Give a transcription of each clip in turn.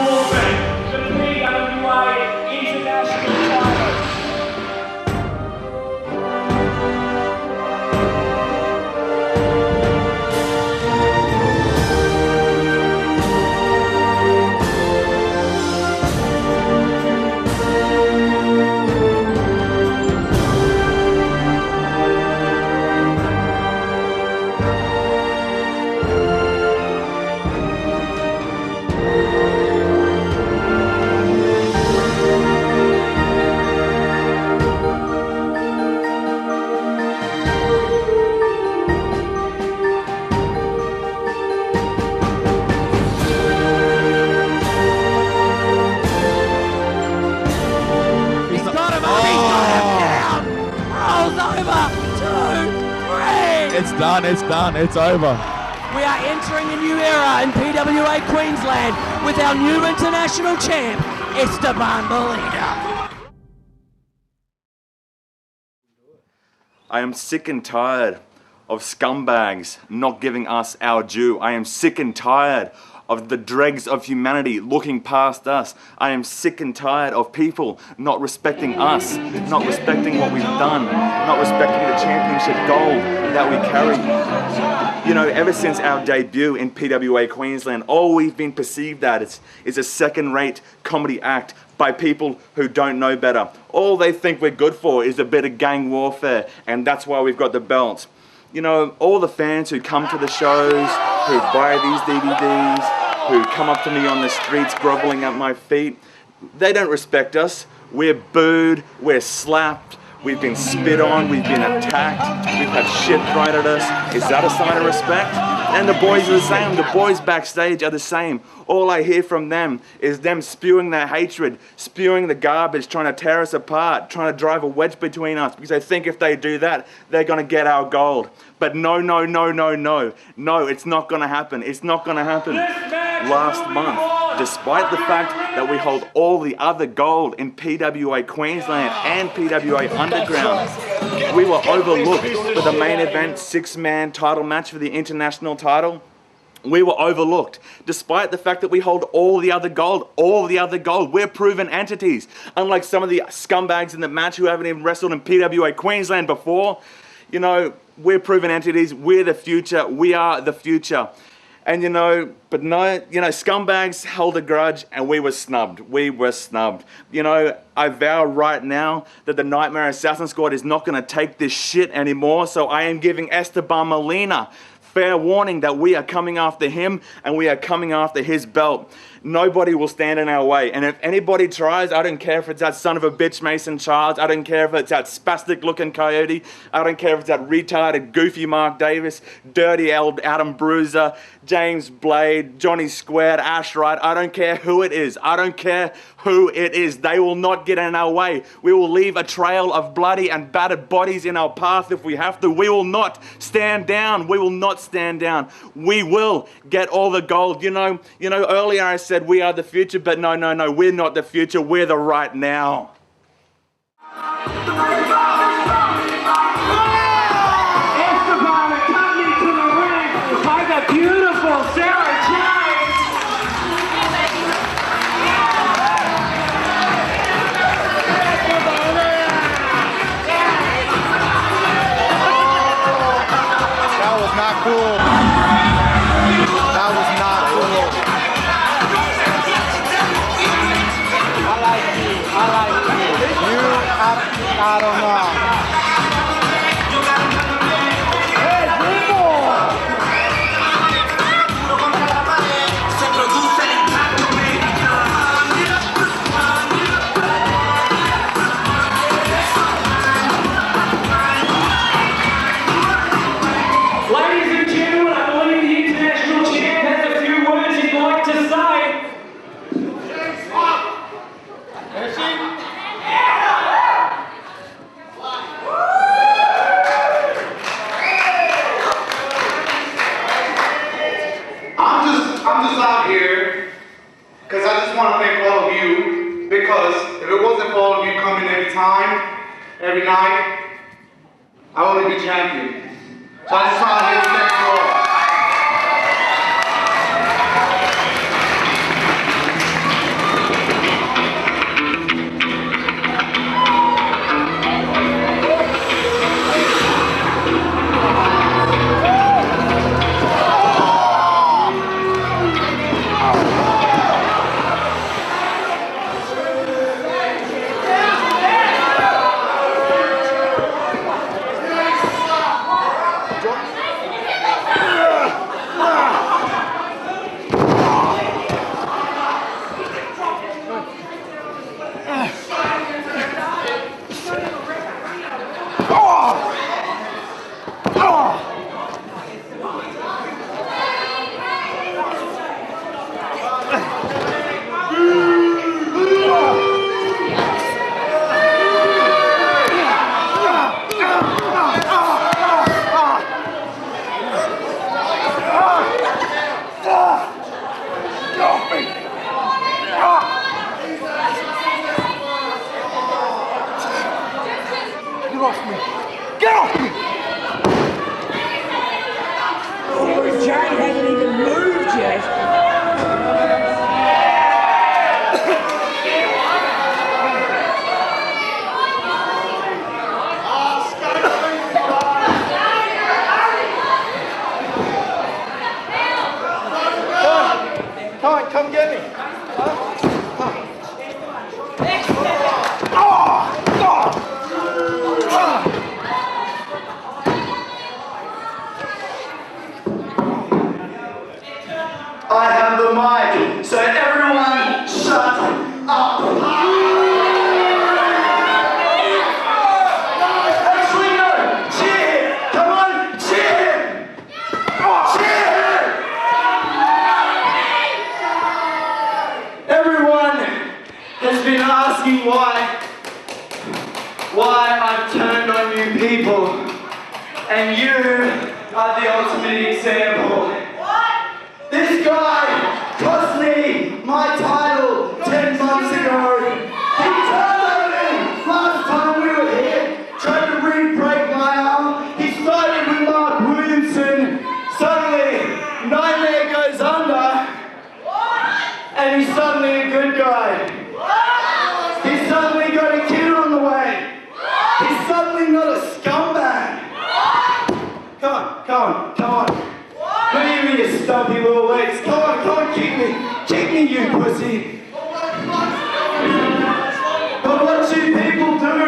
forfeit for the PWA International title. It's done, it's over. We are entering a new era in PWA Queensland with our new international champ, Esteban Molina. I am sick and tired of scumbags not giving us our due. I am sick and tired of the dregs of humanity looking past us. I am sick and tired of people not respecting us, not respecting what we've done, not respecting the championship gold that we carry. You know, ever since our debut in PWA Queensland, all we've been perceived as is a second-rate comedy act by people who don't know better. All they think we're good for is a bit of gang warfare, and that's why we've got the belts. You know, all the fans who come to the shows, who buy these DVDs, who come up to me on the streets groveling at my feet, they don't respect us. We're booed, we're slapped, we've been spit on, we've been attacked, we've had shit thrown at us. Is that a sign of respect? And the boys are the same, the boys backstage are the same. All I hear from them is them spewing their hatred, spewing the garbage, trying to tear us apart, trying to drive a wedge between us, because they think if they do that, they're gonna get our gold. But no, no, no, no, no. No, it's not gonna happen. It's not gonna happen. Last month, despite the fact that we hold all the other gold in PWA Queensland and PWA Underground, we were overlooked for the main event 6-man title match for the international title. We were overlooked, despite the fact that we hold all the other gold, We're proven entities. Unlike some of the scumbags in the match who haven't even wrestled in PWA Queensland before, you know, we're proven entities, we're the future, we are the future. And you know, but no, you know, scumbags held a grudge and we were snubbed. You know, I vow right now that the Nightmare Assassin Squad is not gonna take this shit anymore, so I am giving Esteban Molina fair warning that we are coming after him and we are coming after his belt. Nobody will stand in our way. And if anybody tries, I don't care if it's that son of a bitch Mason Childs, I don't care if it's that spastic looking coyote, I don't care if it's that retarded goofy Mark Davis, dirty old Adam Bruiser, James Blade, Johnny Squared, Ash Wright, I don't care who it is. I don't care who it is. They will not get in our way. We will leave a trail of bloody and battered bodies in our path if we have to. We will not stand down. We will not stand down. We will get all the gold. You know, earlier I said we are the future, but no, we're not the future. We're the right now. Esteban coming to the ring by the beautiful Sara. That was not cool. That was not cool. I like you. I don't know. I'm just out here because I just want to thank all of you, because if it wasn't for all of you coming every time, every night, I wouldn't be champion. So I just want to thank you all. me! Get off me! Get off me! Jay hasn't even moved yet. Come get me. I have the mic, so everyone shut up. Actually, no. Cheer. Come on, cheer. Cheer. Everyone has been asking why I've turned on you people, and you are the ultimate example. This guy cost me my title 10 months ago. He turned on me last time we were here, tried to re-break my arm. He started with Mark Williamson. Suddenly, Nightmare goes under, and he's suddenly a good guy. He's suddenly got a kid on the way. He's suddenly not a scumbag. Come on, come on, come on. Look at me, you stumpy little legs. Come on, kick me. Kick me, you pussy. But what you people do,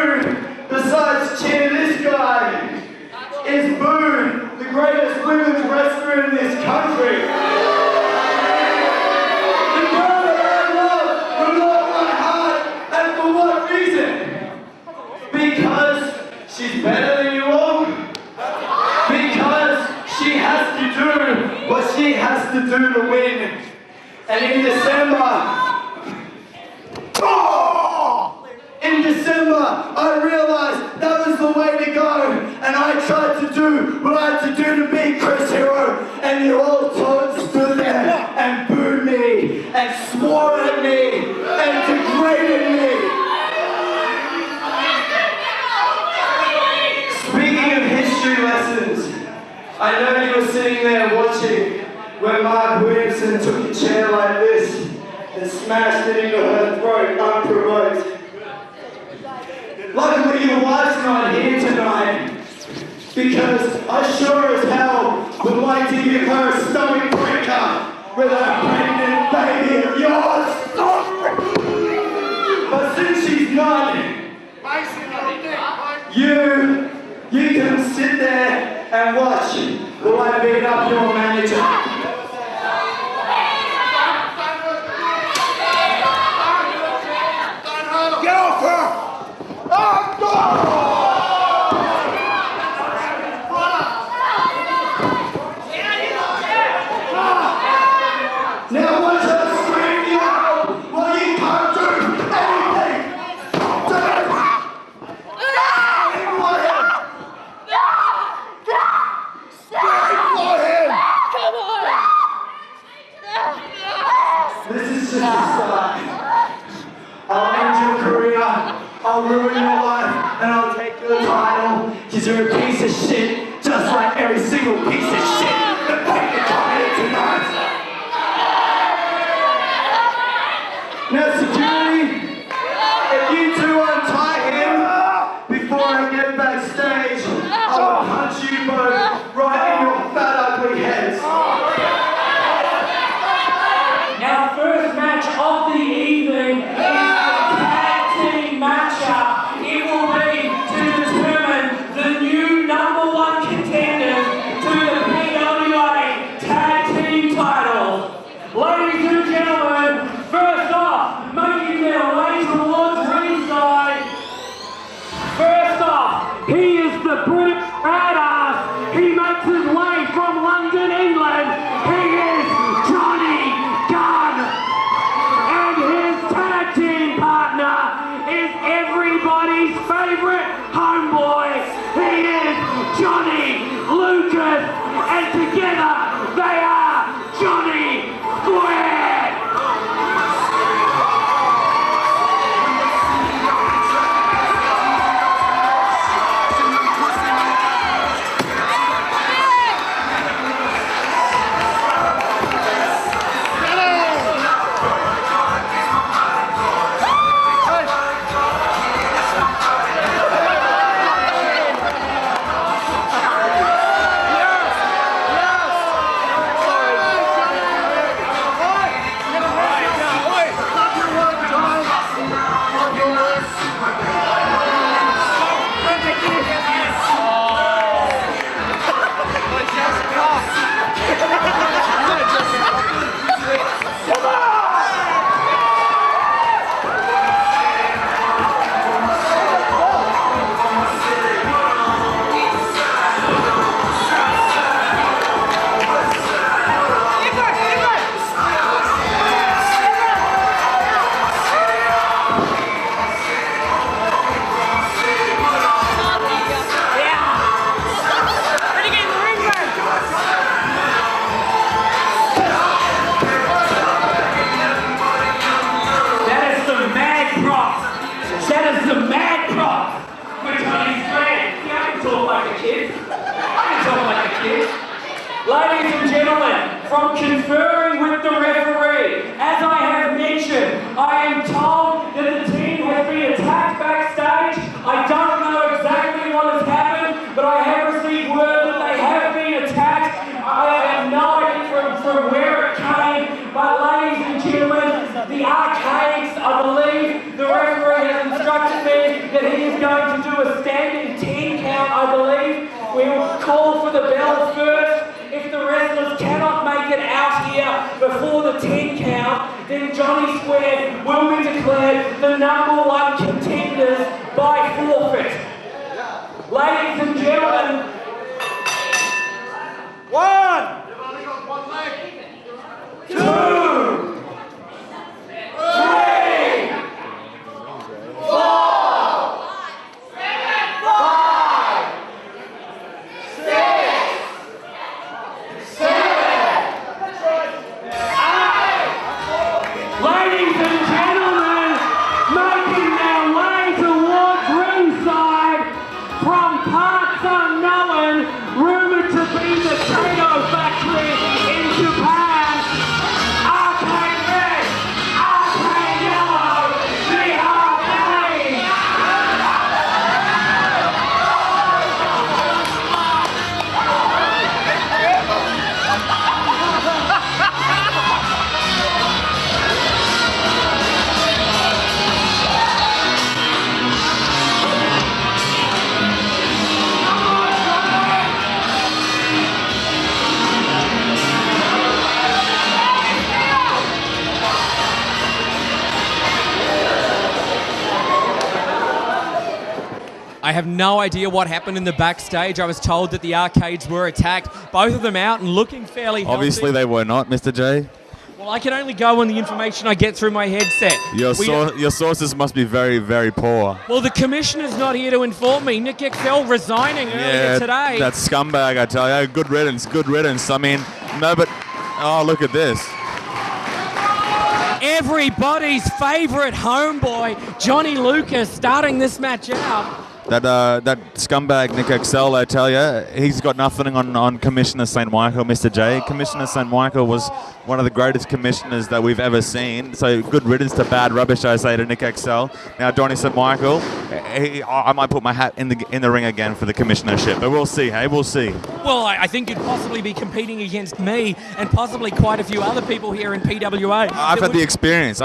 besides cheer this guy, is boo the greatest women's wrestler in this country. The girl that I love with all my heart, and for what reason? Because she's better than you all? Because she has to do what she has to do to win. And in December, I realized that was the way to go. And I tried to do what I had to do to beat Chris Hero. And you all stood there and booed me and swore at me and degraded me. Speaking of history lessons, I know you were sitting there watching when Mark Williamson took a chair like this and smashed it into her throat unprovoked. Luckily your wife's not here tonight, because I sure as hell would like to give her a stomach breaker with a pregnant baby of yours. But since she's not, you can sit there and watch while I beat up your manager. Get off her! Now watch her scream you out while you can't do anything. This is just a start. I'll end your career, I'll ruin your life, and I'll take your title, because you're a piece of shit, just like every single piece of shit that picked the come here tonight. Now security, if you two untie him before I get backstage, I'll punch you both right in your fat ugly heads. Now, first match of the evening is a tag team matchup. It will be to determine the new #1 contenders to the PWA tag team title. Ladies and gentlemen, first off, making their way towards ringside. First off, he is the British badass. He makes his way from London, England. He is Johnny Gunn. And his tag team partner is everybody's favorite homeboy. He is Johnny Lukas. And together they are Johnny Squared. Ladies and gentlemen, from conferring with the referee, as I have mentioned, I am told that the team has been attacked backstage. I don't know exactly what has happened, but I have received word that they have been attacked. I have no idea from where it came, but ladies and gentlemen, the arcades, I believe the referee has instructed me that he is going to do a standing 10 count, I believe. We will call for the bell first. If the wrestlers cannot make it out here before the 10 count, then Johnny Squared will be declared the #1 contenders by forfeit. Ladies and gentlemen, 1, 2, 3, 4, 5, 6, 7, 8. Ladies and gentlemen, making their way towards ringside from parts unknown, rumored to be the Tato factory in Japan. Arcade red, arcade yellow, the arcade. I have no idea what happened in the backstage. I was told that the arcades were attacked. Both of them out and looking fairly healthy. Obviously they were not, Mr. J. Well, I can only go on the information I get through my headset. Your sources must be very, very poor. Well, the commissioner's not here to inform me. Nick XL resigning earlier today. That scumbag, I tell you. Good riddance, good riddance. I mean, no, but, oh, look at this. Everybody's favourite homeboy, Johnny Lukas, starting this match out. That scumbag Nick XL, I tell you, he's got nothing on Commissioner St. Michael, Mr. J. Commissioner St. Michael was one of the greatest commissioners that we've ever seen. So good riddance to bad rubbish, I say, to Nick XL. Now, Johnny St. Michael, I might put my hat in the ring again for the commissionership, but we'll see, hey, we'll see. Well, I think you'd possibly be competing against me and possibly quite a few other people here in PWA. I've had the experience.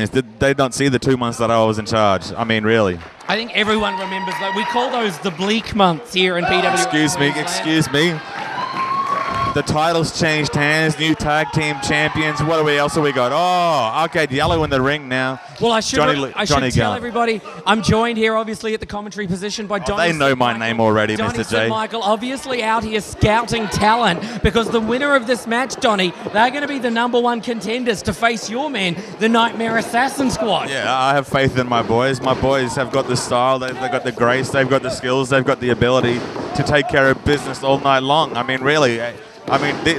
Did they not see the 2 months that I was in charge? I mean, really. I think everyone remembers that. We call those the bleak months here in PWA. Excuse me. The titles changed hands, new tag team champions. What else have we got? Oh, Arcade Yellow in the ring now. Well, I should tell everybody, I'm joined here, obviously, at the commentary position by Donny. They know my name already, Donny Mr. J. Michael, obviously out here scouting talent, because the winner of this match, Donny, they're going to be the #1 contenders to face your man, the Nightmare Assassin Squad. Yeah, I have faith in my boys. My boys have got the style, they've got the grace, they've got the skills, they've got the ability to take care of business all night long. I mean, really.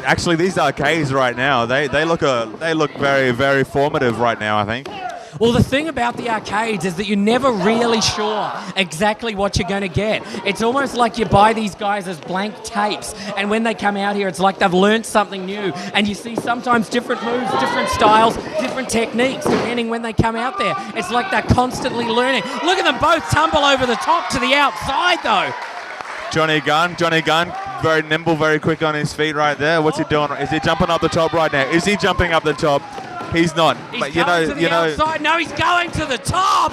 Actually, these arcades right now, they look very, very formative right now, I think. Well, the thing about the arcades is that you're never really sure exactly what you're going to get. It's almost like you buy these guys as blank tapes, and when they come out here, it's like they've learned something new, and you see sometimes different moves, different styles, different techniques, depending when they come out there. It's like they're constantly learning. Look at them both tumble over the top to the outside, though. Johnny Gunn, very nimble, very quick on his feet right there. What's he doing? Is he jumping up the top right now? Is he jumping up the top? He's not. He's going to the outside. No, he's going to the top.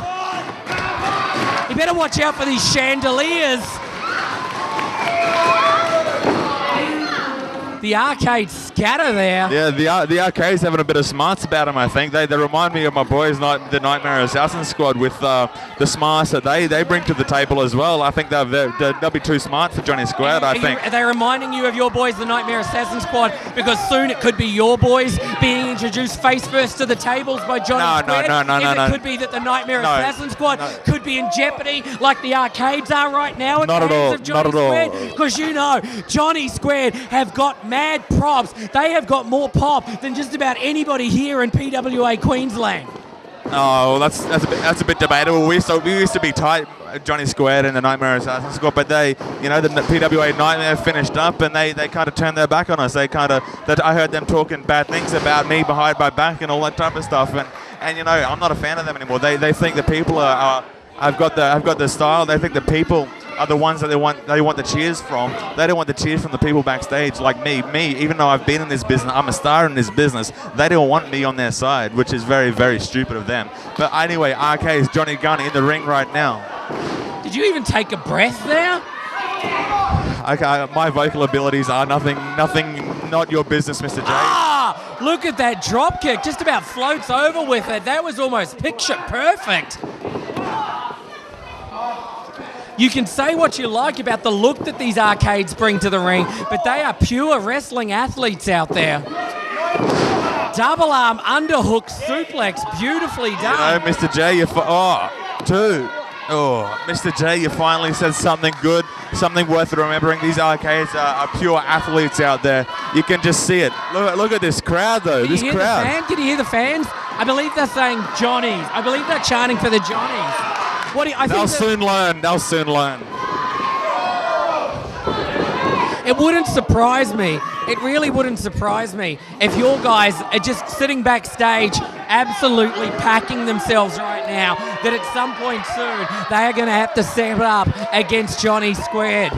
You better watch out for these chandeliers. The arcades scatter there. Yeah, the arcade's having a bit of smarts about them, I think. They remind me of my boys, the Nightmare Assassin Squad, with the smarts that they bring to the table as well. I think they'll be too smart for Johnny Squared, I think. Are they reminding you of your boys, the Nightmare Assassin Squad? Because soon it could be your boys being introduced face first to the tables by Johnny Squared. No. It could be that the Nightmare Assassin Squad could be in jeopardy like the arcades are right now at the hands of Johnny Squared. Because you know, Johnny Squared have got mad props. They have got more pop than just about anybody here in PWA Queensland. Oh, well, that's a bit debatable. We used to be tight, Johnny Squared and the Nightmare Assassin Squad, but they, you know, the PWA Nightmare finished up and they kind of turned their back on us. They kind of, I heard them talking bad things about me behind my back and all that type of stuff. And you know, I'm not a fan of them anymore. They think the people I've got the style. They think the people are the ones that they want the cheers from. They don't want the cheers from the people backstage like me. Even though I've been in this business, I'm a star in this business, they don't want me on their side, which is very, very stupid of them. But anyway, RK's Johnny Gunn in the ring right now. Did you even take a breath there? Okay, my vocal abilities are nothing, not your business, Mr. J. Ah, look at that drop kick. Just about floats over with it. That was almost picture perfect. You can say what you like about the look that these arcades bring to the ring, but they are pure wrestling athletes out there. Double arm underhook suplex, beautifully done. You know, Mr. J, Mr. J, you finally said something good, something worth remembering. These arcades are pure athletes out there. You can just see it. Look at this crowd, though. This crowd. Can you hear the fans? I believe they're saying Johnnies. I believe they're chanting for the Johnnies. They'll soon learn. They'll soon learn. It wouldn't surprise me. It really wouldn't surprise me if your guys are just sitting backstage absolutely packing themselves right now that at some point soon they are going to have to step up against Johnny Squared.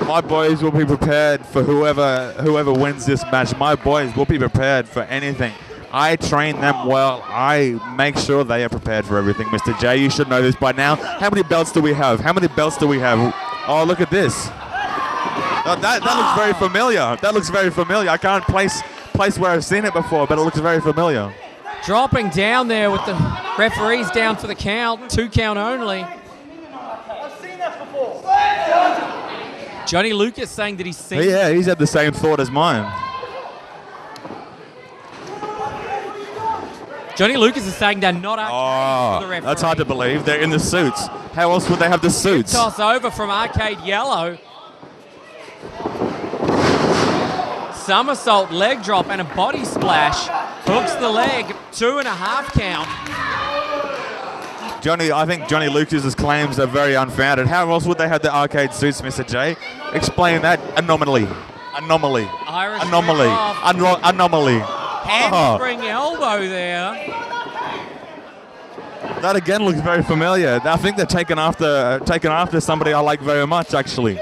My boys will be prepared for whoever wins this match. My boys will be prepared for anything. I train them well. I make sure they are prepared for everything. Mr. J, you should know this by now. How many belts do we have? Oh, look at this. Oh, that looks very familiar. That looks very familiar. I can't place where I've seen it before, but it looks very familiar. Dropping down there with the referees down for the count. 2 count only. I've seen that before. Johnny Lukas saying that he's seen. Yeah, he's had the same thought as mine. Johnny Lukas is saying they're not for the referee. That's hard to believe. They're in the suits. How else would they have the suits? Toss over from Arcade Yellow. Somersault leg drop and a body splash. Hooks the leg. 2.5 count. I think Johnny Lucas's claims are very unfounded. How else would they have the arcade suits, Mr. J? Explain that. Anomaly. Irish Anomaly. Handspring elbow there. That again looks very familiar. I think they're taken after somebody I like very much, actually.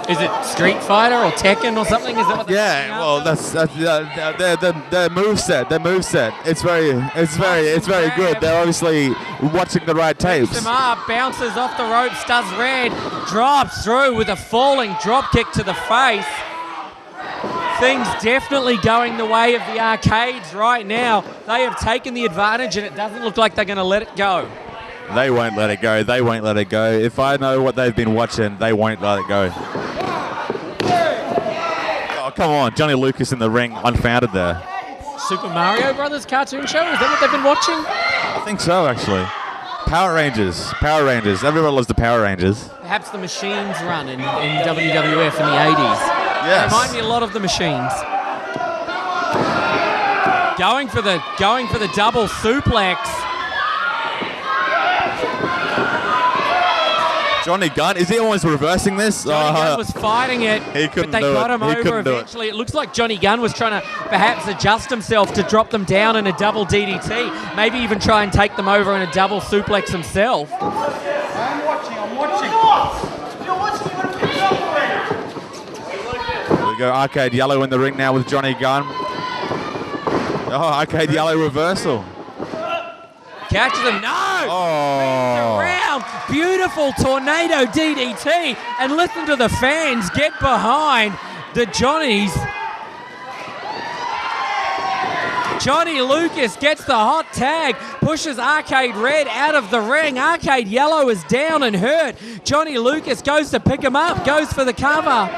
Is it Street Fighter or Tekken or something? Is that what well, that's their moveset. Their moveset. It's very good. They're obviously watching the right tapes. Picks him up, bounces off the ropes, does red, drops through with a falling drop kick to the face. Things definitely going the way of the arcades right now. They have taken the advantage and it doesn't look like they're going to let it go. They won't let it go. They won't let it go. If I know what they've been watching, they won't let it go. Oh, come on. Johnny Lukas in the ring, unfounded there. Super Mario Brothers cartoon show? Is that what they've been watching? I think so, actually. Power Rangers. Everyone loves the Power Rangers. Perhaps the Machines run in WWF in the 80s. Yes. Remind me a lot of the Machines. Going for the double suplex. Johnny Gunn, is he almost reversing this? Johnny Gunn was fighting it, but they got him over eventually. It looks like Johnny Gunn was trying to perhaps adjust himself to drop them down in a double DDT, maybe even try and take them over in a double suplex himself. I'm watching. You're watching. You're going to pick it up already. Here we go, Arcade Yellow in the ring now with Johnny Gunn. Oh, Arcade Yellow reversal. Catches him, no! Oh. Around, beautiful tornado DDT, and listen to the fans get behind the Johnnies. Johnny Lukas gets the hot tag, pushes Arcade Red out of the ring. Arcade Yellow is down and hurt. Johnny Lukas goes to pick him up, goes for the cover.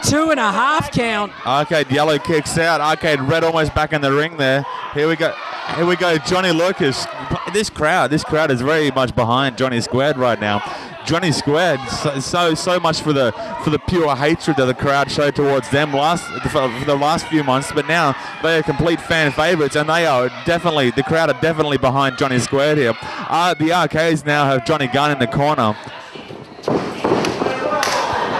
2.5 count. Arcade Yellow kicks out. Arcade Red almost back in the ring there. Here we go, Johnny Lukas. This crowd is very much behind Johnny Squared right now. Johnny Squared, so much for the pure hatred that the crowd showed towards them for the last few months, but now they are complete fan favourites, and the crowd are definitely behind Johnny Squared here. The Arcades now have Johnny Gunn in the corner.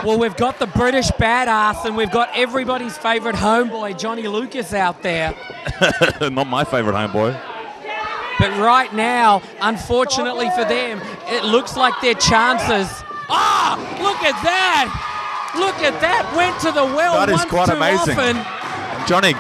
Well, we've got the British badass, and we've got everybody's favourite homeboy, Johnny Lukas, out there. Not my favourite homeboy. But right now, unfortunately for them, it looks like their chances. Ah, look at that! Look at that! Went to the well that once is quite too amazing. often. Johnny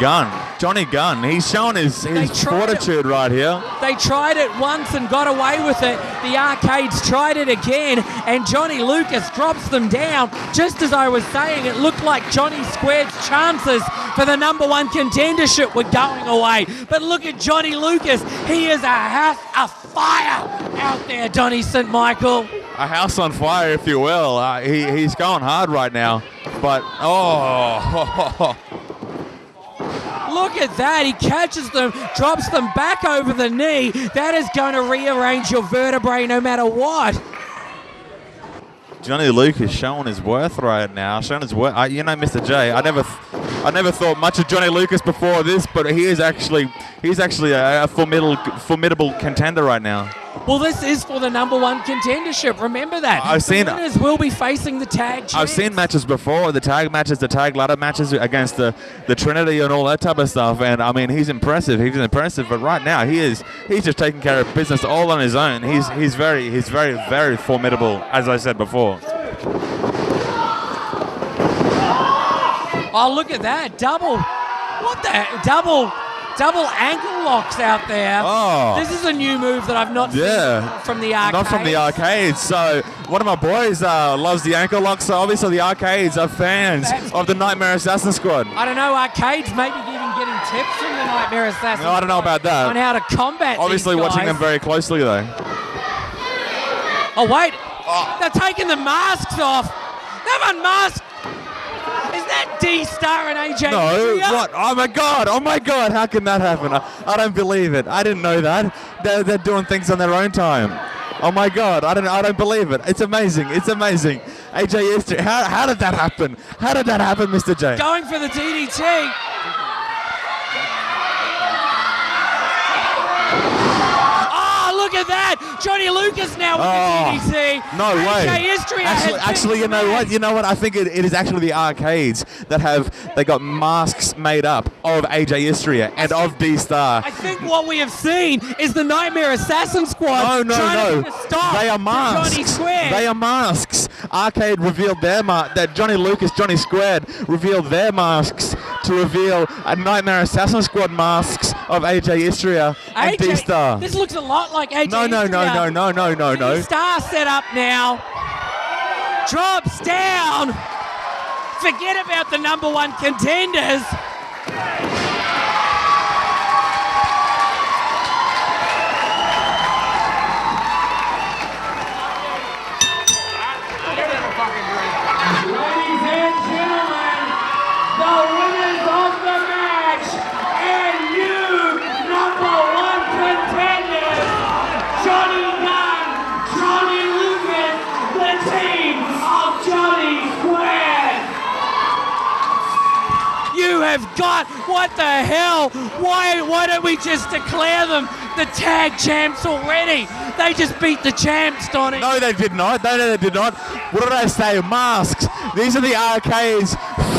Gunn. He's shown his fortitude right here. They tried it once and got away with it. The Arcades tried it again, and Johnny Lukas drops them down. Just as I was saying, it looked like Johnny Squared's chances for the #1 contendership were going away. But look at Johnny Lukas. He is a fire out there, Donny St. Michael. A house on fire, if you will. He's going hard right now. But, look at that. He catches them, drops them back over the knee. That is going to rearrange your vertebrae no matter what. Johnny Lukas showing his worth right now. Showing his worth. Mr. J, I never thought much of Johnny Lukas before this, but he's actually a formidable contender right now. Well, this is for the #1 contendership. Remember that. The winners will be facing the tag champs. I've seen matches before, the tag matches, the tag ladder matches against the Trinity and all that type of stuff. And I mean, he's impressive. But right now, he's just taking care of business all on his own. He's very, very formidable, as I said before. Oh, look at that. Double ankle locks out there. Oh. This is a new move that I've not seen from the Arcades. Not from the Arcades. So one of my boys loves the ankle locks. So obviously the Arcades are fans of the Nightmare Assassin Squad. I don't know, Arcades maybe even getting tips from the Nightmare Assassin No, I don't know about that. on how to combat Obviously these guys. watching them very closely though. Oh, wait. They're taking the masks off. They've unmasked. Is that D-Star and AJ? No, Istria? what? Oh my God, how can that happen? I don't believe it. I didn't know that. They're doing things on their own time. Oh my God, I don't believe it. It's amazing. AJ Istria, how did that happen? How did that happen, Mr. J? Going for the DDT. Look at that! Johnny Lukas now with the DDT. No way. AJ Istria Actually, you know what? I think it is actually the Arcades that they got masks made up of AJ Istria and of D-Star. I think what we have seen is the Nightmare Assassin Squad No. trying to get a stop They are to masks. Johnny Squared. They are masks. Arcade revealed their mask. That Johnny Lukas, Johnny Squared revealed their masks to reveal a Nightmare Assassin Squad masks of AJ Istria and D-Star. This looks a lot like AJ No. D-Star set up now. Drops down. Forget about the #1 contenders. Ladies and gentlemen, the winners of the match and new #1 contenders, Johnny Gunn, Johnny Lukas, the team of Johnny Squared. You have got, what the hell? Why don't we just declare them the tag champs already? They just beat the champs, Donny. No, they did not. No, they did not. What did I say? Masks. These are the Arcades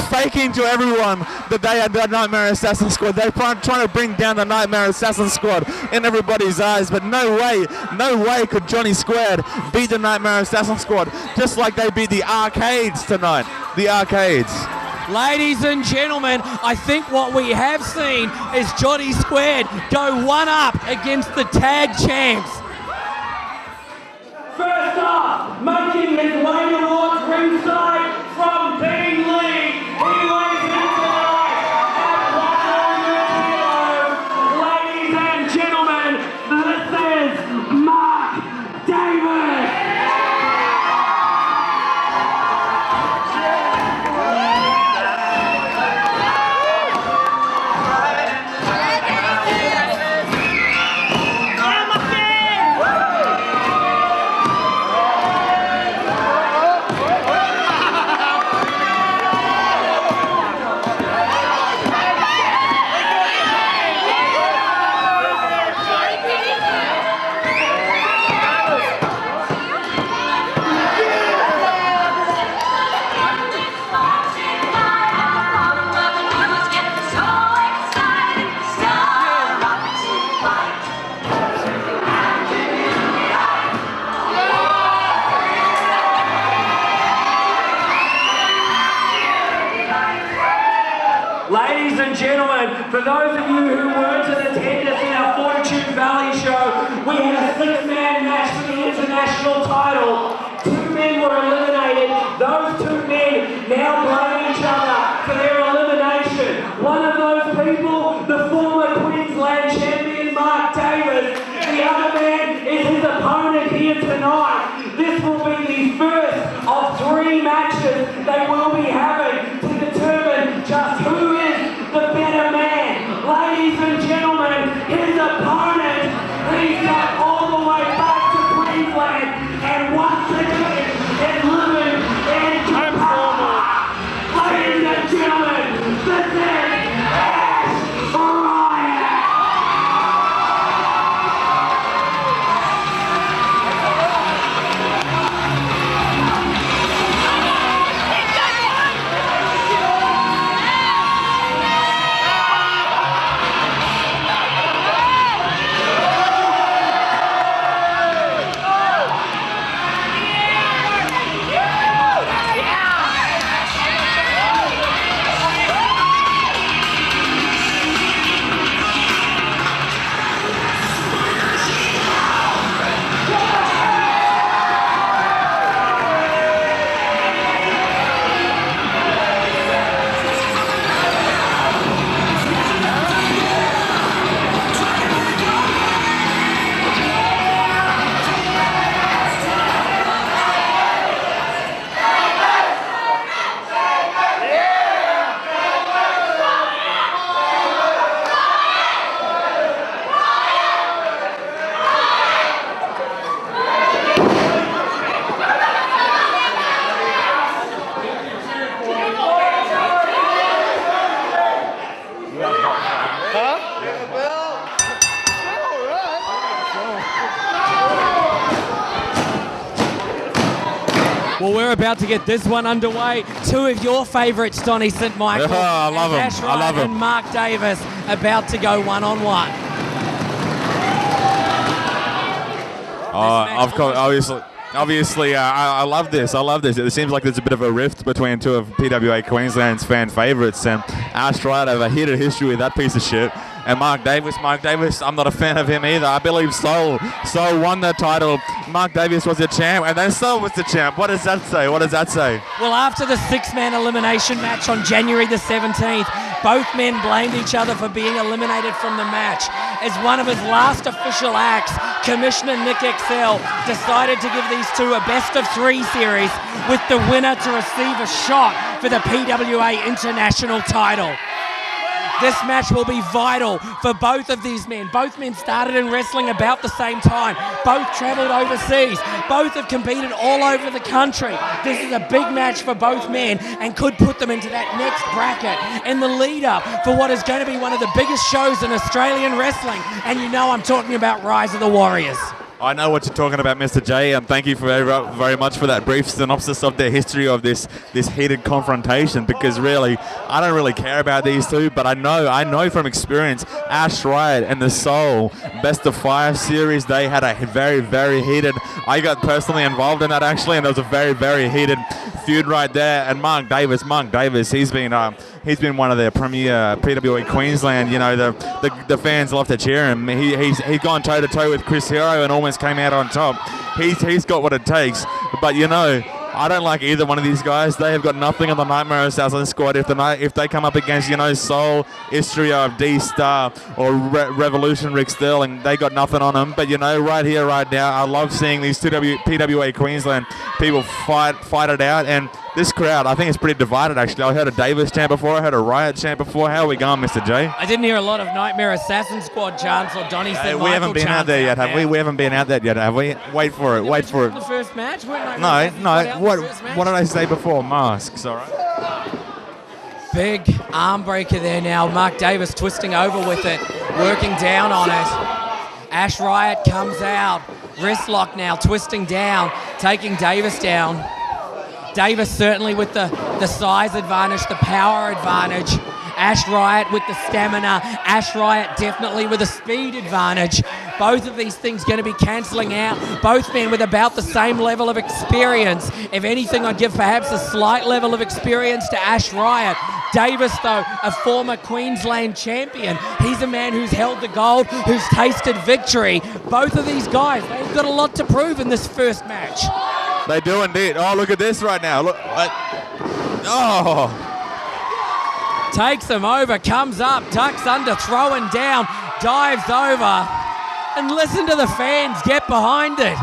faking to everyone that they are the Nightmare Assassin Squad. They're trying to bring down the Nightmare Assassin Squad in everybody's eyes, but no way could Johnny Squared beat the Nightmare Assassin Squad, just like they beat the Arcades tonight. The Arcades. Ladies and gentlemen, I think what we have seen is Johnny Squared go one up against the tag champs. First up, making his way towards ringside from Bean Lee, he weighs in tonight at 100 kilos. Ladies and gentlemen, this is Mark Davis. For those of you who weren't in attendance in our Fortitude Valley show, we had a 6-man match for the international title. 2 men were eliminated. Those 2 men now blame each other for their elimination. One of those people, the former Queensland champion Mark Davis. The other man is his opponent here tonight. This will be the first of 3 matches they will be having to determine just who is the better man. Ladies and gentlemen, his opponent, he's come all the way back to Queensland and once again is living in power. Ladies and gentlemen, this is Riot. Well, we're about to get this one underway. 2 of your favourites, Donny St. Michael. Oh, I love him. Ash I love Riot him. and Mark Davis about to go one-on-one. Of course, obviously, I love this. I love this. It seems like there's a bit of a rift between 2 of PWA Queensland's fan favourites, and Ash Riot have a heated history with that piece of shit. And Mark Davis, I'm not a fan of him either. I believe Seoul won the title. Mark Davis was the champ, and then Seoul was the champ. What does that say? What does that say? Well, after the 6-man elimination match on January the 17th, both men blamed each other for being eliminated from the match. As one of his last official acts, Commissioner Nick Excel decided to give these 2 a best-of-3 series, with the winner to receive a shot for the PWA International title. This match will be vital for both of these men. Both men started in wrestling about the same time. Both travelled overseas. Both have competed all over the country. This is a big match for both men and could put them into that next bracket and the lead-up for what is going to be one of the biggest shows in Australian wrestling. And you know I'm talking about Rise of the Warriors. I know what you're talking about, Mr. J, and thank you very much for that brief synopsis of the history of this heated confrontation, because really, I don't really care about these 2, but I know from experience, Ash Riot and the Seoul Best of 5 series, they had a very, very heated, I got personally involved in that actually, and there was a very, very heated feud right there. And Mark Davis, he's been one of the premier PWA Queensland. You know, the fans love to cheer him. He's gone toe to toe with Chris Hero and almost came out on top. He's got what it takes. But you know, I don't like either one of these guys. They have got nothing on the Nightmare Assassin squad. If they come up against, you know, Seoul, Istria, D-Star, or Revolution, Rick Sterling, they got nothing on them. But you know, right here, right now, I love seeing these 2 PWA Queensland people fight it out. And this crowd, I think it's pretty divided actually. I heard a Davis chant before, I heard a Riot chant before. How are we going, Mr. J? I didn't hear a lot of Nightmare Assassin squad chants or Donny St. Michael we haven't been out there yet, have we? We haven't been out there yet, have we? Wait for it. The first match? No. What did I say before? Masks, all right. Big arm breaker there now. Mark Davis twisting over with it, working down on it. Ash Riot comes out. Wrist lock now, twisting down, taking Davis down. Davis certainly with the size advantage, the power advantage. Ash Riot with the stamina. Ash Riot definitely with a speed advantage. Both of these things going to be cancelling out. Both men with about the same level of experience. If anything, I'd give perhaps a slight level of experience to Ash Riot. Davis, though, a former Queensland champion. He's a man who's held the gold, who's tasted victory. Both of these guys, they've got a lot to prove in this first match. They do indeed. Oh, look at this right now. Look. Oh. Takes them over, comes up, ducks under, throwing down, dives over. And listen to the fans get behind it.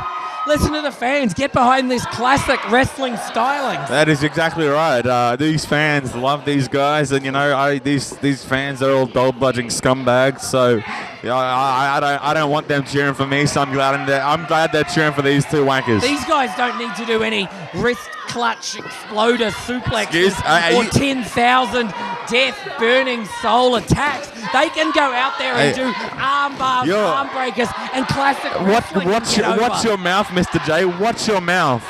Listen to the fans get behind this classic wrestling styling. That is exactly right. These fans love these guys, and you know, these fans are all dog-bludging scumbags. So, you know, I don't want them cheering for me. So I'm glad they're cheering for these two wankers. These guys don't need to do any wrist clutch exploder suplexes or 10,000 death burning soul attacks. They can go out there and do arm bars, arm breakers, and classic wrestling. What's your mouth, Mr. J? What's your mouth?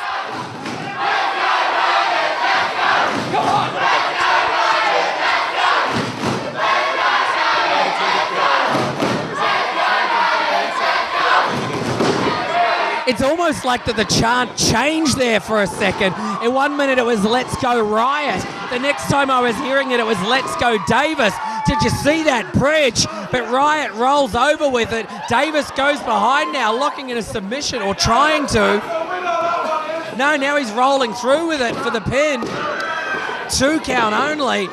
It's almost like that the chant changed there for a second. In 1 minute it was Let's Go Riot. The next time I was hearing it, it was Let's Go Davis. Did you see that bridge? But Riot rolls over with it. Davis goes behind now, locking in a submission, or trying to. No, now he's rolling through with it for the pin. 2 count only.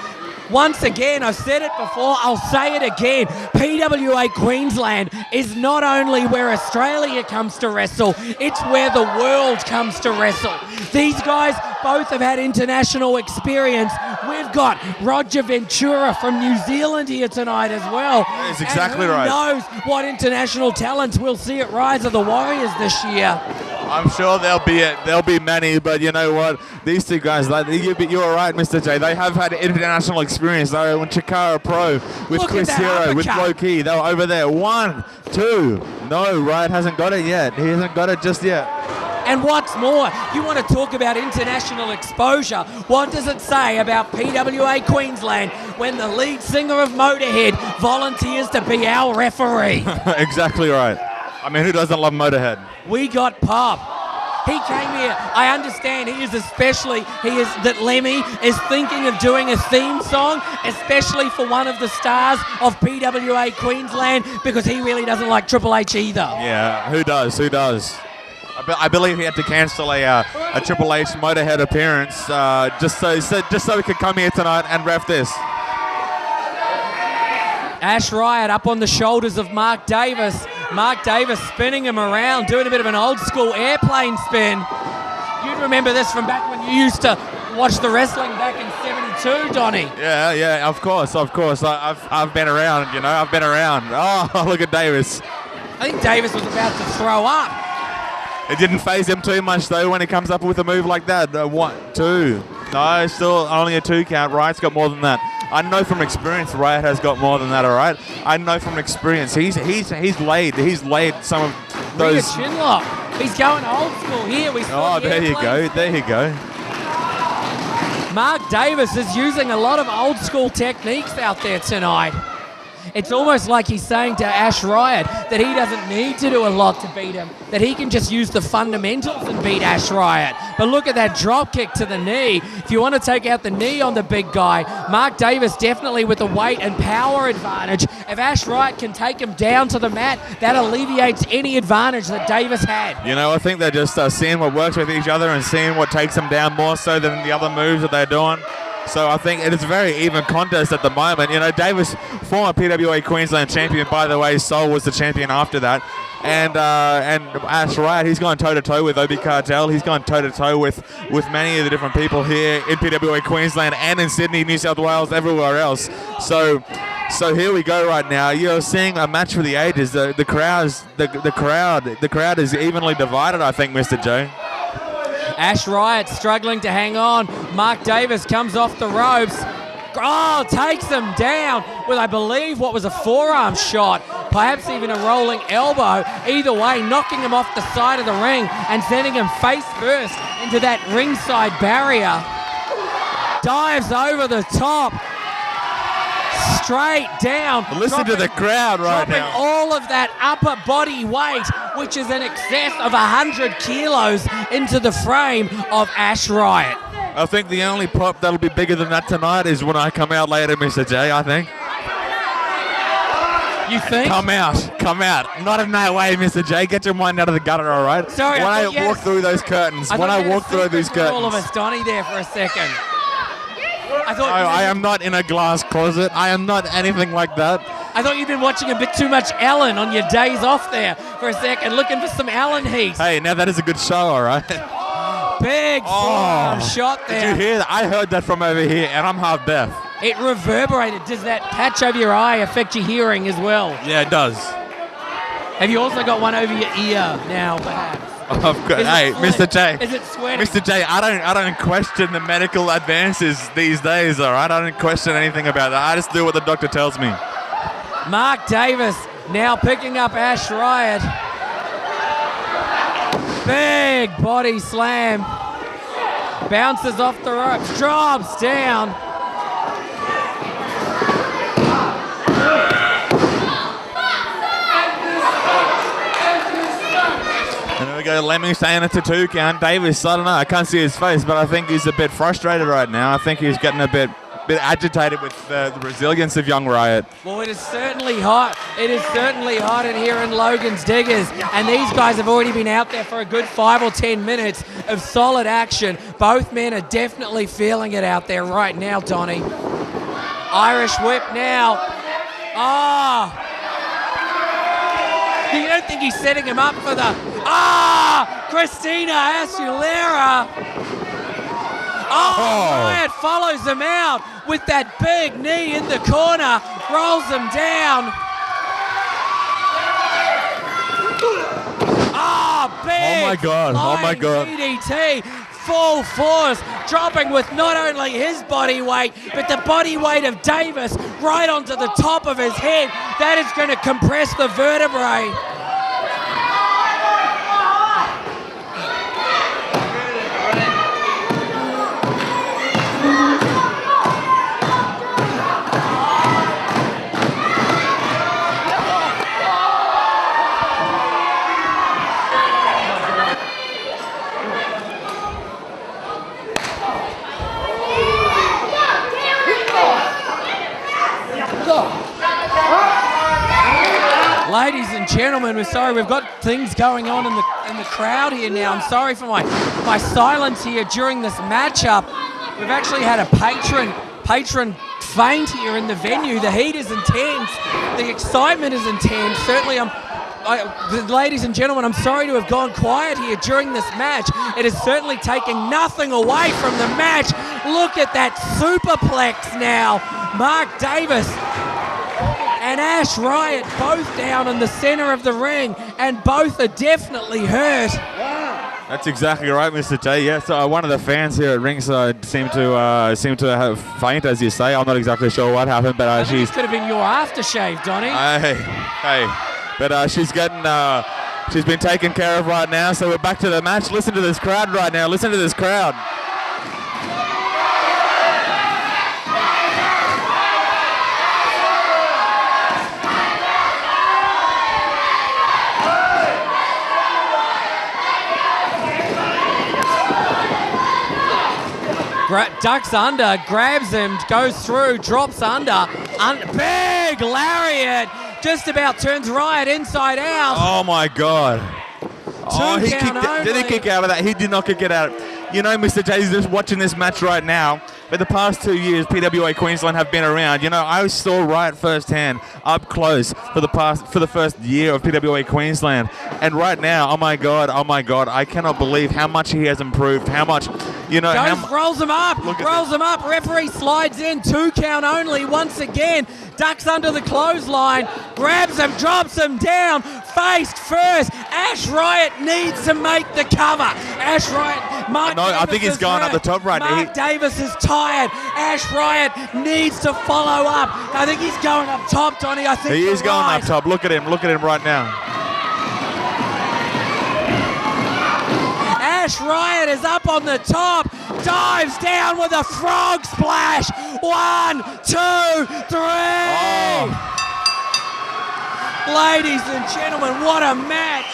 Once again, I've said it before, I'll say it again. PWA Queensland is not only where Australia comes to wrestle, it's where the world comes to wrestle. These guys both have had international experience. We've got Roger Ventura from New Zealand here tonight as well. That's exactly and who right. knows what international talents we'll see at Rise of the Warriors this year. I'm sure there'll be many, but you know what? These two guys, you're right, Mr. J. They have had international experience. They were in Chikara Pro with Look Chris at that Hero, with uppercut. Loki. They were over there. 1, 2. No, Riot hasn't got it yet. He hasn't got it just yet. And what's more, you want to talk about international exposure. What does it say about PWA Queensland when the lead singer of Motorhead volunteers to be our referee? Exactly right. I mean, who doesn't love Motorhead? We got Pop. He came here. I understand that Lemmy is thinking of doing a theme song, especially for one of the stars of PWA Queensland, because he really doesn't like Triple H either. Yeah, who does? Who does? I believe he had to cancel a Triple H Motorhead appearance just so he could come here tonight and ref this. Ash Riot up on the shoulders of Mark Davis. Mark Davis spinning him around, doing a bit of an old school airplane spin. You'd remember this from back when you used to watch the wrestling back in 72, Donnie. Yeah, of course. I've been around, you know, I've been around. Oh, look at Davis. I think Davis was about to throw up. It didn't phase him too much, though, when he comes up with a move like that. 1, 2. No, still only a 2 count. Riot's got more than that. I know from experience Riot has got more than that, all right? I know from experience. He's laid some of those... Rear chin lock. He's going old school here. There you go. Mark Davis is using a lot of old school techniques out there tonight. It's almost like he's saying to Ash Riot that he doesn't need to do a lot to beat him, that he can just use the fundamentals and beat Ash Riot. But look at that drop kick to the knee. If you want to take out the knee on the big guy, Mark Davis definitely with the weight and power advantage. If Ash Riot can take him down to the mat, that alleviates any advantage that Davis had. You know, I think they're just seeing what works with each other and seeing what takes them down more so than the other moves that they're doing. So I think it is a very even contest at the moment. You know, Davis, former PWA Queensland champion, by the way, Seoul was the champion after that. And Ash Riot, he's gone toe-to-toe with Obi Cartel. He's gone toe-to-toe with many of the different people here in PWA Queensland and in Sydney, New South Wales, everywhere else. So here we go right now. You're seeing a match for the ages. The crowd is evenly divided, I think, Mr. Joe. Ash Riot struggling to hang on. Mark Davis comes off the ropes. Oh, takes him down with, I believe, what was a forearm shot, perhaps even a rolling elbow. Either way, knocking him off the side of the ring and sending him face first into that ringside barrier. Dives over the top. Straight down. Listen to the crowd right now. Dropping all of that upper body weight, which is in excess of 100 kilos, into the frame of Ash Riot. I think the only pop that'll be bigger than that tonight is when I come out later, Mr. J, I think. You think? Come out. Not in that way, Mr. J. Get your mind out of the gutter, all right? Sorry, when I I walk through those curtains, when I walk through these curtains. All of us, Donnie, there for a second. I am not in a glass closet. I am not anything like that. I thought you'd been watching a bit too much Ellen on your days off there for a second, looking for some Ellen heat. Hey, now that is a good show, all right? Big shot there. Did you hear that? I heard that from over here, and I'm half deaf. It reverberated. Does that patch over your eye affect your hearing as well? Yeah, it does. Have you also got one over your ear now, perhaps? Hey, Mr. J. Is it sweating? Mr. J, I don't question the medical advances these days, all right? I don't question anything about that. I just do what the doctor tells me. Mark Davis now picking up Ash Riot. Big body slam. Bounces off the ropes, drops down. And there we go, Lemming staying at a 2 count. Davis, I don't know, I can't see his face, but I think he's a bit frustrated right now. I think he's getting a bit agitated with the resilience of young Riot. Well, it is certainly hot. It is certainly hot in here in Logan's Diggers, and these guys have already been out there for a good 5 or 10 minutes of solid action. Both men are definitely feeling it out there right now, Donnie. Irish whip now. You don't think he's setting him up for the... Christina Aguilera. Riot follows him out with that big knee in the corner, rolls him down. Big Oh my God. DDT, full force, dropping with not only his body weight, but the body weight of Davis right onto the top of his head. That is going to compress the vertebrae. Ladies and gentlemen, we're sorry, we've got things going on in the crowd here now. I'm sorry for my silence here during this matchup. We've actually had a patron faint here in the venue. The heat is intense. The excitement is intense. Certainly, ladies and gentlemen, I'm sorry to have gone quiet here during this match. It is certainly taking nothing away from the match. Look at that superplex now. Mark Davis and Ash Riot both down in the center of the ring, and both are definitely hurt. That's exactly right, Mr. J. Yes, one of the fans here at Ringside seemed to have faint, as you say. I'm not exactly sure what happened, but this could have been your aftershave, Donnie. Hey, but she's been taken care of right now. So we're back to the match. Listen to this crowd right now. Listen to this crowd. Ducks under, grabs him, goes through, drops under. Big lariat, just about turns Riot inside out. Oh my God. Did he kick out of that? He did not kick it out. You know, Mr. J is just watching this match right now. For the past 2 years, PWA Queensland have been around. You know, I saw Riot firsthand, up close, for the first year of PWA Queensland. And right now, oh my God, I cannot believe how much he has improved, how much, you know. Rolls him up. Referee slides in, 2 count only once again. Ducks under the clothesline, grabs him, drops him down, faced first. Ash Riot needs to make the cover. Ash Riot, I think he's going up the top right now. Mark Davis is tired. Ash Riot needs to follow up. I think he's going up top, Donnie. I think he is going up top. Look at him right now. Ash Riot is up on the top, dives down with a frog splash. 1, 2, 3. Ladies and gentlemen, what a match.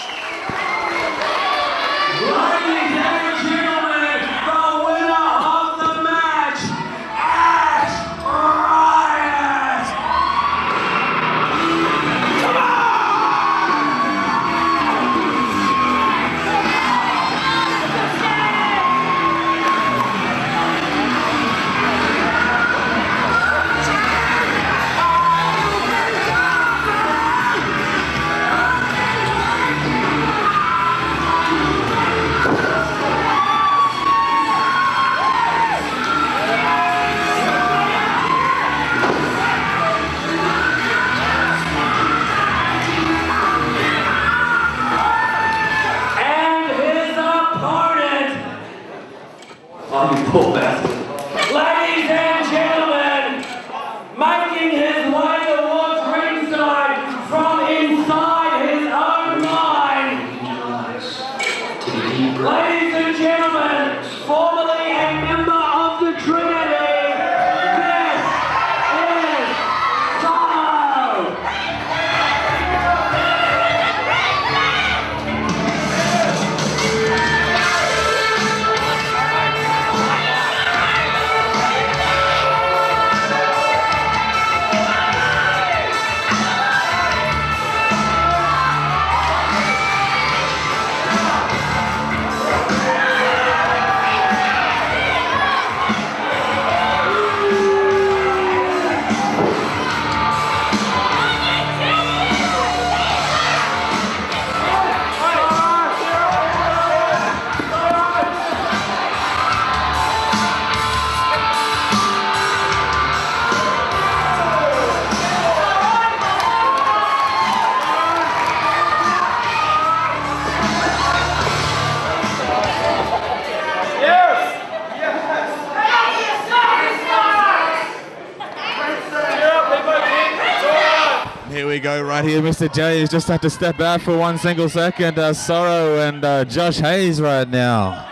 Ladies and gentlemen, the winner of we go, right here. Mr. J has just had to step out for 1 single second. Sorrow and Josh Haze right now.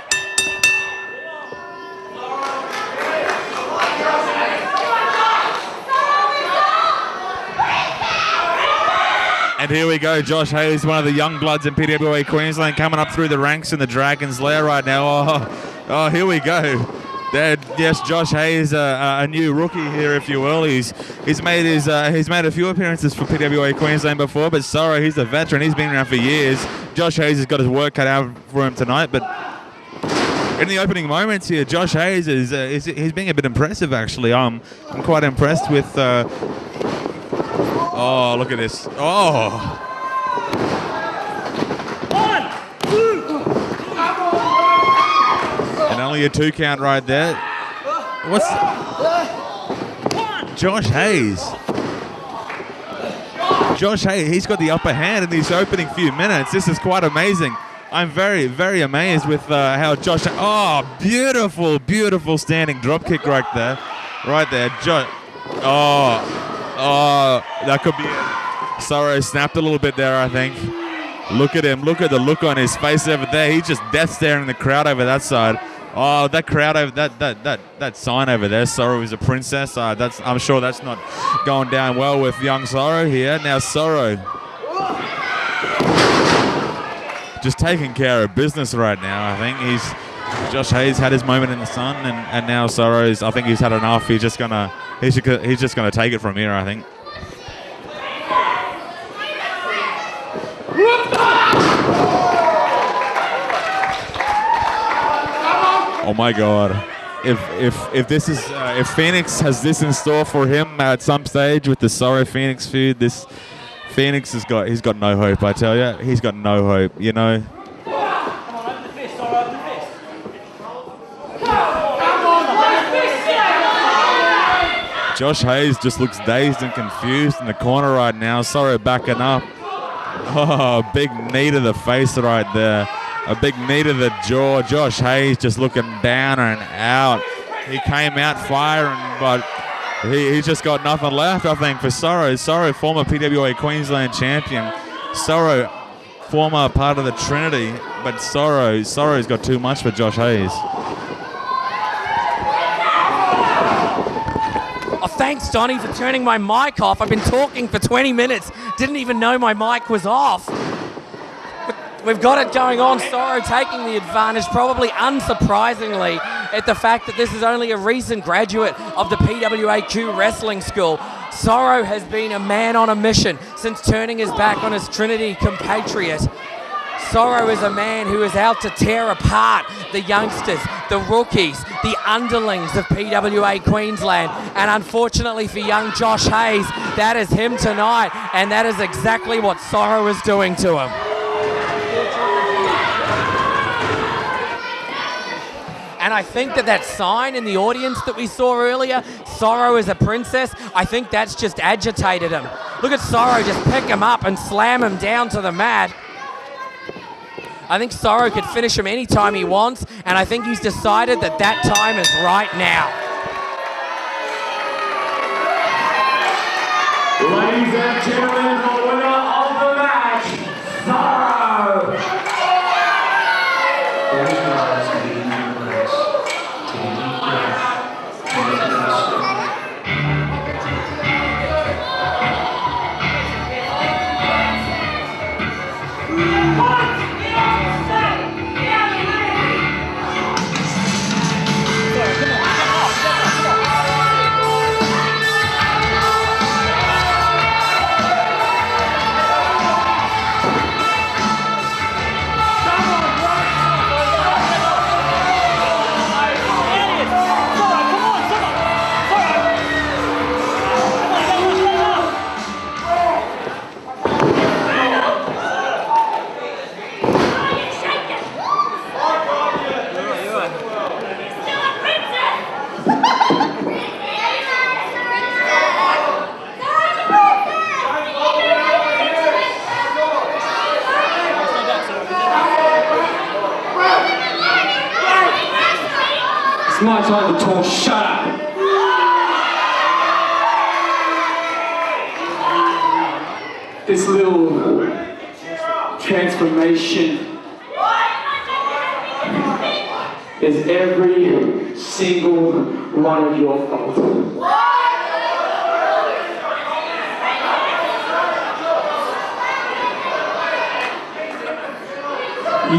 And here we go, Josh Haze, one of the young bloods in PWA Queensland, coming up through the ranks in the Dragon's Lair right now. Oh, here we go. Yes, Josh Haze, a new rookie here, if you will. He's made a few appearances for PWA Queensland before, but Sara, he's a veteran. He's been around for years. Josh Haze has got his work cut out for him tonight, but in the opening moments here, Josh Haze he's being a bit impressive actually. I'm quite impressed with. Oh, look at this! Oh. 1, 2. And only a 2 count right there. What's Josh Haze? Josh Haze, he's got the upper hand in these opening few minutes. This is quite amazing. I'm very, very amazed with how Josh. Oh, beautiful, beautiful standing drop kick right there. Oh, that could be it. Sorry, snapped a little bit there, I think. Look at him. Look at the look on his face over there. He's just death staring the crowd over that side. Oh, that crowd over that sign over there. Sorrow is a princess. I'm sure that's not going down well with young Sorrow here. Now Sorrow just taking care of business right now. I think Josh Haze had his moment in the sun, and now Sorrow's. I think he's had enough. He's just gonna take it from here, I think. Oh my God! If this is if Phoenix has this in store for him at some stage with the Sorrow Phoenix feud, this Phoenix he's got no hope. I tell you, he's got no hope. You know. Josh Haze just looks dazed and confused in the corner right now. Sorry, backing up. Oh, big knee to the face right there. A big knee to the jaw. Josh Haze just looking down and out. He came out firing, but he's just got nothing left, I think, for Sorrow. Sorrow, former PWA Queensland champion. Sorrow, former part of the Trinity, but Sorrow's got too much for Josh Haze. Thanks, Donnie, for turning my mic off. I've been talking for 20 minutes. Didn't even know my mic was off. We've got it going on. Sorrow taking the advantage, probably unsurprisingly, at the fact that this is only a recent graduate of the PWAQ wrestling school. Sorrow has been a man on a mission since turning his back on his Trinity compatriot. Sorrow is a man who is out to tear apart the youngsters, the rookies, the underlings of PWA Queensland. And unfortunately for young Josh Haze, that is him tonight, and that is exactly what Sorrow is doing to him. And I think that sign in the audience that we saw earlier, Sorrow is a princess, I think that's just agitated him. Look at Sorrow just pick him up and slam him down to the mat. I think Sorrow could finish him anytime he wants, and I think he's decided that time is right now. Ladies and gentlemen, the winner of the match, Sorrow. It's my time to talk. Shut up. this little transformation is every single one of your fault.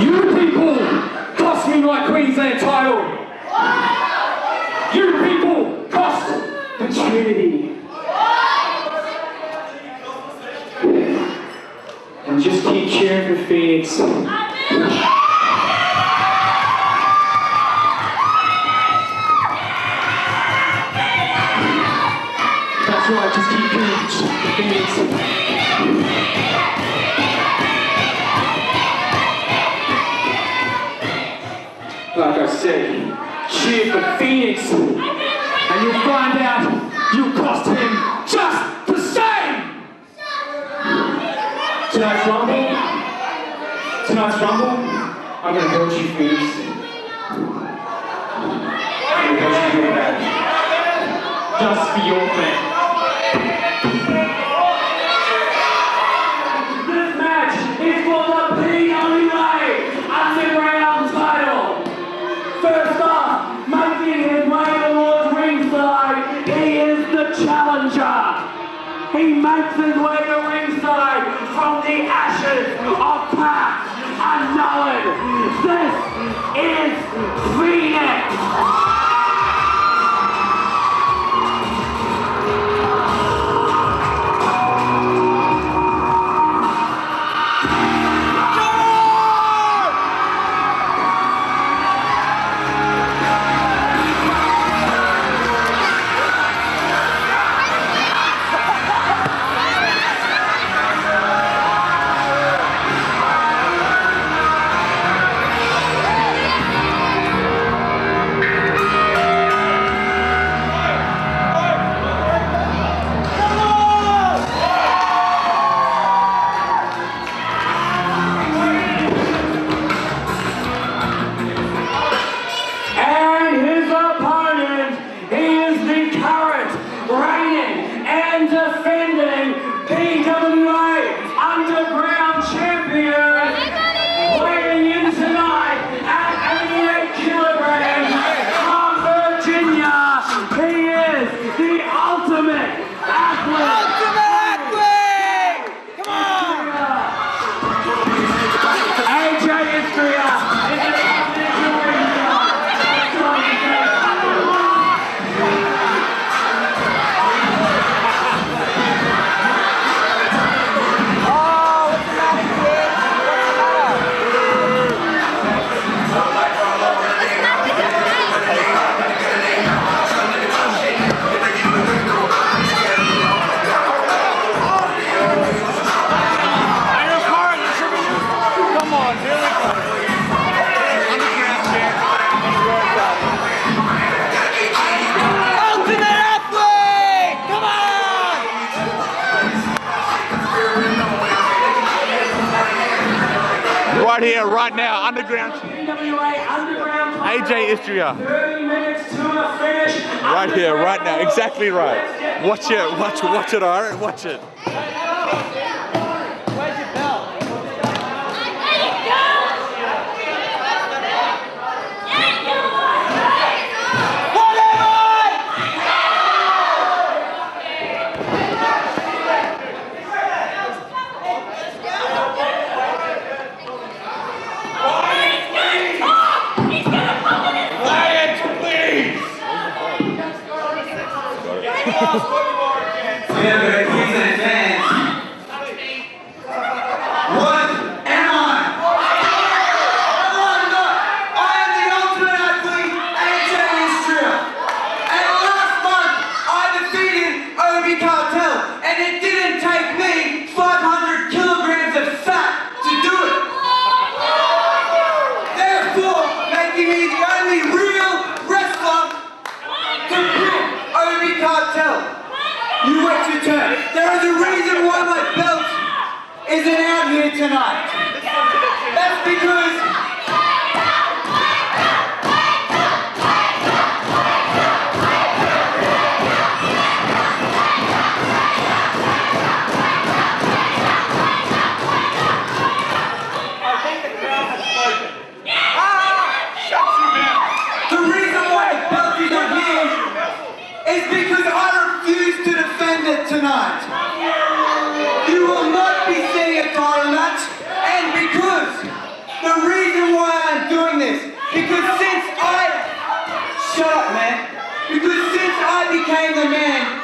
You people cost me my Queensland title. You people cost the Trinity. And just keep cheering for Phoenix. That's right, just keep cheering for Phoenix. Like I said, cheer for Phoenix, and you'll find out you cost him just the same! Tonight's Rumble, I'm gonna hurt you, Phoenix. I'm gonna hurt you real bad. Just for your fan. This match is for the PWA Underground title. First off, making his way towards ringside, he is the challenger. He makes his way to ringside from the ashes of past unknown. This is Phoenix. Right here, right now, underground. AJ Istria. 30 minutes to a finish. Right here, right now, exactly right. Watch it, watch it, alright? Watch it. Where's your belt? Queensland fans. What am I? I'm not. I am the ultimate athlete, AJ Istria. And last month, I defeated Obi Cartel, and it didn't take me 500 kilograms of fat to do it. Therefore, making me the only real wrestler to beat Obi Cartel. You wait your turn. There is a reason why my belt isn't out here tonight. That's because title match, and because the reason why I'm doing this, because since I became the man,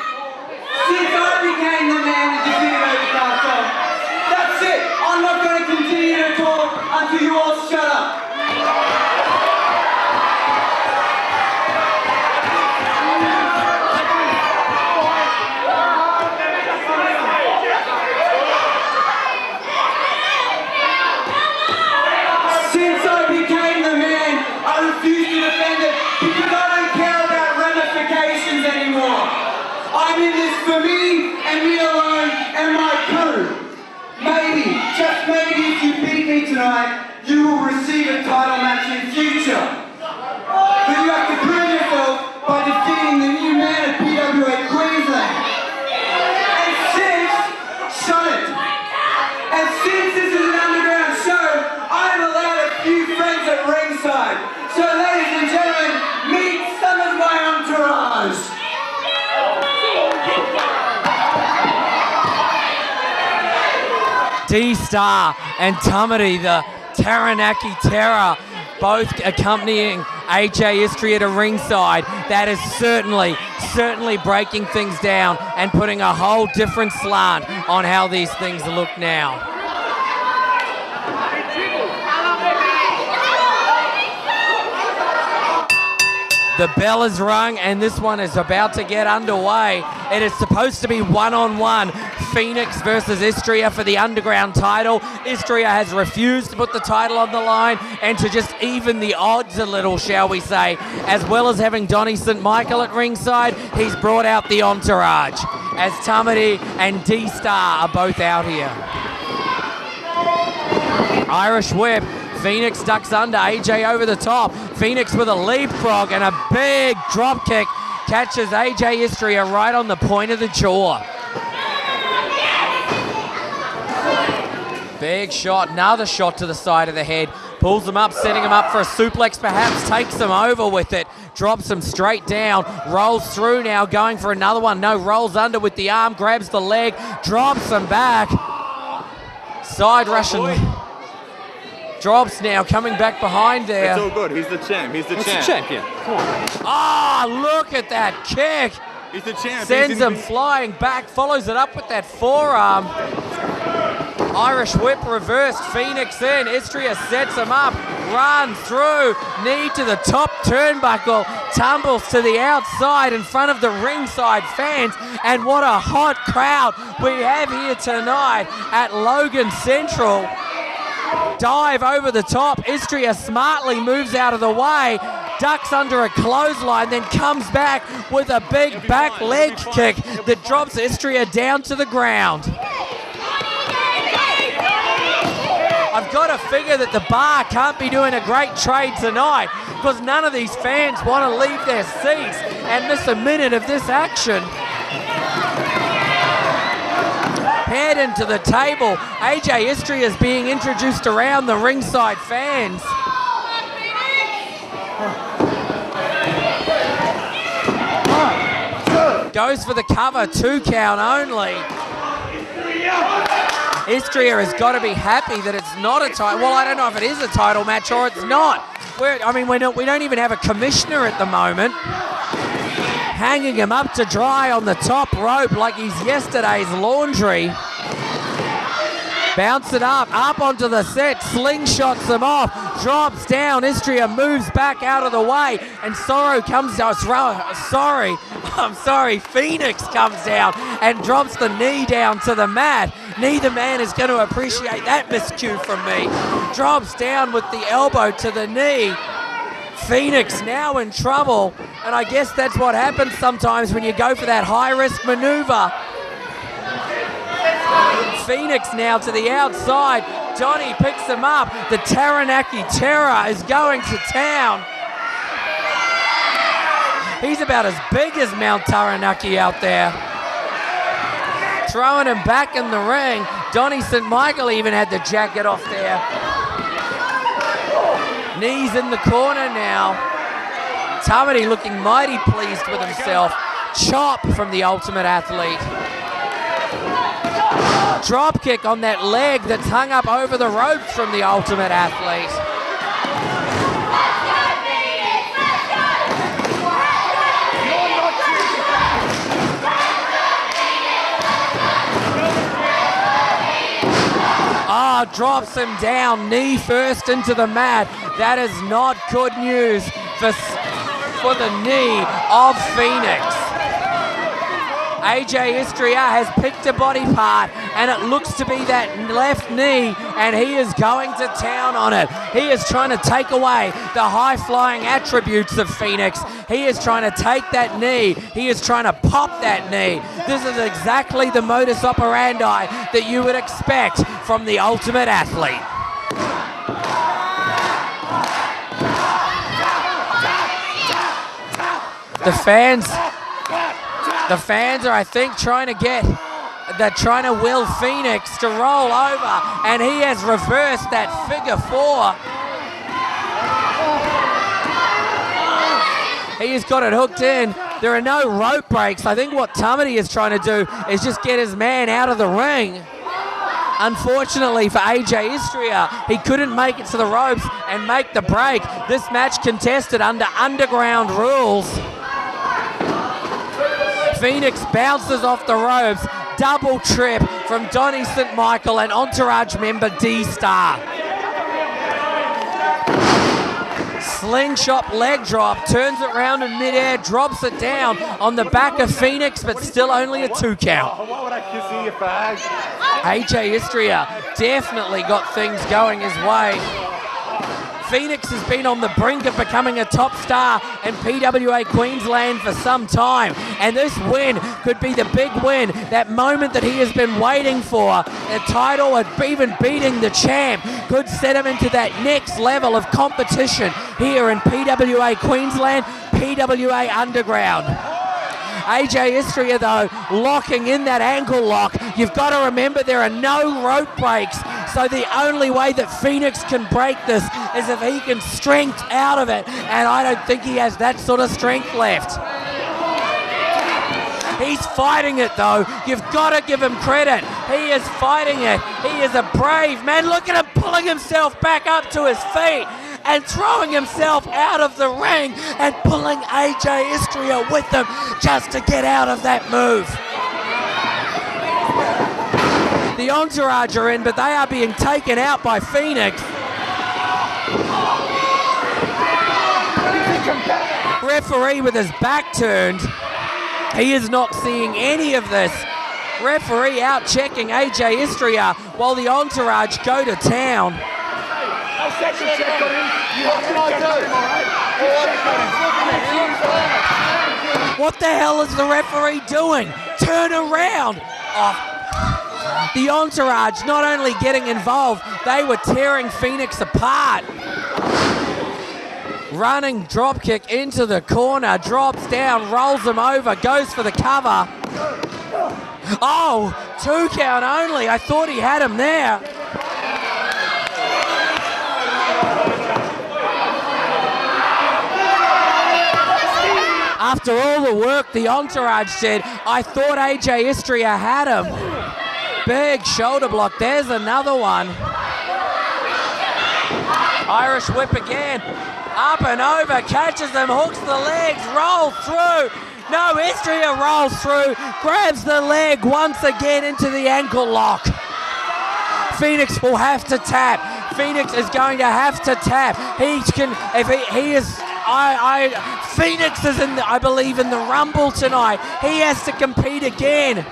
and defeated Carlo, that's it. I'm not going to continue to talk until you all shut up. I'm in this for me and me alone and my crew. Maybe, just maybe if you beat me tonight, you will receive a title match in future. But you have to prove yourself by defeating the new man of PWAQ Queensland. And since this is an underground show, I'm allowed a few friends at ringside. So ladies and gentlemen, meet some of my entourage. D-Star and Tamari, the Taranaki Terror, both accompanying AJ Istria to ringside. That is certainly breaking things down and putting a whole different slant on how these things look now. The bell is rung and this one is about to get underway. It is supposed to be one-on-one. Phoenix versus Istria for the underground title. Istria has refused to put the title on the line and to just even the odds a little, shall we say. As well as having Donnie St. Michael at ringside, he's brought out the entourage as Tamari and D-Star are both out here. Irish whip. Phoenix ducks under, AJ over the top. Phoenix with a leapfrog and a big drop kick catches AJ Istria right on the point of the jaw. Big shot, another shot to the side of the head. Pulls him up, setting him up for a suplex perhaps, takes him over with it, drops him straight down, rolls through now, going for another one. No, rolls under with the arm, grabs the leg, drops him back. Side Russian. Drops now, coming back behind there. It's all good. He's the champ. He's the champ. champion. Come on. Ah, look at that kick. He's the champ. Sends him flying back, follows it up with that forearm. Irish whip reversed, Phoenix in. Istria sets him up, runs through, knee to the top turnbuckle, tumbles to the outside in front of the ringside fans. And what a hot crowd we have here tonight at Logan Central. Dive over the top. Istria smartly moves out of the way, ducks under a clothesline, then comes back with a big back leg kick that drops Istria down to the ground. I've got to figure that the bar can't be doing a great trade tonight because none of these fans want to leave their seats and miss a minute of this action. Head into the table. AJ Istria is being introduced around the ringside fans. Goes for the cover, 2 count only. Istria has got to be happy that it's not a title. Well, I don't know if it is a title match or it's not. We don't even have a commissioner at the moment. Hanging him up to dry on the top rope like he's yesterday's laundry. Bounce it up onto the set, slingshots him off, drops down, Istria moves back out of the way, and Phoenix comes down and drops the knee down to the mat. Neither man is going to appreciate that miscue from me. Drops down with the elbow to the knee. Phoenix now in trouble, and I guess that's what happens sometimes when you go for that high-risk maneuver. Phoenix now to the outside. Donnie picks him up. The Taranaki Terror is going to town. He's about as big as Mount Taranaki out there. Throwing him back in the ring. Donnie St. Michael even had the jacket off there. Knees in the corner now. Tamari looking mighty pleased with himself. Chop from the Ultimate Athlete. drop kick on that leg that's hung up over the ropes from the Ultimate Athlete. Oh, drops him down, knee first into the mat. That is not good news for the knee of Phoenix. AJ Istria has picked a body part, and it looks to be that left knee, and he is going to town on it. He is trying to take away the high-flying attributes of Phoenix. He is trying to take that knee. He is trying to pop that knee. This is exactly the modus operandi that you would expect from the Ultimate Athlete. The fans are, I think, trying to will Phoenix to roll over, and he has reversed that figure four. He has got it hooked in. There are no rope breaks. I think what Tamati is trying to do is just get his man out of the ring. Unfortunately for AJ Istria, he couldn't make it to the ropes and make the break. This match contested under underground rules. Phoenix bounces off the ropes, double trip from Donnie St. Michael and Entourage member D-Star. Slingshot leg drop, turns it round in midair, drops it down on the back of Phoenix, but still only a 2 count. AJ Istria definitely got things going his way. Phoenix has been on the brink of becoming a top star in PWA Queensland for some time, and this win could be the big win, that moment that he has been waiting for. A title and even beating the champ could set him into that next level of competition here in PWA Queensland, PWA Underground. AJ Istria, though, locking in that ankle lock. You've got to remember there are no rope breaks, so the only way that Phoenix can break this is if he can strength out of it, and I don't think he has that sort of strength left. He's fighting it, though. You've got to give him credit. He is fighting it. He is a brave man. Look at him pulling himself back up to his feet and throwing himself out of the ring and pulling AJ Istria with him just to get out of that move. The Entourage are in, but they are being taken out by Phoenix. Referee with his back turned. He is not seeing any of this. Referee out checking AJ Istria while the Entourage go to town. What the hell is the referee doing? Turn around! Oh. The Entourage not only getting involved, they were tearing Phoenix apart. Running dropkick into the corner, drops down, rolls him over, goes for the cover. Oh, 2 count only. I thought he had him there. After all the work the Entourage did, I thought AJ Istria had him. Big shoulder block. There's another one. Irish whip again. Up and over, catches them, hooks the legs, rolls through. No, Istria rolls through, grabs the leg once again into the ankle lock. Phoenix will have to tap. Phoenix is going to have to tap. He can, if he is, Phoenix is in, I believe, in the Rumble tonight. He has to compete again.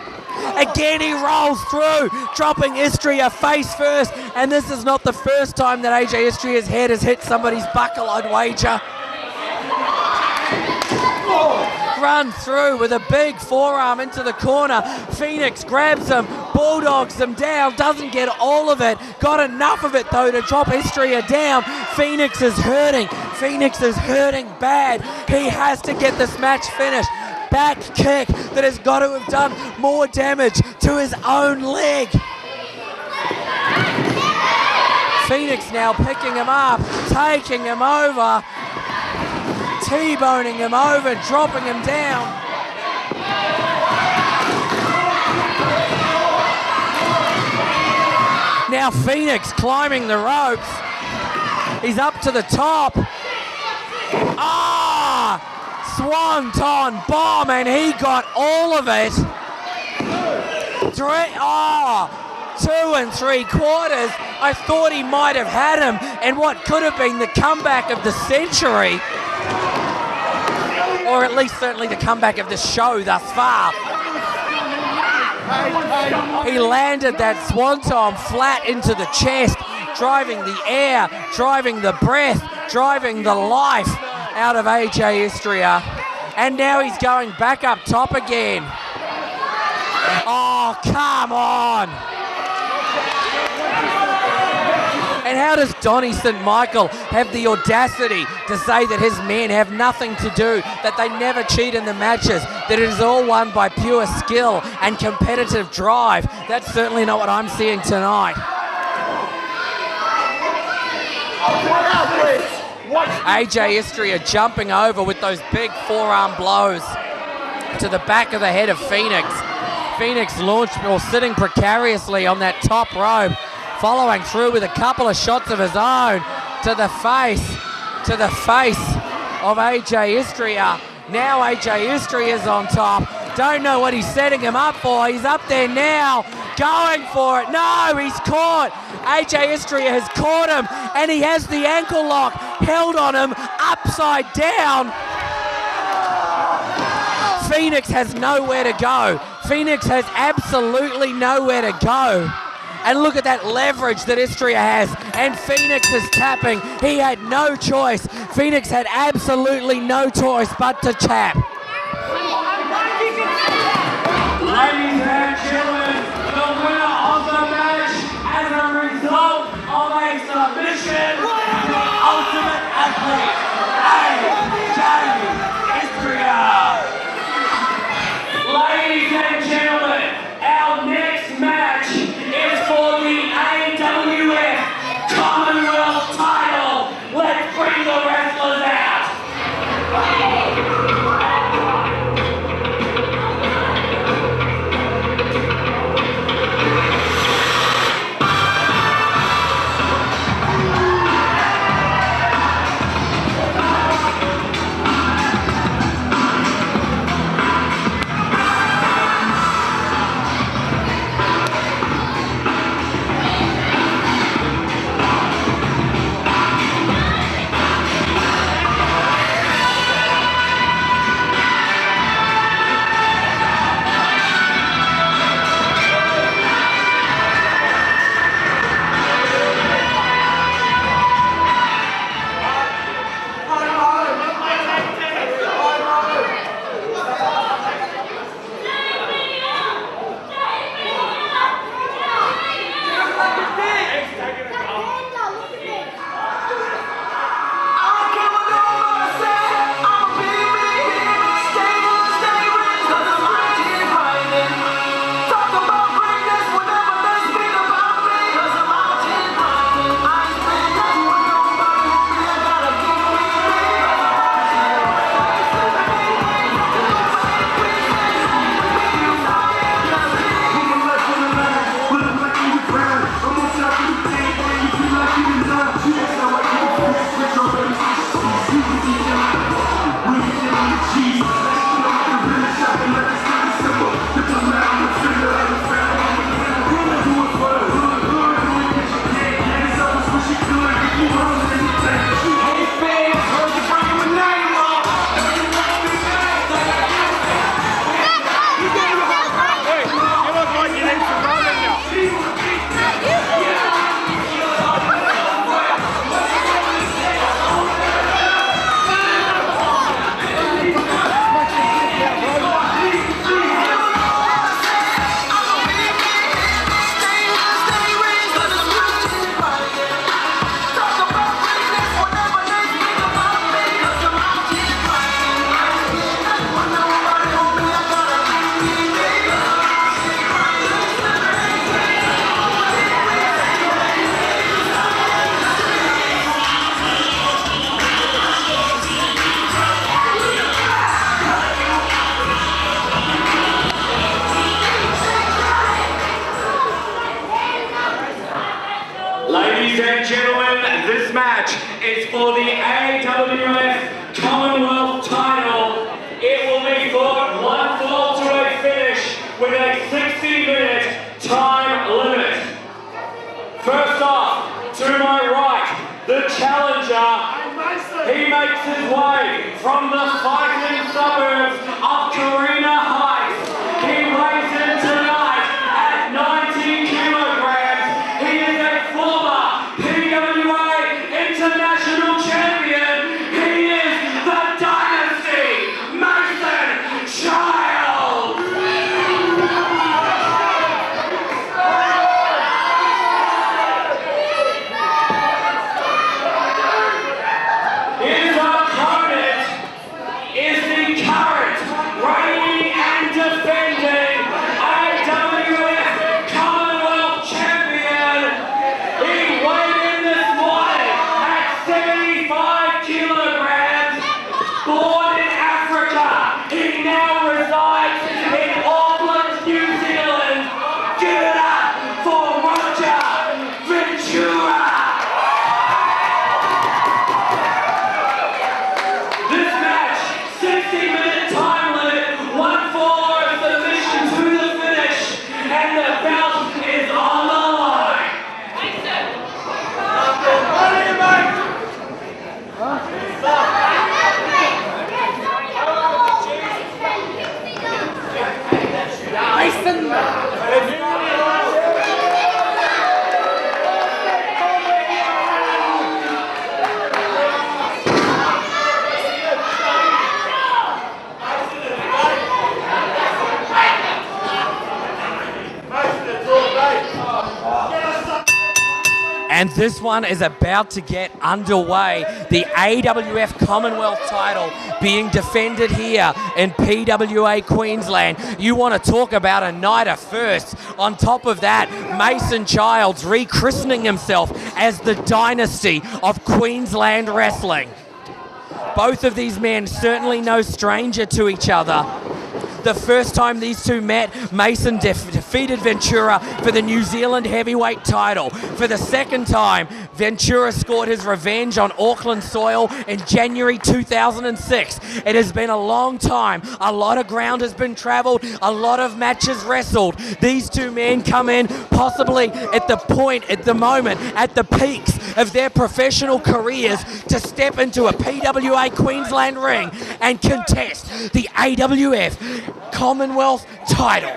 Again he rolls through, dropping Istria face first, and this is not the first time that AJ Istria's head has hit somebody's buckle, I'd wager. Run through with a big forearm into the corner. Phoenix grabs him, bulldogs him down, doesn't get all of it, got enough of it though to drop Istria down. Phoenix is hurting. Phoenix is hurting bad. He has to get this match finished. Back kick that has got to have done more damage to his own leg. Phoenix now picking him up, taking him over, T-boning him over, dropping him down. Now Phoenix climbing the ropes. He's up to the top. Swanton bomb, and he got all of it. 2 3/4. I thought he might have had him, and what could have been the comeback of the century, or at least certainly the comeback of the show thus far. He landed that swanton flat into the chest, driving the air, driving the breath, driving the life out of AJ Istria. And now he's going back up top again. Oh, come on. And how does Donny St. Michael have the audacity to say that his men have nothing to do, that they never cheat in the matches, that it is all won by pure skill and competitive drive? That's certainly not what I'm seeing tonight. AJ Istria jumping over with those big forearm blows to the back of the head of Phoenix. Phoenix launched or sitting precariously on that top rope, following through with a couple of shots of his own to the face of AJ Istria. Now AJ Istria's on top. Don't know what he's setting him up for. He's up there now, going for it. No, he's caught. AJ Istria has caught him, and he has the ankle lock held on him upside down. Phoenix has nowhere to go. Phoenix has absolutely nowhere to go. And look at that leverage that Istria has. And Phoenix is tapping. He had no choice. Phoenix had absolutely no choice but to tap. Ladies and gentlemen, the winner of the match as a result of a submission, the ultimate athlete, AJ Istria. Ladies and gentlemen, our next match is for the AIWF Commonwealth title. Let's bring the wrestlers out. Ladies and gentlemen, this match is for the AIWF Commonwealth title. It will be fought one fall to a finish with a 60-minute time limit. First off, to my right, the challenger. He makes his way from the fighting suburbs of Carina Heights. He weighs in tonight at 90 kilograms. He is a former PWA international champion. He is the Dynasty Mason Child. His opponent is the current reigning and defending AIWF Commonwealth champion. He weighed in this morning at 75 kilograms. Born in Africa, he now resides in Auckland, New Zealand. Give it up for Roger Ventura. This match, 60-minute time limit, one fall of submission to the finish, and the belt is on the line. And this one is about to get underway. The AWF Commonwealth title being defended here in PWA Queensland. You want to talk about a night of firsts. On top of that, Mason Childs rechristening himself as the Dynasty of Queensland Wrestling. Both of these men certainly no stranger to each other. The first time these two met, Mason defeated Ventura for the New Zealand heavyweight title. For the second time, Ventura scored his revenge on Auckland soil in January 2006. It has been a long time. A lot of ground has been travelled, a lot of matches wrestled. These two men come in possibly at the point, at the moment, at the peaks of their professional careers to step into a PWA Queensland ring and contest the AWF Commonwealth title.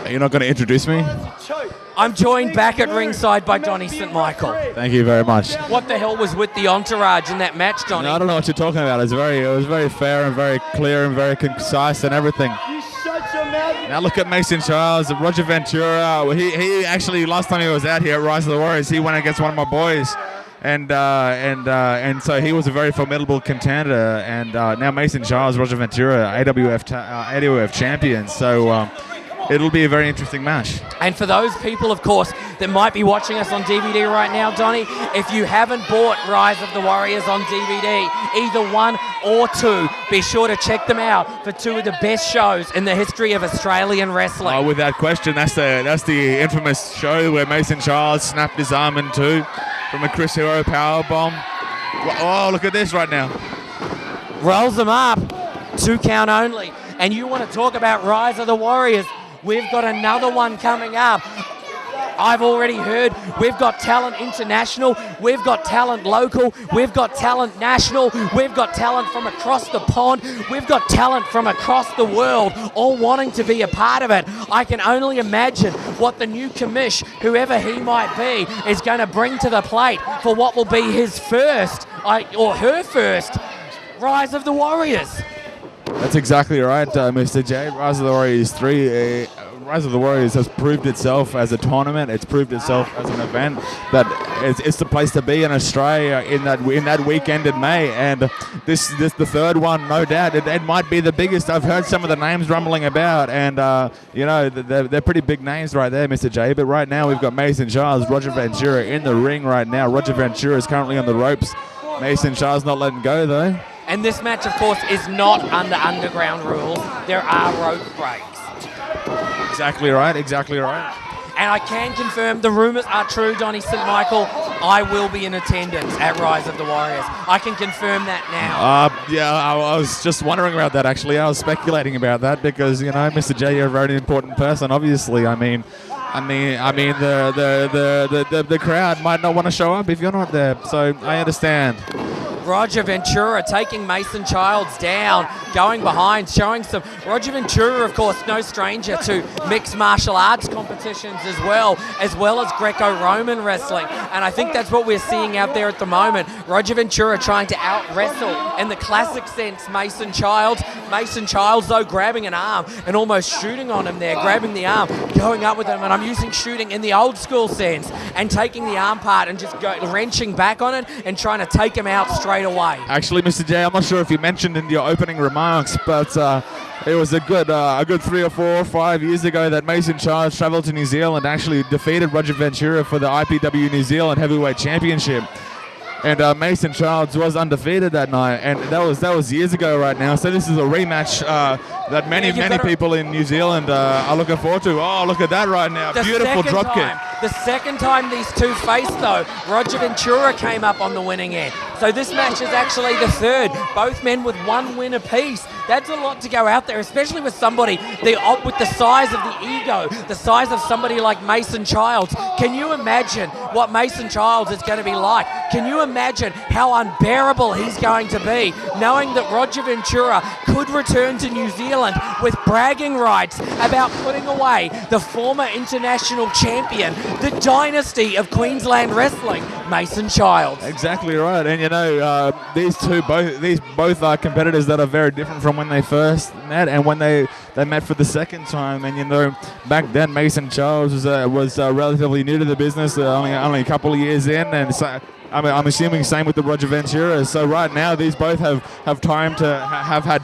You're not going to introduce me? I'm joined back at ringside by Donnie St. Michael. Thank you very much. What the hell was with the entourage in that match, Donnie? No, I don't know what you're talking about. It was very fair and very clear and very concise and everything. Now look at Mason Childs, Roger Ventura. He actually, last time he was out here at Rise of the Warriors, he went against one of my boys. And so he was a very formidable contender. And now Mason Childs, Roger Ventura, AWF champion. So it'll be a very interesting match. And for those people, of course, that might be watching us on DVD right now, Donnie, if you haven't bought Rise of the Warriors on DVD, either one or two, be sure to check them out for two of the best shows in the history of Australian wrestling. Without question, that's the infamous show where Mason Childs snapped his arm in two from a Chris Hero powerbomb. Oh, look at this right now. Rolls them up, 2 count only. And you want to talk about Rise of the Warriors, we've got another one coming up. I've already heard we've got talent international, we've got talent local, we've got talent national, we've got talent from across the pond, we've got talent from across the world, all wanting to be a part of it. I can only imagine what the new commish, whoever he might be, is going to bring to the plate for what will be his first, or her first, Rise of the Warriors. That's exactly right, Mr. J. Rise of the Warriors 3. Rise of the Warriors has proved itself as a tournament. It's proved itself as an event that it's the place to be in Australia in that weekend in May. And this the third one, no doubt. It might be the biggest. I've heard some of the names rumbling about, and they're pretty big names right there, Mr. J. But right now we've got Mason Childs, Roger Ventura in the ring right now. Roger Ventura is currently on the ropes. Mason Childs not letting go though. And this match, of course, is not under underground rules. There are rope breaks. Exactly right, exactly right. And I can confirm the rumours are true, Donnie St. Michael. I will be in attendance at Rise of the Warriors. I can confirm that now. Yeah, I was just wondering about that, actually. I was speculating about that because, you know, Mr. J, you're a very important person, obviously. I mean, the crowd might not want to show up if you're not there, so I understand. Roger Ventura taking Mason Childs down, going behind, showing some... Roger Ventura, of course, no stranger to mixed martial arts competitions as well as Greco-Roman wrestling. And I think that's what we're seeing out there at the moment. Roger Ventura trying to out-wrestle, in the classic sense, Mason Childs. Mason Childs, though, grabbing an arm and almost shooting on him there, grabbing the arm, going up with him. And I'm using shooting in the old school sense and taking the arm part and just wrenching back on it and trying to take him out straight away. Actually, Mr. J, I'm not sure if you mentioned in your opening remarks, but it was a good 3 or 4 or 5 years ago that Mason Childs travelled to New Zealand, actually defeated Roger Ventura for the IPW New Zealand Heavyweight Championship. And Mason Childs was undefeated that night, and that was years ago right now. So this is a rematch that many people in New Zealand are looking forward to. Oh, look at that right now. Beautiful drop kick. The second time these two faced, though, Roger Ventura came up on the winning end. So this match is actually the third. Both men with 1 win apiece. That's a lot to go out there, especially with somebody with the size of the ego, the size of somebody like Mason Childs. Can you imagine what Mason Childs is going to be like? Can you imagine how unbearable he's going to be, knowing that Roger Ventura could return to New Zealand with bragging rights about putting away the former international champion, the dynasty of Queensland wrestling, Mason Childs. Exactly right, and you know these both are competitors that are very different from when they first met and when they met for the second time. And you know, back then Mason Childs was relatively new to the business, only a couple of years in, and so I'm assuming same with the Roger Ventura. So right now these both have had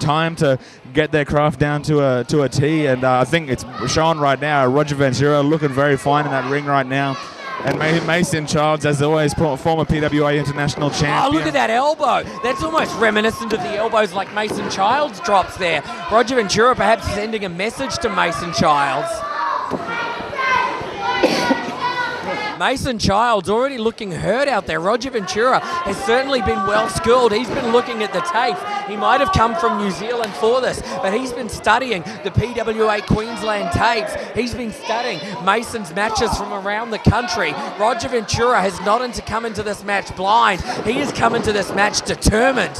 time to get their craft down to a T, and I think it's shown right now. Roger Ventura looking very fine in that ring right now. And Mason Childs, as always, former PWA international champion. Oh, look at that elbow. That's almost reminiscent of the elbows like Mason Childs drops there. Roger Ventura perhaps sending a message to Mason Childs. Mason Childs already looking hurt out there. Roger Ventura has certainly been well schooled. He's been looking at the tapes. He might have come from New Zealand for this, but he's been studying the PWA Queensland tapes. He's been studying Mason's matches from around the country. Roger Ventura has not come into this match blind. He has come into this match determined.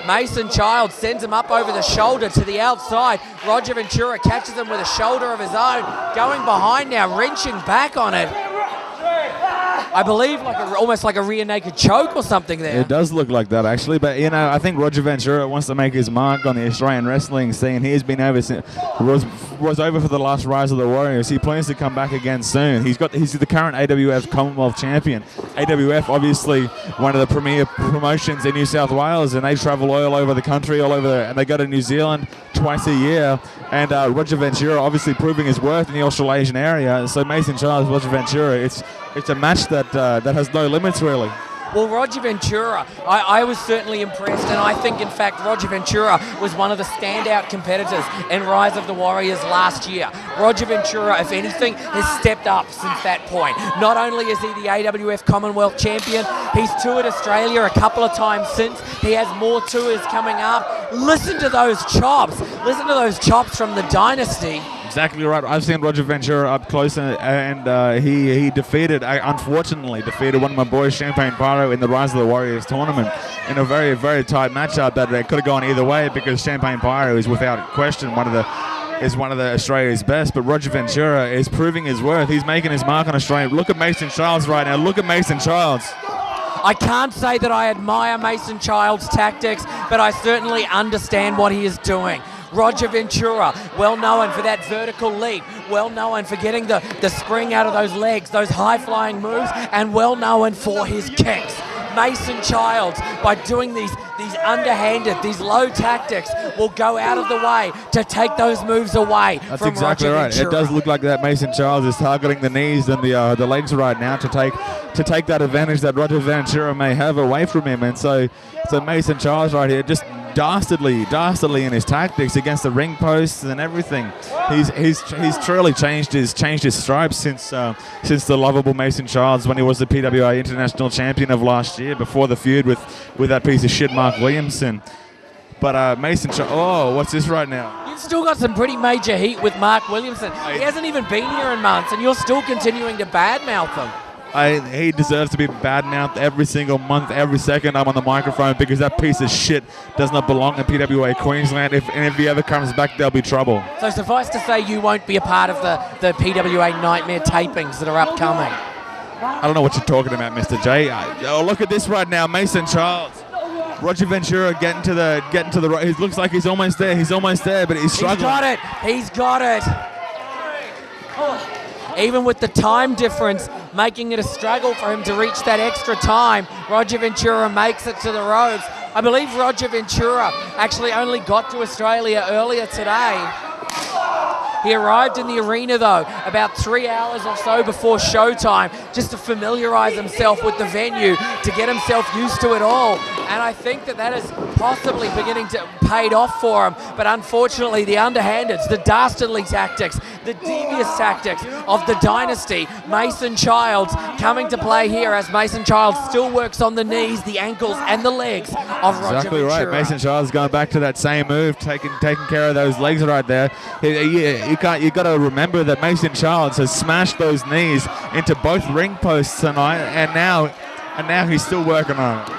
Mason Childs sends him up over the shoulder to the outside. Roger Ventura catches him with a shoulder of his own. Going behind now, wrenching back on it. I believe almost like a rear naked choke or something there. It does look like that, actually. But, you know, I think Roger Ventura wants to make his mark on the Australian wrestling scene. He has been over was over for the last Rise of the Warriors. He plans to come back again soon. He's the current AWF Commonwealth champion. AWF, obviously, one of the premier promotions in New South Wales, and they travel all over the country, and they go to New Zealand twice a year. And Roger Ventura obviously proving his worth in the Australasian area. So Mason Childs, Roger Ventura, it's a match that has no limits, really. Well, Roger Ventura, I was certainly impressed, and I think, in fact, Roger Ventura was one of the standout competitors in Rise of the Warriors last year. Roger Ventura, if anything, has stepped up since that point. Not only is he the AWF Commonwealth champion, he's toured Australia a couple of times since. He has more tours coming up. Listen to those chops. Listen to those chops from the Dynasty. Exactly right. I've seen Roger Ventura up close, and he unfortunately defeated one of my boys, Champagne Pyro, in the Rise of the Warriors tournament in a very, very tight matchup that could have gone either way, because Champagne Pyro is without question one of the Australia's best. But Roger Ventura is proving his worth. He's making his mark on Australia. Look at Mason Childs right now. Look at Mason Childs. I can't say that I admire Mason Childs' tactics, but I certainly understand what he is doing. Roger Ventura, well known for that vertical leap, well known for getting the spring out of those legs, those high-flying moves, and well known for his kicks. Mason Childs, by doing these underhanded, these low tactics, will go out of the way to take those moves away That's from exactly Roger right. Ventura. It does look like that Mason Childs is targeting the knees and the legs right now to take that advantage that Roger Ventura may have away from him. And so Mason Childs right here just dastardly in his tactics against the ring posts and everything. He's truly changed his stripes since the lovable Mason Childs when he was the PWA International Champion of last year before the feud with that piece of shit Mark Williamson. But Mason Childs, oh, what's this right now? You've still got some pretty major heat with Mark Williamson. He hasn't even been here in months, and you're still continuing to badmouth him. He deserves to be badmouthed every single month, every second I'm on the microphone, because that piece of shit does not belong in PWA Queensland. If he ever comes back, there'll be trouble. So suffice to say, you won't be a part of the PWA Nightmare tapings that are upcoming. I don't know what you're talking about, Mr. J. Oh, look at this right now, Mason Childs. Roger Ventura getting to the right. It looks like he's almost there, but he's struggling. He's got it. Even with the time difference, making it a struggle for him to reach that extra time, Roger Ventura makes it to the ropes. I believe Roger Ventura actually only got to Australia earlier today. He arrived in the arena, though, about 3 hours or so before showtime, just to familiarise himself with the venue, to get himself used to it all. And I think that is possibly beginning to paid off for him. But unfortunately, the underhandeds, the dastardly tactics, the devious tactics of the dynasty, Mason Childs, coming to play here as Mason Childs still works on the knees, the ankles, and the legs of Roger Exactly Ventura. right. Mason Childs going back to that same move, taking care of those legs right there. You got to remember that Mason Childs has smashed those knees into both ring posts tonight, and now he's still working on it.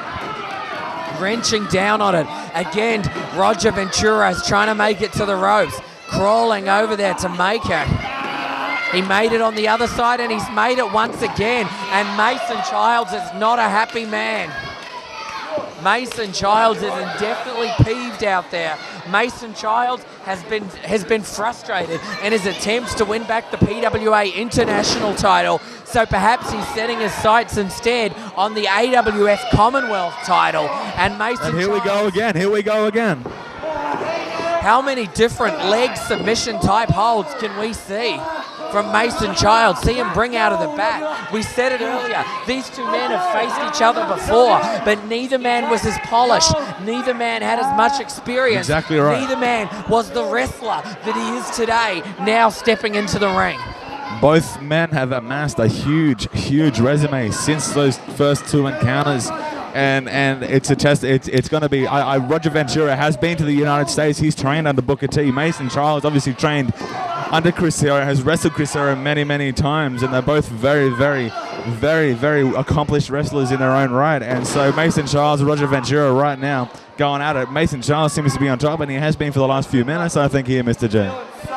Wrenching down on it. Again, Roger Ventura is trying to make it to the ropes, crawling over there to make it. He made it on the other side, and he's made it once again, and Mason Childs is not a happy man. Mason Childs is definitely peeved out there. Mason Childs has been frustrated in his attempts to win back the PWA International title, so perhaps he's setting his sights instead on the AIWF Commonwealth title. And Here we go again. How many different leg submission type holds can we see from Mason Childs? See him bring out of the back. We said it earlier, these two men have faced each other before, but neither man was as polished. Neither man had as much experience. Exactly right. Neither man was the wrestler that he is today, now stepping into the ring. Both men have amassed a huge resume since those first two encounters. And it's a test. It's going to be. Roger Ventura has been to the United States. He's trained under Booker T. Mason Childs obviously trained under Chris Sara, has wrestled Chris Sara many times, and they're both very accomplished wrestlers in their own right. And so Mason Childs and Roger Ventura right now going at it. Mason Childs seems to be on top, and he has been for the last few minutes, I think, here, Mr. J.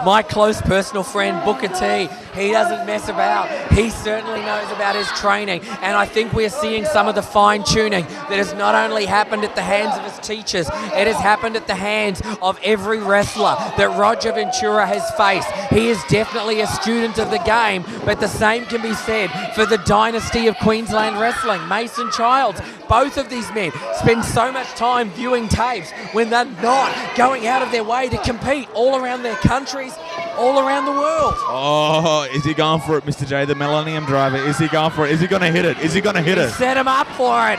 My close personal friend Booker T, he doesn't mess about. He certainly knows about his training, and I think we're seeing some of the fine-tuning that has not only happened at the hands of his teachers, it has happened at the hands of every wrestler that Roger Ventura has faced. He is definitely a student of the game, but the same can be said for the dynasty of Queensland wrestling. Mason Childs, both of these men spend so much time viewing tapes when they're not going out of their way to compete all around their countries, all around the world. Oh, is he going for it, Mr. J, the Millennium Driver? Is he going for it? Is he going to hit it? Is he going to hit it? Set him up for it.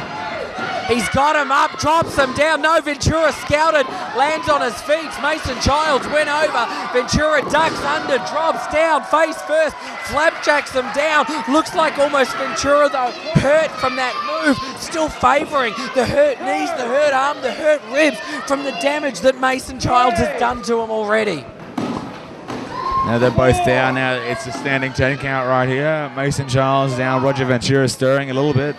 He's got him up, drops him down. No, Ventura scouted, lands on his feet. Mason Childs went over. Ventura ducks under, drops down, face first, flapjacks him down. Looks like almost Ventura, though, hurt from that move. Still favouring the hurt knees, the hurt arm, the hurt ribs from the damage that Mason Childs has done to him already. Now they're both down. Now it's a standing 10 count right here. Mason Childs down. Roger Ventura stirring a little bit.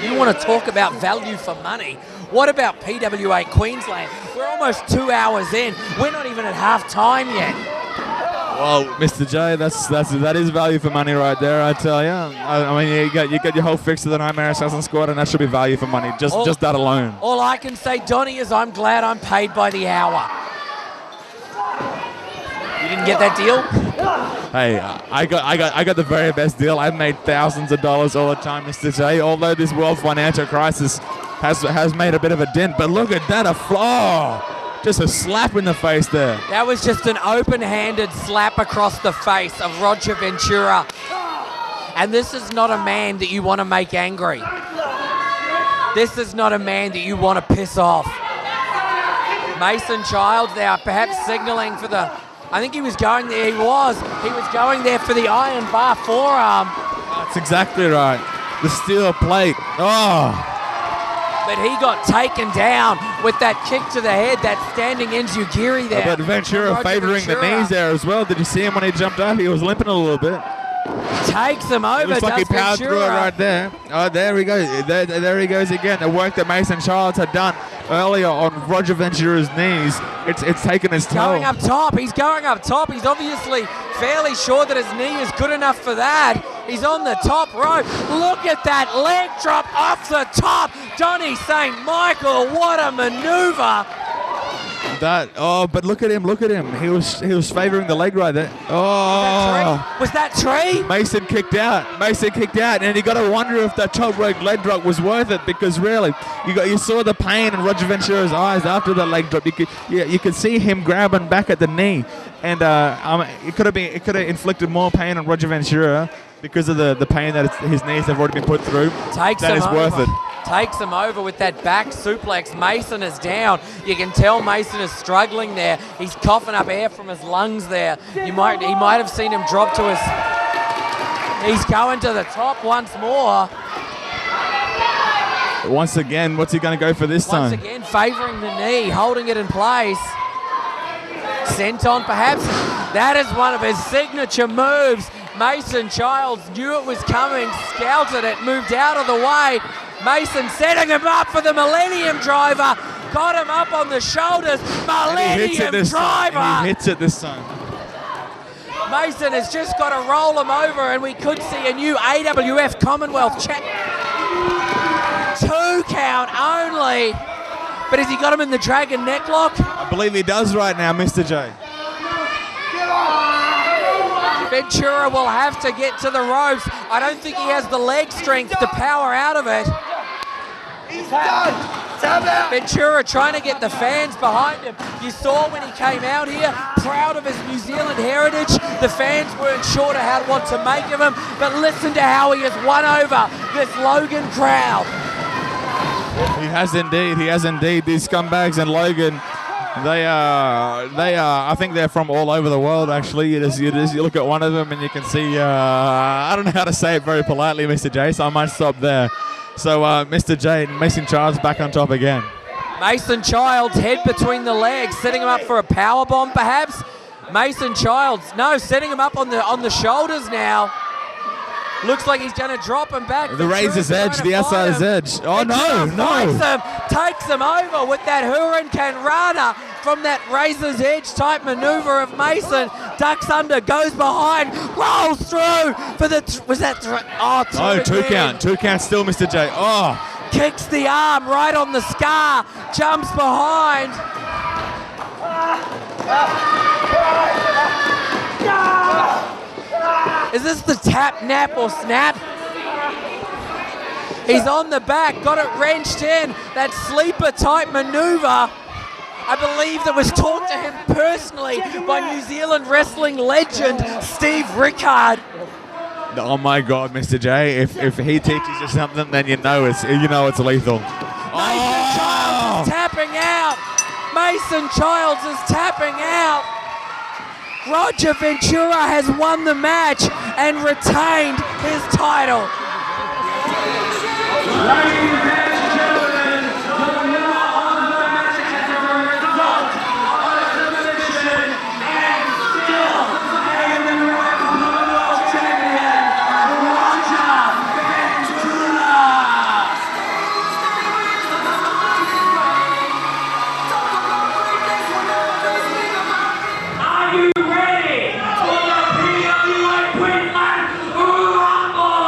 You want to talk about value for money? What about PWA Queensland? We're almost 2 hours in. We're not even at half time yet. Well, Mr. J, that is value for money right there, I tell you. I mean, you got your whole fix of the Nightmare Assassin squad, and that should be value for money. Just that alone. All I can say, Donnie, is I'm glad I'm paid by the hour. You didn't get that deal? Hey, I got the very best deal. I've made thousands of dollars all the time, Mr. J. Although this world financial crisis has made a bit of a dent, but look at that, a flaw. Just a slap in the face there. That was just an open-handed slap across the face of Roger Ventura. And this is not a man that you want to make angry. This is not a man that you want to piss off. Mason Childs now perhaps signalling for the, I think he was going there, he was going there for the iron bar forearm. That's exactly right. The steel plate. Oh. But he got taken down with that kick to the head, that standing enziguri there. But Ventura favouring the knees there as well. Did you see him when he jumped up? He was limping a little bit. Takes him over. Looks like he powered through it right there. Oh, there he goes. There he goes again. The work that Mason Childs had done earlier on Roger Ventura's knees, it's taken his toll. Going up top. He's going up top. He's obviously fairly sure that his knee is good enough for that. He's on the top rope. Look at that leg drop off the top. Donny St. Michael, what a maneuver. But look at him. He was favouring the leg right there. Oh. Was that tree? Mason kicked out, and you got to wonder if that top rope leg drop was worth it, because really, you saw the pain in Roger Ventura's eyes after the leg drop. You could see him grabbing back at the knee, and it could have inflicted more pain on Roger Ventura because of the pain that his knees have already been put through. That is worth it. Takes him over with that back suplex. Mason is down. You can tell Mason is struggling there. He's coughing up air from his lungs there. He might have seen him drop to his... He's going to the top once more. Once again, what's he going to go for this time? Once again, favouring the knee, holding it in place. Senton perhaps. That is one of his signature moves. Mason Childs knew it was coming, scouted it, moved out of the way. Mason setting him up for the Millennium Driver. Got him up on the shoulders. Millennium Driver. He hits it this time. Mason has just got to roll him over, and we could see a new AWF Commonwealth champ. 2 count only. But has he got him in the Dragon necklock? I believe he does right now, Mr. J. Ventura will have to get to the ropes. I don't think he has the leg strength to power out of it. He's done. Ventura trying to get the fans behind him. You saw when he came out here, proud of his New Zealand heritage. The fans weren't sure what to make of him, but listen to how he has won over this Logan crowd. He has indeed. These scumbags in Logan, they are. I think they're from all over the world. Actually, you look at one of them and you can see. I don't know how to say it very politely, Mr. J. So I might stop there. So Mr. J, Mason Childs back on top again. Mason Childs head between the legs, setting him up for a power bomb, perhaps. Mason Childs, no, setting him up on the shoulders now. Looks like he's going to drop him back. The razor's edge, the outsider's edge. Oh, no. Takes him over with that Hurricane Rana from that razor's edge type maneuver of Mason. Ducks under, goes behind, rolls through for the... Two count still, Mr. J. Oh. Kicks the arm right on the scar, jumps behind. Is this the tap, nap, or snap? He's on the back, got it wrenched in. That sleeper type maneuver, I believe that was taught to him personally by New Zealand wrestling legend Steve Rickard. Oh my God, Mr. J! If he teaches you something, then you know it's lethal. Mason Childs is tapping out. Mason Childs is tapping out. Roger Ventura has won the match and retained his title. Ladies and gentlemen, the winner of the match as a result of elimination and still AWF Commonwealth Champion, Roger Ventura. Are you ready for the PWA Queensland Rumble?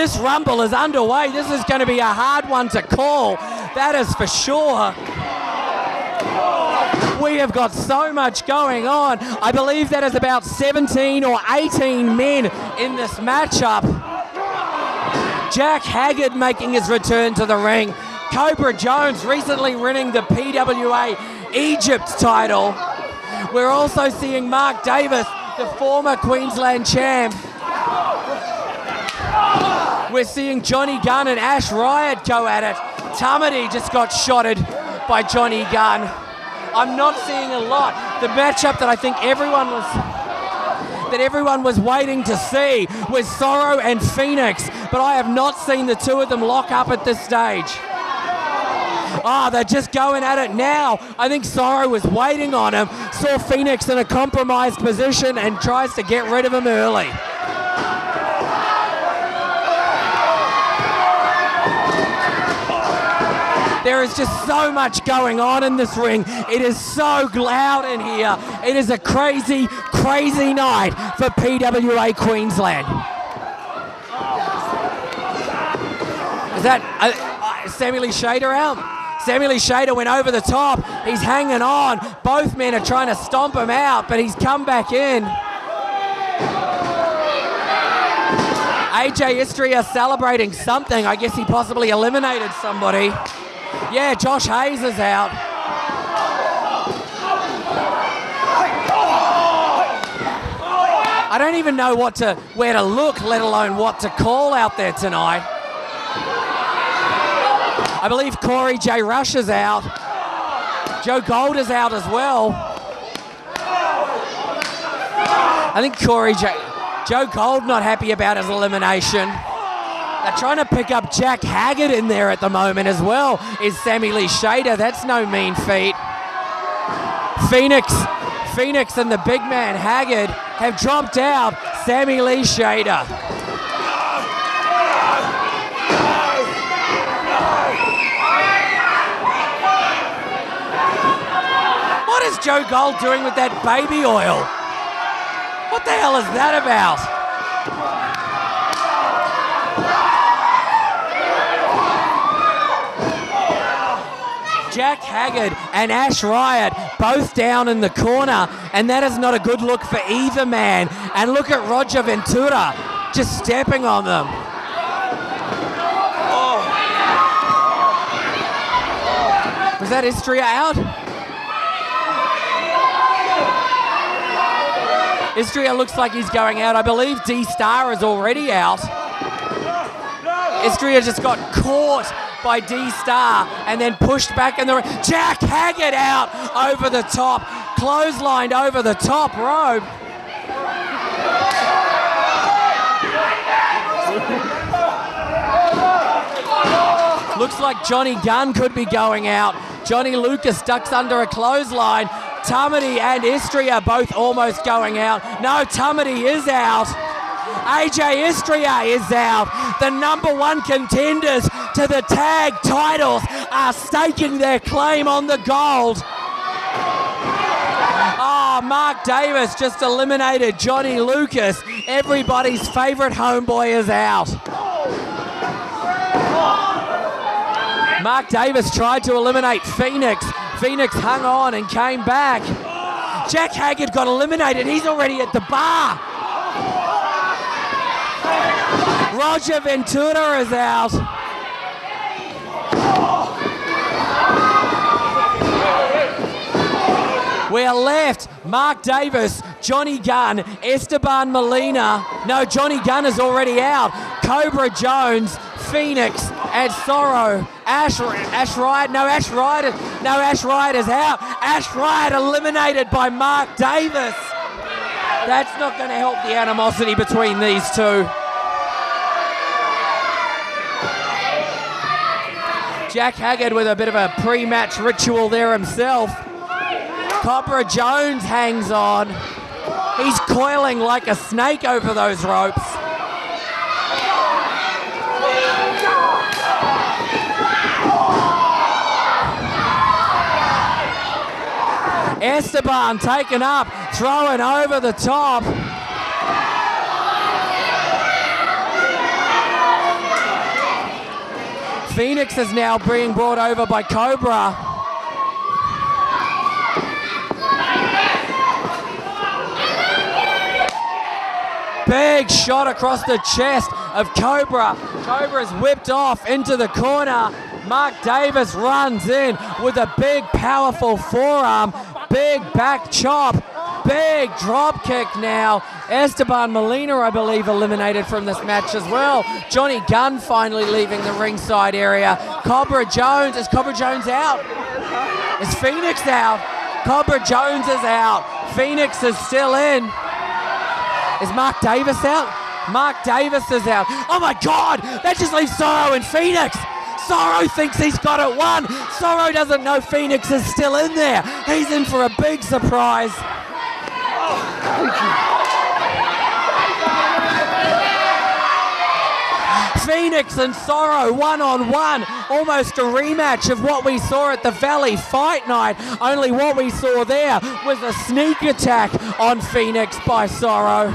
this rumble is underway. This is going to be a hard one to call. That is for sure. We have got so much going on. I believe that is about 17 or 18 men in this matchup. Jack Haggard making his return to the ring. Cobra Jones recently winning the PWA Egypt title. We're also seeing Mark Davis, the former Queensland champ. We're seeing Johnny Gunn and Ash Riot go at it. Tamati just got shotted by Johnny Gunn. I'm not seeing a lot. The matchup that I think everyone was waiting to see was Sorrow and Phoenix, but I have not seen the two of them lock up at this stage. They're just going at it now. I think Sorrow was waiting on him, saw Phoenix in a compromised position and tries to get rid of him early. There is just so much going on in this ring. It is so loud in here. It is a crazy, crazy night for PWA Queensland. Is that Sammy Lee Shader out? Sammy Lee Shader went over the top. He's hanging on. Both men are trying to stomp him out, but he's come back in. AJ Istria celebrating something. I guess he possibly eliminated somebody. Yeah, Josh Haze is out. I don't even know where to look, let alone what to call out there tonight. I believe Corey J. Rush is out. Joe Gold is out as well. I think Joe Gold not happy about his elimination. They're trying to pick up Jack Haggard in there at the moment as well. Is Sammy Lee Shader. That's no mean feat. Phoenix and the big man Haggard have dropped out. Sammy Lee Shader. What is Joe Gold doing with that baby oil? What the hell is that about? Jack Haggard and Ash Riot both down in the corner, and that is not a good look for either man. And look at Roger Ventura just stepping on them. Was that Istria out? Istria looks like he's going out. I believe D-Star is already out. Istria just got caught by D-Star and then pushed back in the ring. Jack Haggard out over the top, clotheslined over the top rope. Looks like Johnny Gunn could be going out. Johnny Lukas ducks under a clothesline. Tamati and Istria both almost going out. No, Tamati is out. AJ Istria is out. The number one contenders to the tag titles are staking their claim on the gold. Mark Davis just eliminated Johnny Lukas. Everybody's favorite homeboy is out. Mark Davis tried to eliminate Phoenix. Phoenix hung on and came back. Jack Haggard got eliminated. He's already at the bar. Roger Ventura is out. We're left Mark Davis, Johnny Gunn, Esteban Molina. No, Johnny Gunn is already out. Cobra Jones, Phoenix, and Sorrow. Ash Riot is out. Ash Riot eliminated by Mark Davis. That's not going to help the animosity between these two. Jack Haggard with a bit of a pre-match ritual there himself. Cobra Jones hangs on. He's coiling like a snake over those ropes. Esteban taken up, throwing over the top. Phoenix is now being brought over by Cobra. Big shot across the chest of Cobra. Cobra's whipped off into the corner. Mark Davis runs in with a big, powerful forearm. Big back chop. Big drop kick now. Esteban Molina, I believe, eliminated from this match as well. Johnny Gunn finally leaving the ringside area. Cobra Jones. Is Cobra Jones out? Is Phoenix out? Cobra Jones is out. Phoenix is still in. Is Mark Davis out? Mark Davis is out. Oh my God! That just leaves Sorrow and Phoenix. Sorrow thinks he's got it won. Sorrow doesn't know Phoenix is still in there. He's in for a big surprise. Phoenix and Sorrow one-on-one, almost a rematch of what we saw at the Valley Fight Night, only what we saw there was a sneak attack on Phoenix by Sorrow.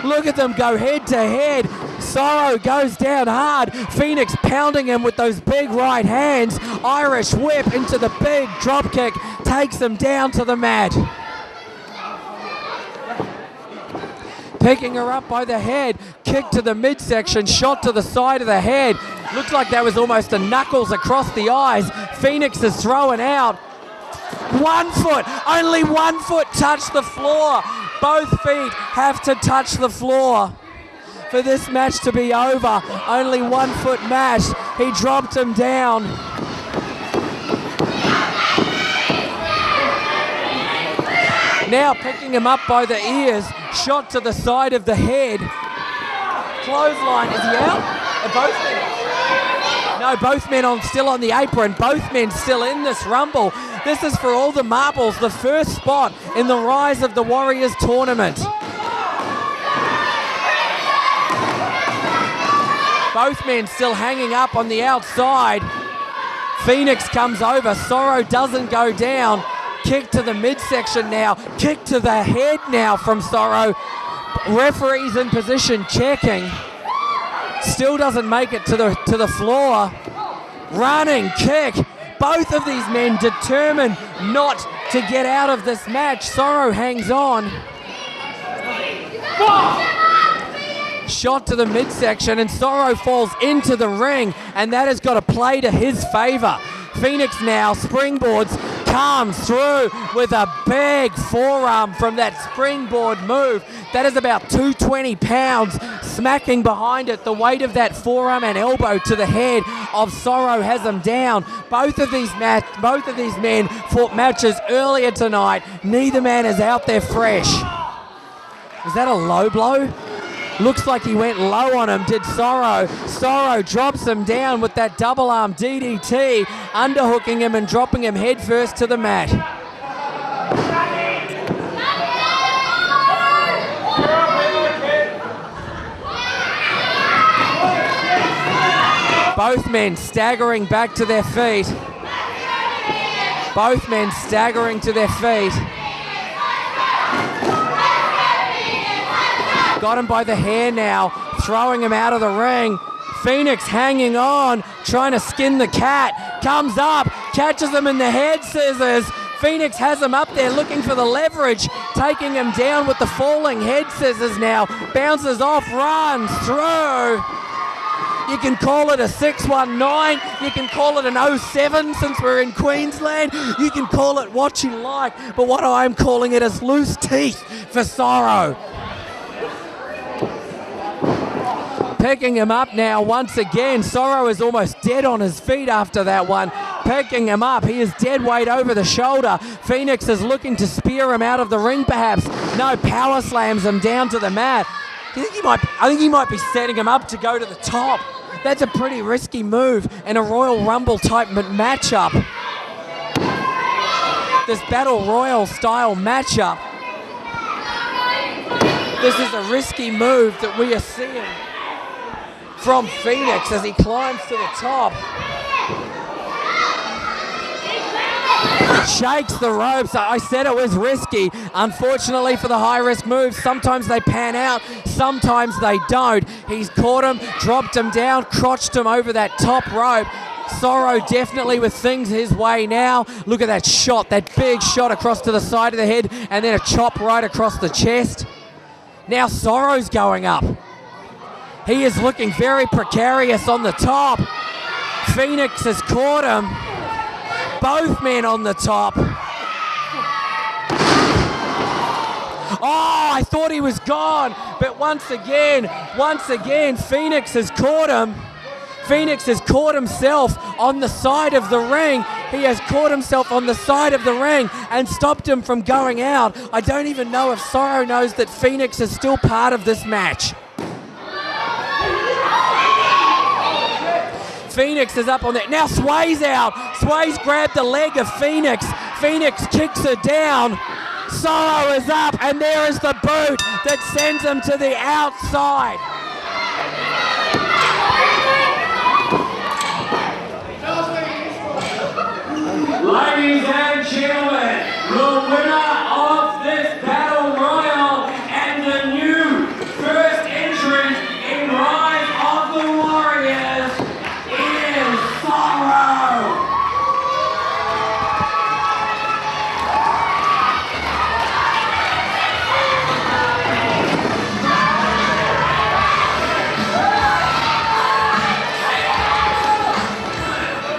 Look at them go head to head. Sorrow goes down hard. Phoenix pounding him with those big right hands. Irish whip into the big drop kick, takes him down to the mat. Picking her up by the head, kick to the midsection, shot to the side of the head. Looks like that was almost a knuckles across the eyes. Phoenix is throwing out. 1 foot, only 1 foot touched the floor. Both feet have to touch the floor for this match to be over. Only 1 foot match. He dropped him down. Now picking him up by the ears, shot to the side of the head. Clothesline, is he out? Are both men? No, both men still on the apron. Both men still in this rumble. This is for all the marbles, the first spot in the Rise of the Warriors tournament. Both men still hanging up on the outside. Phoenix comes over, Sorrow doesn't go down. Kick to the midsection now. Kick to the head now from Sorrow. Referee's in position checking. Still doesn't make it to the floor. Running kick. Both of these men determined not to get out of this match. Sorrow hangs on. Shot to the midsection and Sorrow falls into the ring, and that has got to play to his favor. Phoenix now springboards, comes through with a big forearm from that springboard move. That is about 220 pounds, smacking behind it. The weight of that forearm and elbow to the head of Sorrow has him down. Both of these men fought matches earlier tonight. Neither man is out there fresh. Is that a low blow? Looks like he went low on him, did Sorrow. Sorrow drops him down with that double arm DDT, underhooking him and dropping him headfirst to the mat. Both men staggering back to their feet. Both men staggering to their feet. Got him by the hair now, throwing him out of the ring. Phoenix hanging on, trying to skin the cat. Comes up, catches him in the head scissors. Phoenix has him up there looking for the leverage, taking him down with the falling head scissors now. Bounces off, runs through. You can call it a 619, you can call it an 07 since we're in Queensland, you can call it what you like, but what I'm calling it is loose teeth for Sorrow. Picking him up now once again. Sorrow is almost dead on his feet after that one. Picking him up. He is dead weight over the shoulder. Phoenix is looking to spear him out of the ring perhaps. No, power slams him down to the mat. I think he might be setting him up to go to the top. That's a pretty risky move in a Royal Rumble type matchup. This Battle Royal style matchup. This is a risky move that we are seeing from Phoenix as he climbs to the top. shakes the ropes. I said it was risky. Unfortunately for the high-risk moves, sometimes they pan out, sometimes they don't. He's caught him, dropped him down, crotched him over that top rope. Sorrow definitely with things his way now. Look at that shot, that big shot across to the side of the head, and then a chop right across the chest. Now Sorrow's going up. He is looking very precarious on the top. Phoenix has caught him. Both men on the top. Oh, I thought he was gone, but once again, Phoenix has caught him. Phoenix has caught himself on the side of the ring. He has caught himself on the side of the ring and stopped him from going out. I don't even know if Sorrow knows that Phoenix is still part of this match. Phoenix is up on that. Now Sway's out. Sway's grabbed the leg of Phoenix. Phoenix kicks her down. Sorrow is up, and there is the boot that sends him to the outside. Ladies and gentlemen, the winner of this battle royal and the new first entrant in Rise of the Warriors is Sorrow.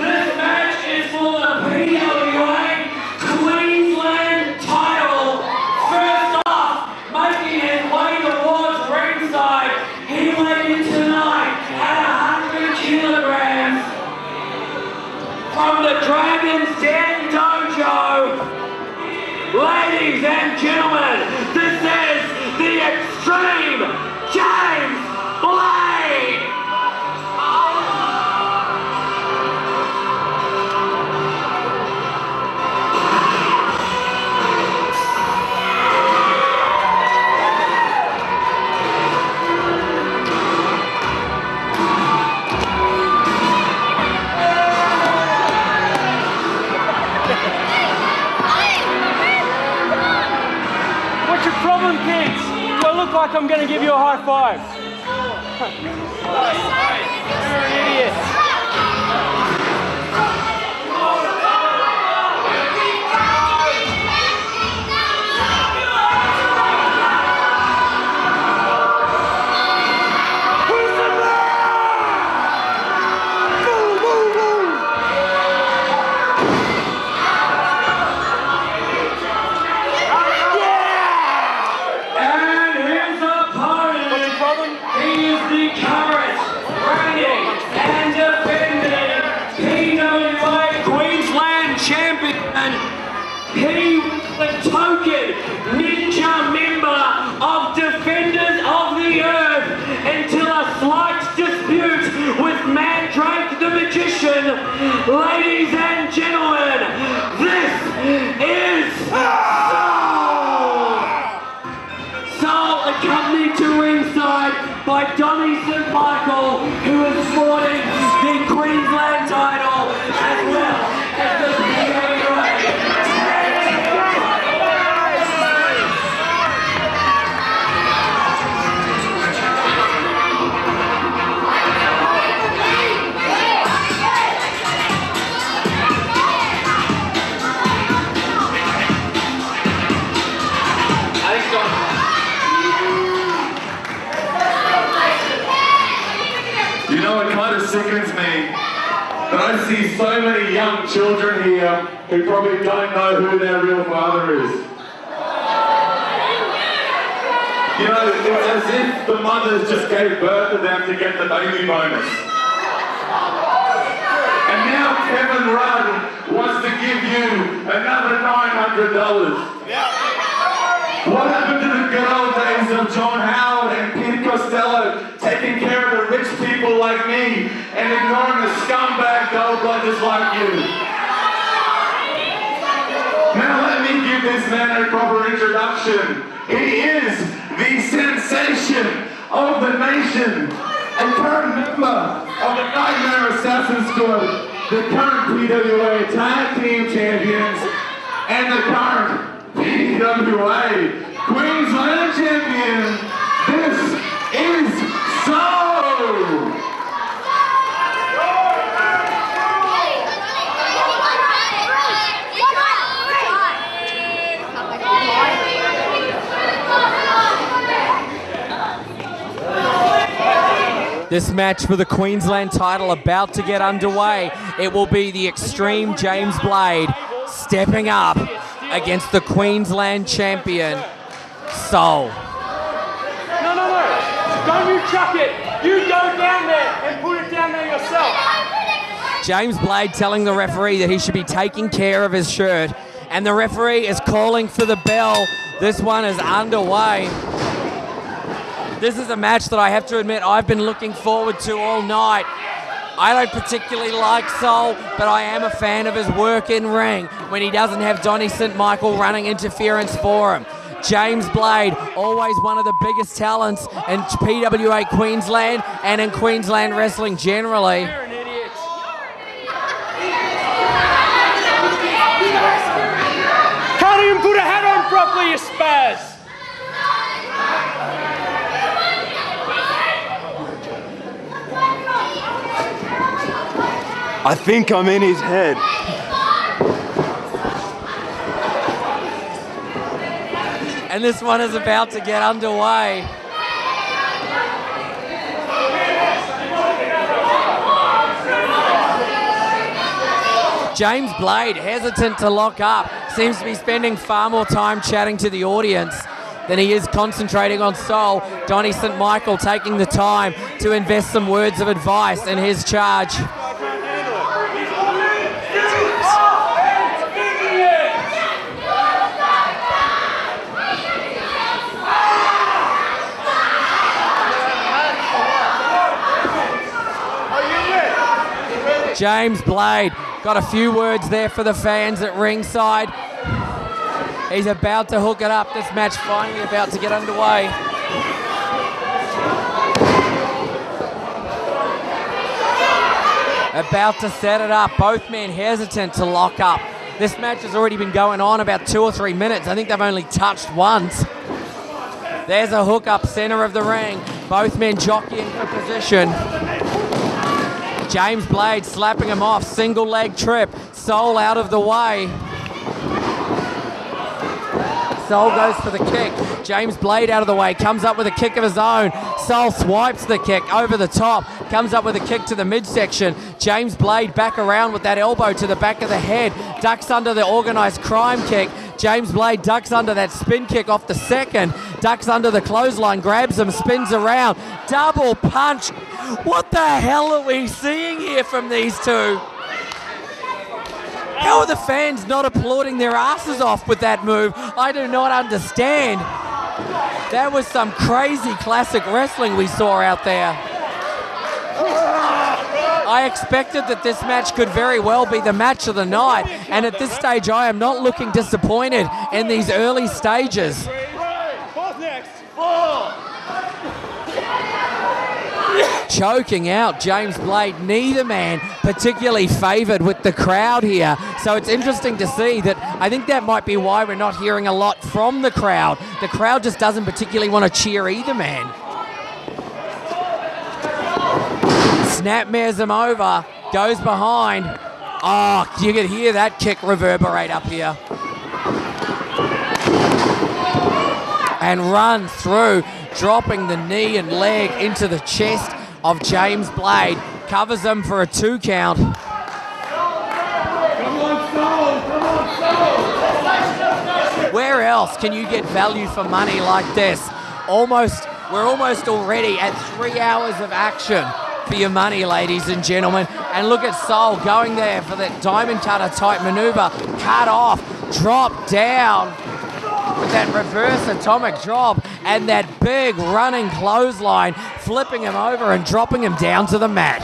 This match is for the PWA Queensland title. First off, making his way towards ringside, he weighed in tonight at 100 kilograms. From the Dragon's Den Dojo, ladies and gentlemen, this is the Extreme James Blade. What's your problem, kids? Do I look like I'm going to give you a high five? You're an idiot. And his opponent, he is the current reigning and defending PWA Queensland champion. He was the token ninja member of Defenders of the Earth until a slight dispute with Mandrake the Magician. Ladies and gentlemen, this is Soul, accompanied to ringside by Donnie St. Michael, who is sporting the Queensland title as well as the PWA. You know, it kind of sickens me that I see so many young children here who probably don't know who their real father is. You know, it's as if the mothers just gave birth to them to get the baby bonus. And now Kevin Rudd wants to give you another $900. What happened to the good old days of John Howard and Pete Costello taking care of the rich people like me and ignoring the scumbag gold-blooders like you? Now let me give this man a proper introduction. He is the sensation of the nation, a current member of the Nightmare Assassin Squad, the current PWA Tag Team Champions, and the current PWA Queensland champion, this is Seoul. This match for the Queensland title about to get underway. It will be the Extreme James Blade stepping up against the Queensland champion, Seoul. No. Don't you chuck it. You go down there and put it down there yourself. James Blade telling the referee that he should be taking care of his shirt. And the referee is calling for the bell. This one is underway. This is a match that I have to admit I've been looking forward to all night. I don't particularly like Seoul, but I am a fan of his work in ring when he doesn't have Donnie St. Michael running interference for him. James Blade, always one of the biggest talents in PWA Queensland and in Queensland wrestling generally. You're an idiot. Can't even put a hat on properly, you spaz. I think I'm in his head. And this one is about to get underway. James Blade, hesitant to lock up, seems to be spending far more time chatting to the audience than he is concentrating on Seoul. Donnie St. Michael taking the time to invest some words of advice in his charge. James Blade got a few words there for the fans at ringside. He's about to hook it up. This match finally about to get underway. About to set it up. Both men hesitant to lock up. This match has already been going on about 2 or 3 minutes. I think they've only touched once. There's a hook up center of the ring. Both men jockeying for position. James Blade slapping him off, single leg trip. Seoul out of the way. Seoul goes for the kick. James Blade out of the way, comes up with a kick of his own. Seoul swipes the kick over the top, comes up with a kick to the midsection. James Blade back around with that elbow to the back of the head, ducks under the organised crime kick. James Blade ducks under that spin kick off the second, ducks under the clothesline, grabs him, spins around, double punch. What the hell are we seeing here from these two? How are the fans not applauding their asses off with that move? I do not understand. That was some crazy classic wrestling we saw out there. I expected that this match could very well be the match of the night, and at this stage I am not looking disappointed in these early stages. Choking out James Blade, neither man particularly favoured with the crowd here. So it's interesting to see that. I think that might be why we're not hearing a lot from the crowd. The crowd just doesn't particularly want to cheer either man. Snapmares him over, goes behind. Oh, you can hear that kick reverberate up here. And run through, dropping the knee and leg into the chest of James Blade. Covers him for a 2 count. Come on, Seoul! Come on, Seoul! Where else can you get value for money like this? We're almost already at 3 hours of action for your money, ladies and gentlemen. And look at Seoul going there for that diamond cutter type maneuver. Cut off, drop down with that reverse atomic drop and that big running clothesline, flipping him over and dropping him down to the mat.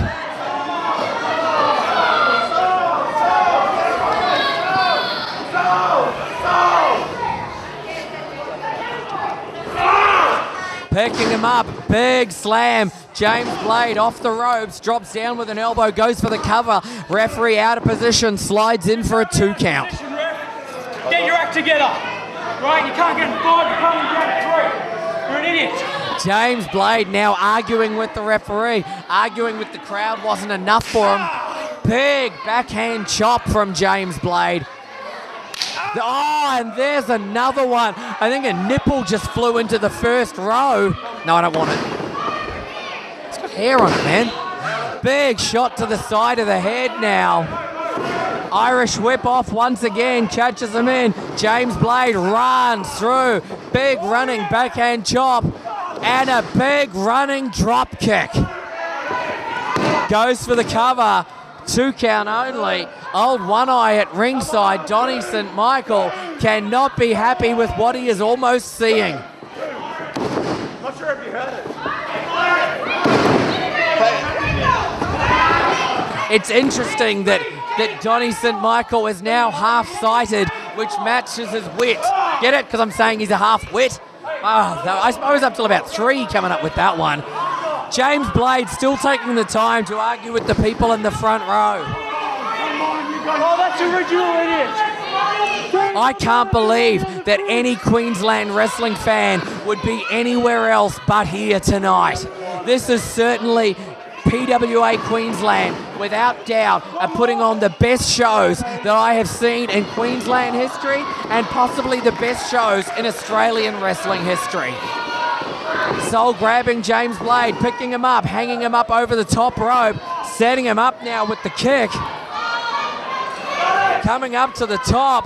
Picking him up, big slam. James Blade off the ropes, drops down with an elbow, goes for the cover. Referee out of position, slides in for a 2 count. Get your act together. Right? You can't get 5, you can't get 3. You're an idiot. James Blade now arguing with the referee, arguing with the crowd, wasn't enough for him. Big backhand chop from James Blade. Oh, and there's another one. I think a nipple just flew into the first row. No, I don't want it. It's got hair on it, man. Big shot to the side of the head now. Irish whip off once again, catches him in. James Blade runs through. Big running backhand chop and a big running drop kick. Goes for the cover. 2 count only. Old One Eye at ringside, Donnie St. Michael, cannot be happy with what he is almost seeing. Not sure if you heard it. It's interesting that Donnie St. Michael is now half-sighted, which matches his wit. Get it? Because I'm saying he's a half-wit. I suppose up till about 3 coming up with that one. James Blade still taking the time to argue with the people in the front row. Oh, that's original, idiot. I can't believe that any Queensland wrestling fan would be anywhere else but here tonight. This is certainly PWA Queensland, without doubt, are putting on the best shows that I have seen in Queensland history and possibly the best shows in Australian wrestling history. Soul grabbing James Blade, picking him up, hanging him up over the top rope, setting him up now with the kick. Coming up to the top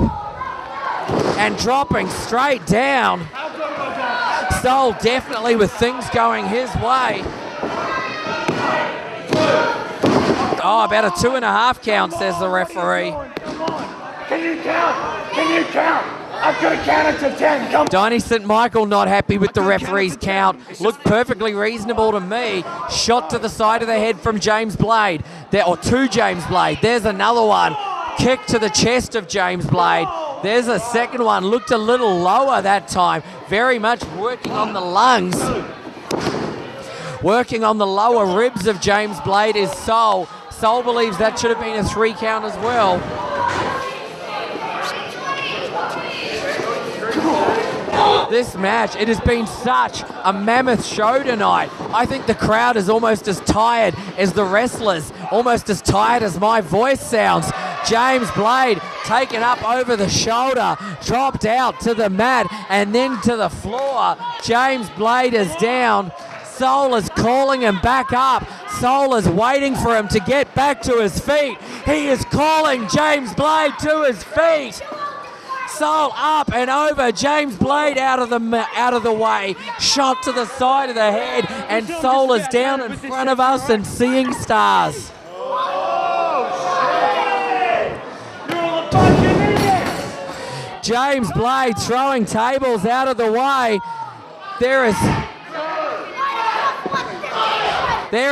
and dropping straight down. Soul definitely with things going his way. Oh, about a 2.5 count, says the referee. Can you count? Can you count? I've got to count it to 10. Come on. Donnie St. Michael not happy with the referee's count. Looked perfectly reasonable to me. Shot to the side of the head from James Blade. To James Blade. There's another one. Kick to the chest of James Blade. There's a second one. Looked a little lower that time. Very much working on the lungs. Working on the lower ribs of James Blade is Soul. Soul believes that should have been a 3 count as well. This match, it has been such a mammoth show tonight. I think the crowd is almost as tired as the wrestlers, almost as tired as my voice sounds. James Blade taken up over the shoulder, dropped out to the mat and then to the floor. James Blade is down. Soul is calling him back up. Soul is waiting for him to get back to his feet. He is calling James Blade to his feet. Soul up and over. James Blade out of the way. Shot to the side of the head, and Soul is down in front of us and seeing stars. James Blade throwing tables out of the way. There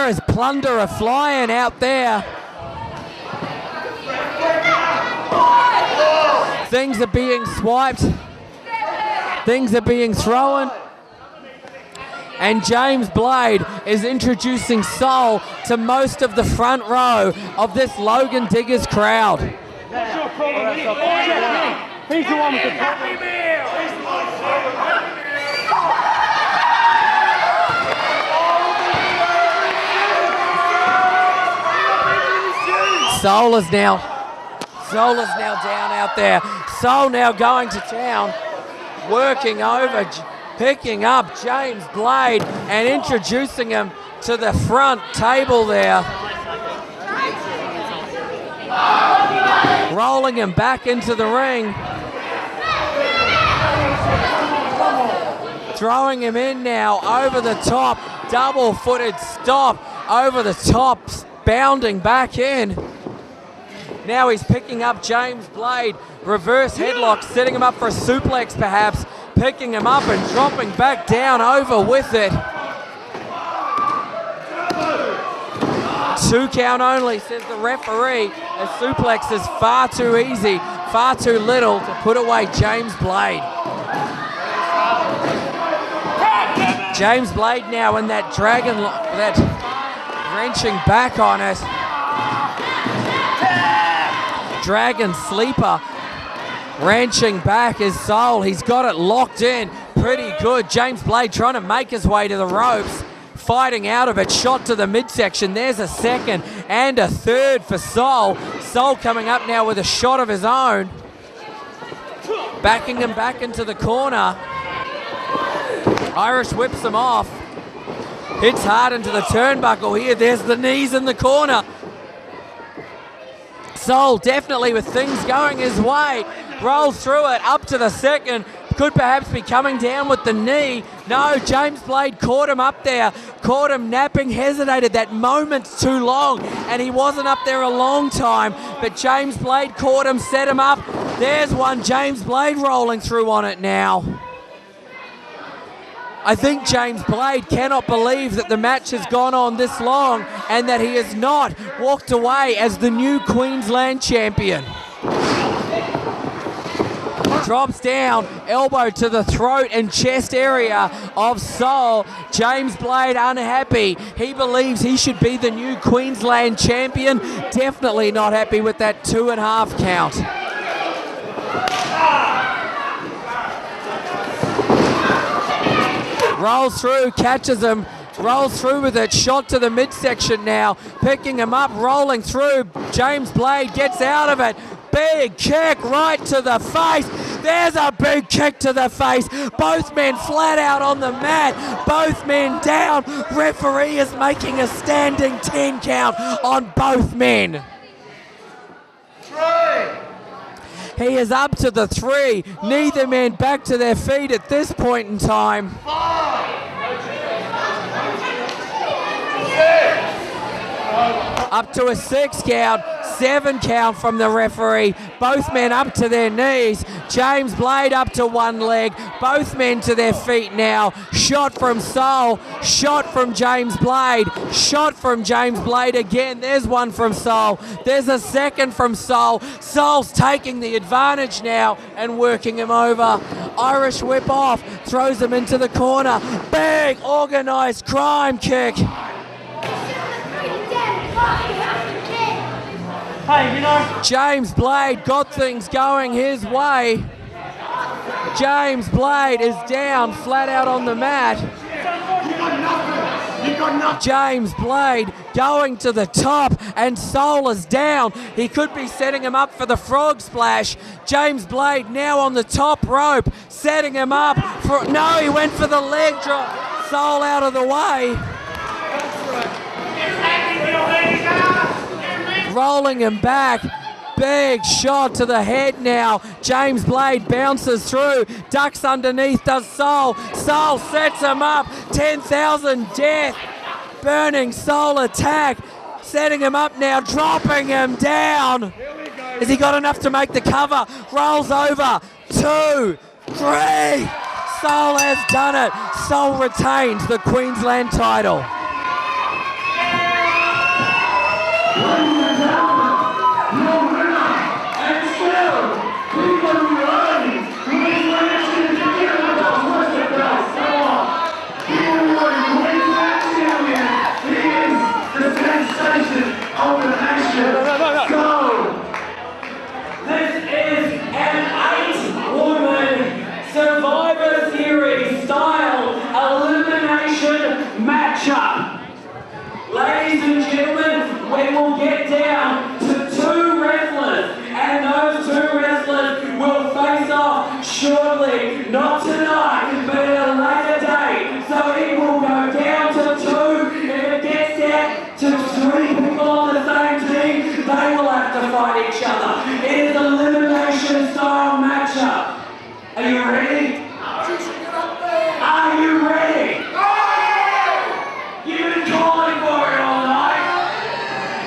is plunder a-flying out there. Things are being swiped. Things are being thrown. And James Blade is introducing Soul to most of the front row of this Logan Diggers crowd. He's the one with the Happy Soul is now down out there. Soul now going to town, working over, picking up James Blade and introducing him to the front table there. Rolling him back into the ring. Throwing him in now over the top. Double-footed stop over the top, bounding back in. Now he's picking up James Blade. Reverse headlock, setting him up for a suplex perhaps. Picking him up and dropping back down over with it. 2 count only, says the referee. A suplex is far too easy, far too little to put away James Blade. James Blade now in that dragon, that wrenching back on it. Dragon sleeper. Wrenching back is Seoul. He's got it locked in pretty good. James Blade trying to make his way to the ropes. Fighting out of it. Shot to the midsection. There's a second and a third for Seoul. Seoul coming up now with a shot of his own. Backing him back into the corner. Irish whips him off. Hits hard into the turnbuckle here. There's the knees in the corner. Seoul definitely with things going his way. Rolls through it up to the second. Could perhaps be coming down with the knee. No, James Blade caught him up there. Caught him napping, hesitated. That moment's too long, and he wasn't up there a long time. But James Blade caught him, set him up. There's one. James Blade rolling through on it now. I think James Blade cannot believe that the match has gone on this long and that he has not walked away as the new Queensland champion. Drops down, elbow to the throat and chest area of Seoul. James Blade unhappy. He believes he should be the new Queensland champion. Definitely not happy with that 2.5 count. Rolls through, catches him, rolls through with it, shot to the midsection now, picking him up, rolling through. James Blade gets out of it. Big kick right to the face. There's a big kick to the face. Both men flat out on the mat. Both men down. Referee is making a standing 10 count on both men. He is up to the 3. Neither man back to their feet at this point in time. Up to a 6 count. 7 count from the referee. Both men up to their knees. James Blade up to one leg. Both men to their feet now. Shot from Seoul. Shot from James Blade. Shot from James Blade again. There's one from Seoul. There's a second from Seoul. Seoul's taking the advantage now and working him over. Irish whip off. Throws him into the corner. Big organised crime kick. Hey, you know, James Blade got things going his way. James Blade is down flat out on the mat. James Blade going to the top and Seoul is down. He could be setting him up for the frog splash. James Blade now on the top rope, setting him up for, no, he went for the leg drop. Seoul out of the way. Rolling him back. Big shot to the head now. James Blade bounces through. Ducks underneath does Seoul. Seoul sets him up. 10,000 death. Burning Seoul attack. Setting him up now. Dropping him down. Has he got enough to make the cover? Rolls over. 2, 3. Seoul has done it. Seoul retains the Queensland title. This is an 8-woman Survivor Series style elimination matchup. Ladies and gentlemen, we will get down to 2 wrestlers, and those 2 wrestlers will face off shortly, not tonight, but at a later date. So it will go down to 2. If it gets down to 3 people on the same team, they will have to fight each other. It is an elimination style matchup. Are you ready? Are you ready? You've been calling for it all night.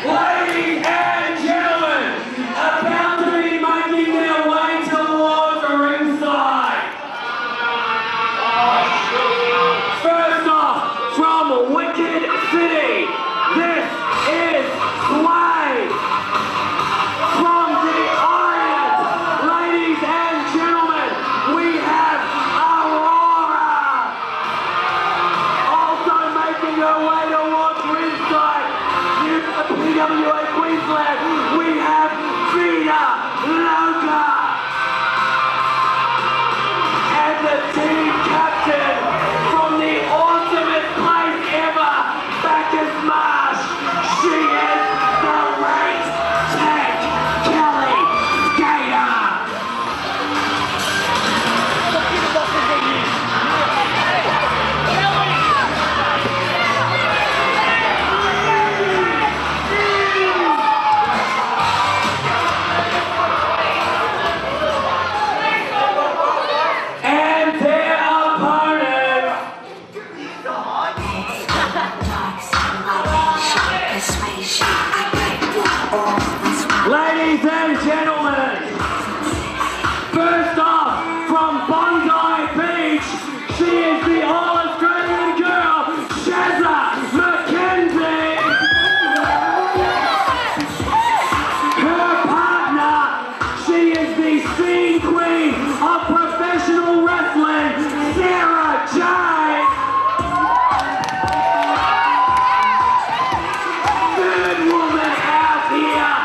Ladies and gentlemen, about to be making their way towards the ringside. First off, from Wicked City, this is Slade. From the Orient, ladies and gentlemen, we have Ladies and gentlemen, first off, from Bondi Beach, she is the All-Australian girl, Shazza McKenzie. Her partner, she is the scene queen of professional wrestling, Sara J. Third woman out here,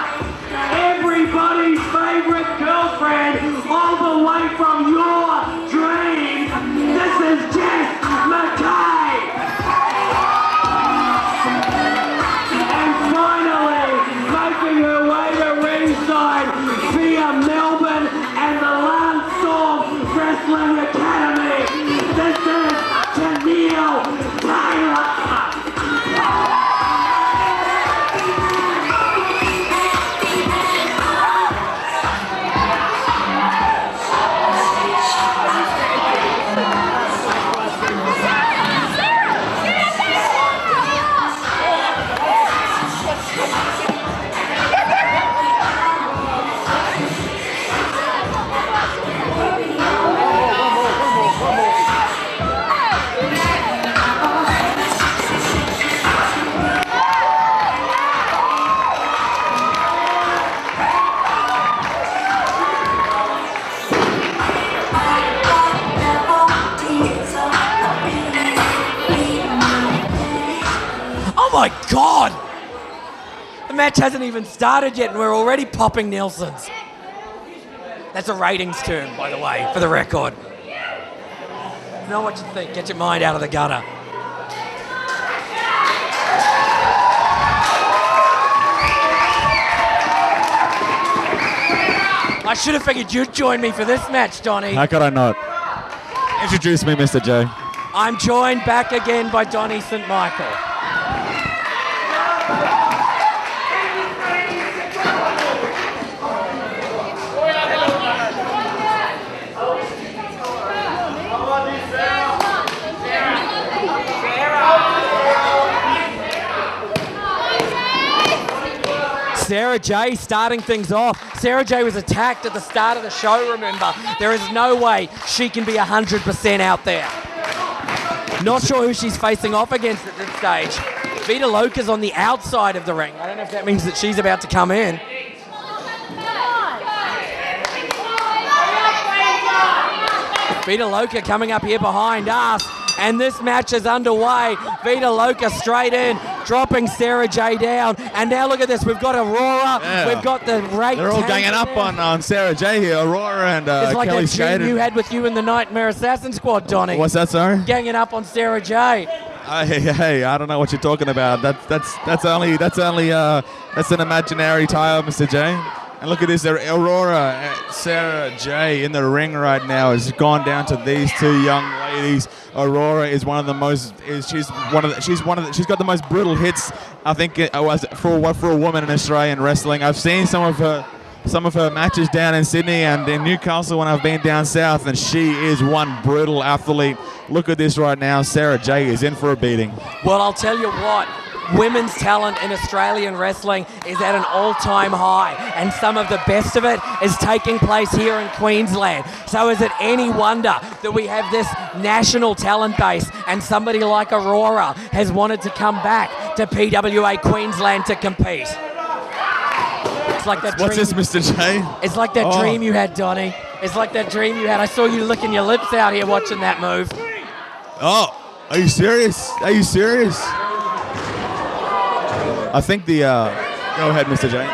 everybody's favorite girlfriend, all the way from your dreams. This is McKay. And finally, making her way to ringside via Melbourne and the Lance Storm Wrestling Academy. This is Tenille Taylor. Oh my God! The match hasn't even started yet and we're already popping Nelsons. That's a ratings term, by the way, for the record. You know what you think, get your mind out of the gutter. I should have figured you'd join me for this match, Donnie. How could I not? Introduce me, Mr. J. I'm joined back again by Donnie St. Michael. Sara J starting things off. Sara J was attacked at the start of the show, remember. There is no way she can be 100% out there. Not sure who she's facing off against at this stage. Vida Loca's on the outside of the ring. I don't know if that means that she's about to come in. Vida Loca coming up here behind us. And this match is underway. Vida Loca straight in, dropping Sara J down. And now look at this. We've got Aurora. Yeah. We've got the Ray. They're all ganging up on Sara J here. Aurora and It's like Kellie that dream Skater. you had with you in the Nightmare Assassin Squad, Donnie. What's that, sorry? Ganging up on Sara J. Hey, I don't know what you're talking about. That's an imaginary tile, Mr. J. And look at this, Aurora, Sara J in the ring right now has gone down to these two young ladies. Aurora is one of the most. She's got the most brutal hits, I think, for a woman in Australian wrestling. I've seen some of her matches down in Sydney and in Newcastle when I've been down south, and she is one brutal athlete. Look at this right now. Sara J is in for a beating. Well, I'll tell you what. Women's talent in Australian wrestling is at an all-time high, and some of the best of it is taking place here in Queensland. So is it any wonder that we have this national talent base, and somebody like Aurora has wanted to come back to PWA Queensland to compete? It's like that What's dream. this, Mr. J? It's like that dream you had, Donnie. It's like that dream you had. I saw you licking your lips out here watching that move. Oh, are you serious? Are you serious? I think the... go ahead, Mr. J.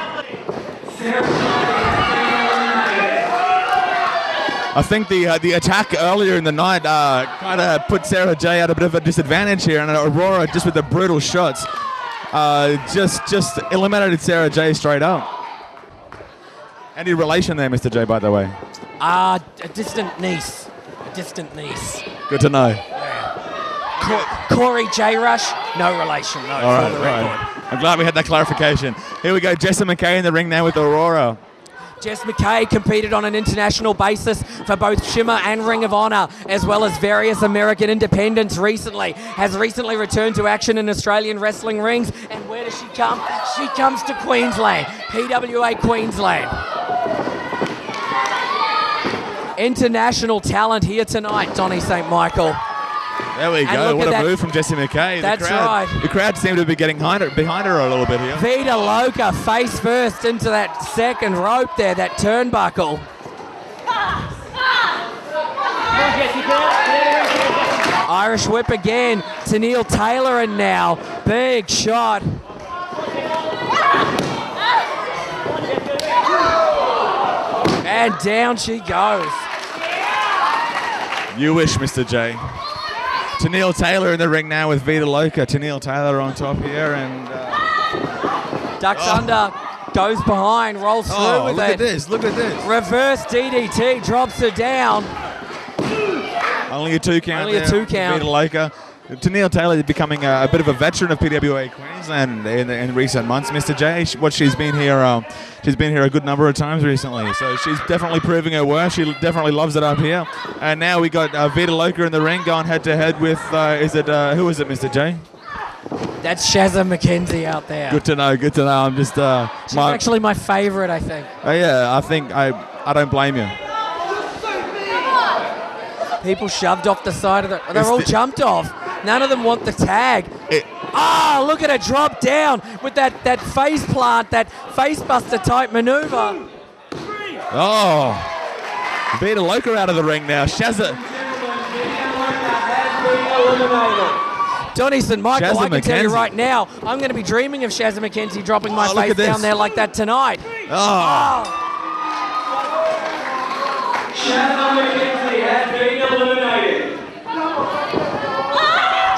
I think the attack earlier in the night kind of put Sara J at a bit of a disadvantage here, and Aurora, just with the brutal shots, just eliminated Sara J straight up. Any relation there, Mr. J, by the way? A distant niece. A distant niece. Good to know. Corey J. Rush, no relation, no. All right. I'm glad we had that clarification. Here we go, Jessie McKay in the ring now with Aurora. Jess McKay competed on an international basis for both Shimmer and Ring of Honor, as well as various American independents recently. Has recently returned to action in Australian wrestling rings. And where does she come? She comes to Queensland. PWA Queensland. International talent here tonight, Donnie St. Michael. There we go. What a move from Jessie McKay. That's right. The crowd seemed to be getting behind her a little bit here. Vida Loca face first into that second rope there, that turnbuckle. Irish whip again. Tenille Taylor in now. Big shot. And down she goes. You wish, Mr. J. Tenille Taylor in the ring now with Vida Loca. Tenille Taylor on top here and... Ducks under, goes behind, rolls through with look it. At this, look at this. Reverse DDT, drops her down. Only a 2 count. Only a 2 count. Vida Loca. Tenille Taylor is becoming a bit of a veteran of PWA Queensland in recent months. Mr. J, she's been here a good number of times recently, so she's definitely proving her worth. She definitely loves it up here. And now we got Vida Loca in the ring going head to head with who is it, Mr. J? That's Shazza McKenzie out there. Good to know. I'm just she's actually my favourite, I think. Yeah, I think I don't blame you. People shoved off the side of they're all jumped off. None of them want the tag. Look at her drop down with that face plant, that face buster type maneuver. Oh, Vida Loca out of the ring now. Shazza. Donnie St. Michael, Shazza I can tell you McKenzie. right now, I'm going to be dreaming of Shazza McKenzie dropping my face down there like that tonight. Shazza McKenzie has been eliminated.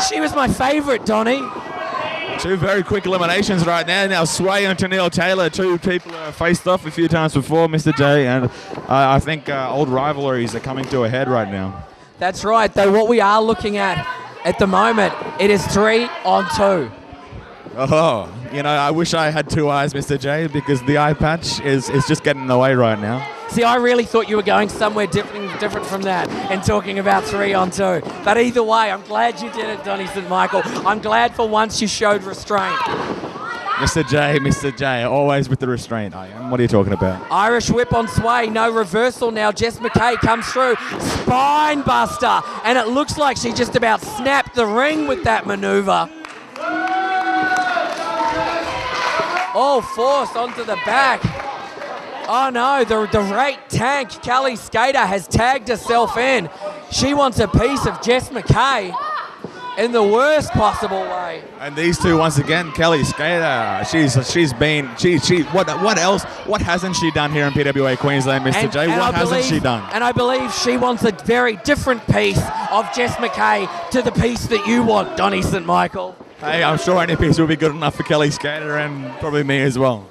She was my favourite, Donnie. 2 very quick eliminations right now. Now Sway and Tenille Taylor, 2 people who have faced off a few times before, Mr. J, and I think old rivalries are coming to a head right now. That's right, though what we are looking at the moment, it is 3 on 2. Oh, I wish I had 2 eyes, Mr. J, because the eye patch is just getting in the way right now. See, I really thought you were going somewhere different from that and talking about 3 on 2. But either way, I'm glad you did it, Donnie St. Michael. I'm glad for once you showed restraint. Mr. J, always with the restraint. I am. What are you talking about? Irish whip on Sway, no reversal now. Jess McKay comes through, spine buster, and it looks like she just about snapped the ring with that maneuver. Oh, force onto the back. Oh no, the rate tank, Kellie Skater, has tagged herself in. She wants a piece of Jess McKay in the worst possible way. And these 2 once again, Kellie Skater, what else? What hasn't she done here in PWA Queensland, Mr. J? What hasn't she done? And I believe she wants a very different piece of Jess McKay to the piece that you want, Donnie St. Michael. Hey, I'm sure any piece will be good enough for Kellie Skater and probably me as well.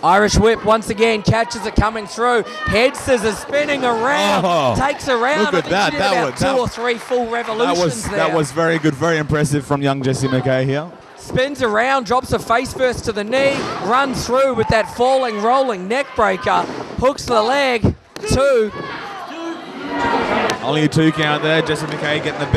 Irish whip once again, catches it coming through. Head scissors spinning around, takes her around. Look at that. She did about 2 or 3 full revolutions there. That was very good, very impressive from young Jessie McKay here. Spins around, drops her face first to the knee, runs through with that falling, rolling neck breaker, hooks the leg, 2. Only a 2 count there. Jessie McKay getting a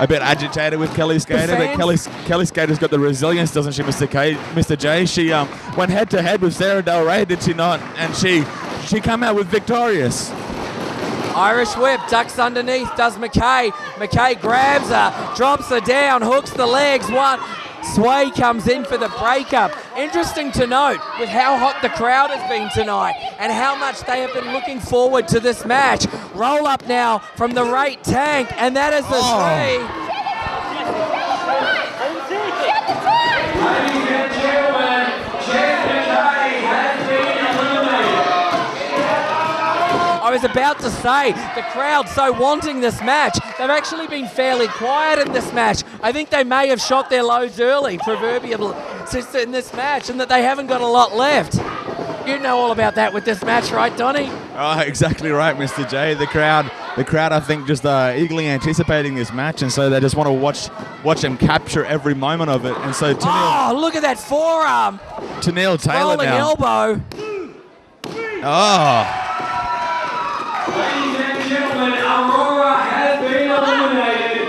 bit agitated with Kellie Skater, but Kellie Skater's got the resilience, doesn't she, Mr. J? She went head to head with Sara Del Rey, did she not? And she came out with victorious. Irish whip, ducks underneath, does McKay. McKay grabs her, drops her down, hooks the legs. 1. Sway comes in for the breakup. Interesting to note with how hot the crowd has been tonight and how much they have been looking forward to this match. Roll up now from the right tank, and that is the 3. Ladies and gentlemen, Jess McKay has been eliminated. I was about to say, the crowd so wanting this match, they've actually been fairly quiet in this match. I think they may have shot their loads early, proverbially, in this match, and that they haven't got a lot left. You know all about that with this match, right, Donnie? Oh, exactly right, Mr. J. The crowd, I think, just eagerly anticipating this match, and so they just want to watch them capture every moment of it. And so Tenille, look at that forearm! Tenille Taylor rolling now. elbow. Oh. Ladies and gentlemen, Aurora has been eliminated.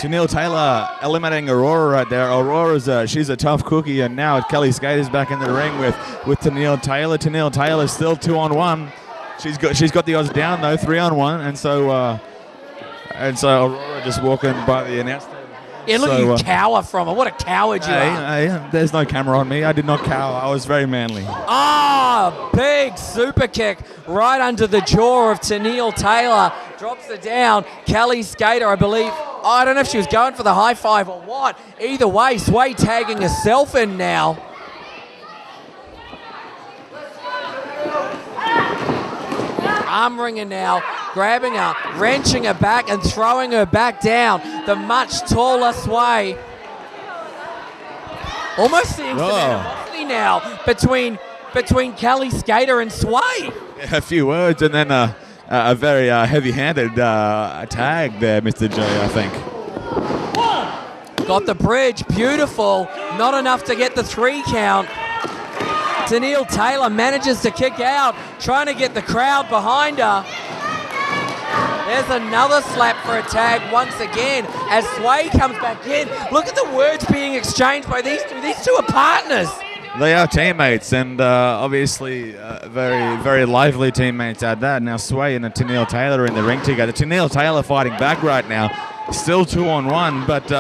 Tenille Taylor eliminating Aurora right there. Aurora's she's a tough cookie, and now Kellie Skater's back in the ring with Tenille Taylor. Tenille Taylor's still 2-on-1. She's got the odds down though, 3-on-1, and so Aurora just walking by the announce table. Yeah, look, you cower from her. What a coward you are. Hey, there's no camera on me. I did not cower. I was very manly. Ah, big super kick right under the jaw of Tenille Taylor. Drops her down. Kellie Skater, I believe. I don't know if she was going for the high five or what. Either way, Sway tagging herself in now. Arm wringer now, grabbing her, wrenching her back and throwing her back down. The much taller Sway. Almost seeing some animosity now between Kellie Skater and Sway. A few words and then a very heavy-handed tag there, Mr. J, I think. Got the bridge, beautiful. Not enough to get the 3 count. Tenille Taylor manages to kick out, trying to get the crowd behind her. There's another slap for a tag once again as Sway comes back in. Look at the words being exchanged by these two. These two are partners. They are teammates, and obviously very, very lively teammates at that. Now Sway and Tenille Taylor in the ring together. Tenille Taylor fighting back right now. Still 2-on-1, but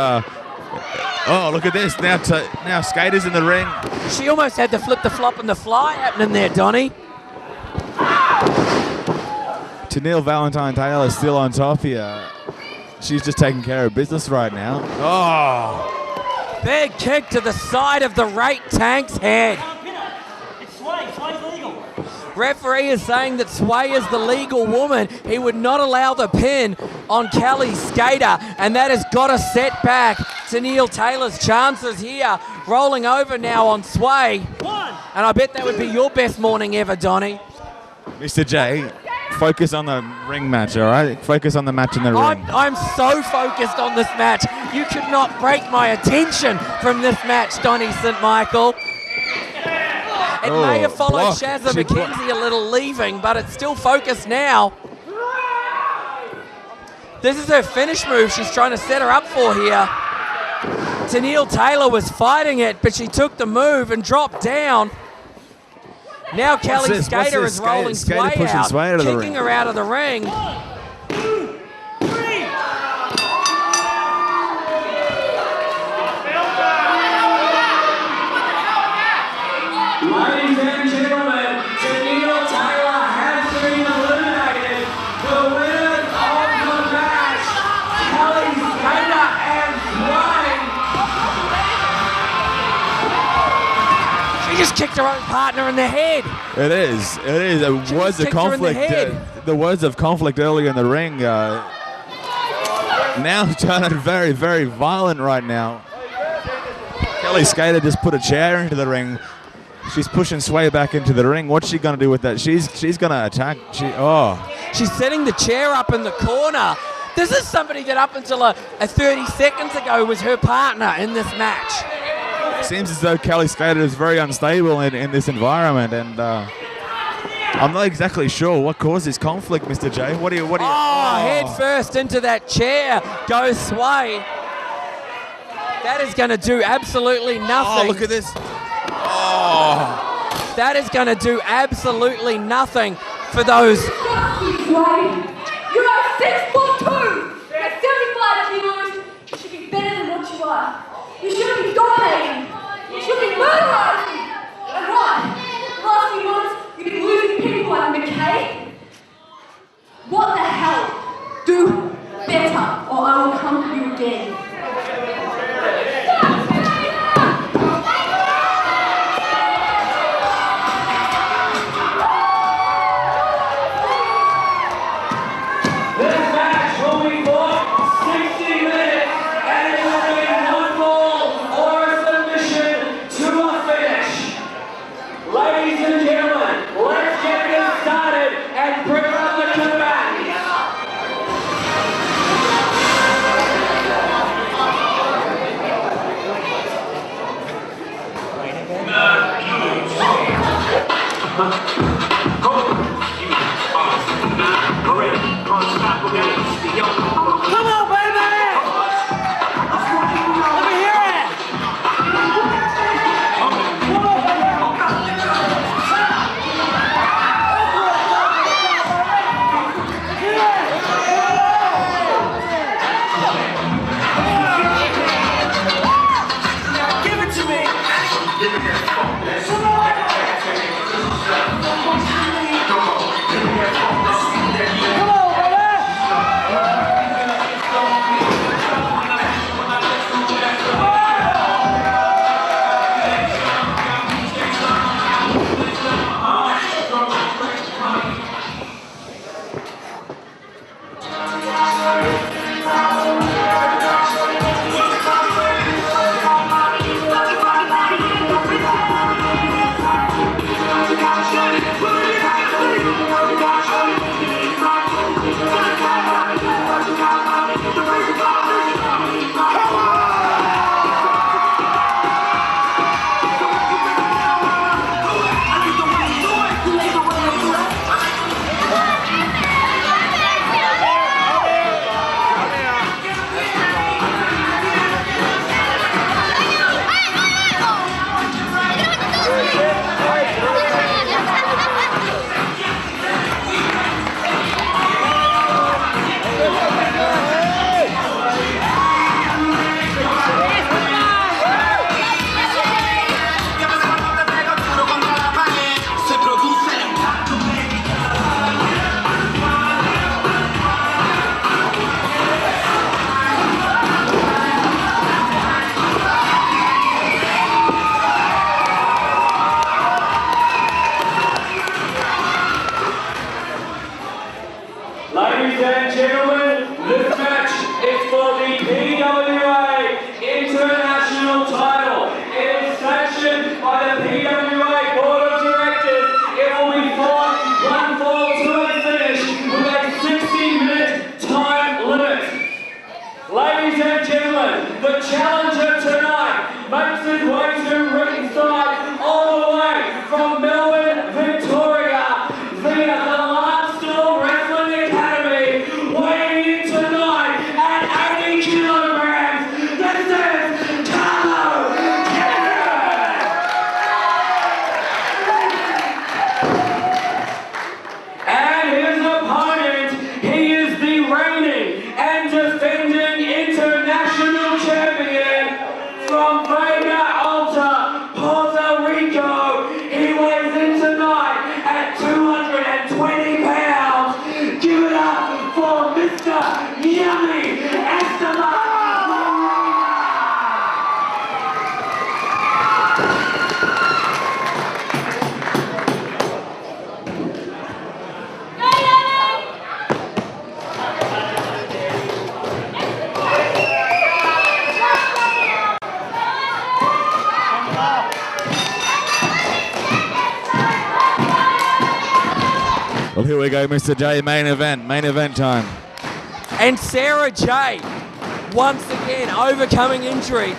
oh, look at this. Now Skater's in the ring. She almost had the flip, the flop, and the fly happening there, Donnie. Tenille Valentine Taylor is still on top here. She's just taking care of business right now. Oh! Big kick to the side of the right tank's head. It's Sway. Sway's legal. Referee is saying that Sway is the legal woman. He would not allow the pin on Kellie Skater, and that has got to set back Tenille Taylor's chances here. Rolling over now on Sway. And I bet that would be your best morning ever, Donnie. Mr. J, focus on the ring match, all right? Focus on the match in the ring. I'm so focused on this match. You could not break my attention from this match, Donnie St. Michael. It may have followed Shazza McKenzie a little leaving, but it's still focused now. This is her finish move she's trying to set her up for here. Tenille Taylor was fighting it, but she took the move and dropped down. Now Kellie Skater is rolling Sway out, kicking her out of the ring. Ladies and gentlemen, Tenille Taylor has been eliminated. The winner of the match, Kellie Skater and Sway. She just kicked her own partner in the head. It is. It was a conflict. The words of conflict earlier in the ring. Now turning very, very violent right now. Kellie Skater just put a chair into the ring. She's pushing Sway back into the ring. What's she going to do with that? She's going to attack. She's setting the chair up in the corner. This is somebody that up until a 30 seconds ago was her partner in this match. Seems as though Kellie Skater is very unstable in this environment, and I'm not exactly sure what causes conflict, Mr. J. What do you? Head first into that chair goes Sway. That is going to do absolutely nothing. Oh, look at this. That is going to do absolutely nothing for those. You're 6'2". You're 75 kilos. You should be better than what you are. You shouldn't be dominating. You should be murderizing. And what? The last few months, you've been losing people like McKay. What the hell? Do better, or I will come for you again. This match Come on, baby! Let me hear it! Give it to me! Come on, baby! Ladies and gentlemen, this match is for the PWA International title. It is sanctioned by the PWA Board of Directors. It will be fought one fall to a finish with a 60-minute time limit. Ladies and gentlemen, the challenger tonight makes his way to ringside all the way from Melbourne, Victoria, via the Lifestyle Wrestling Academy, weighing in tonight at 80 kilograms. This is Carlo. And his opponent, he is the reigning and defending international champion from Vega Alta, Puerto Rico. He weighs in tonight at 220 pounds. Give it up for Mr. Yummy Esteban. Well, here we go, Mr. J, main event time. And Sara J, once again, overcoming injury,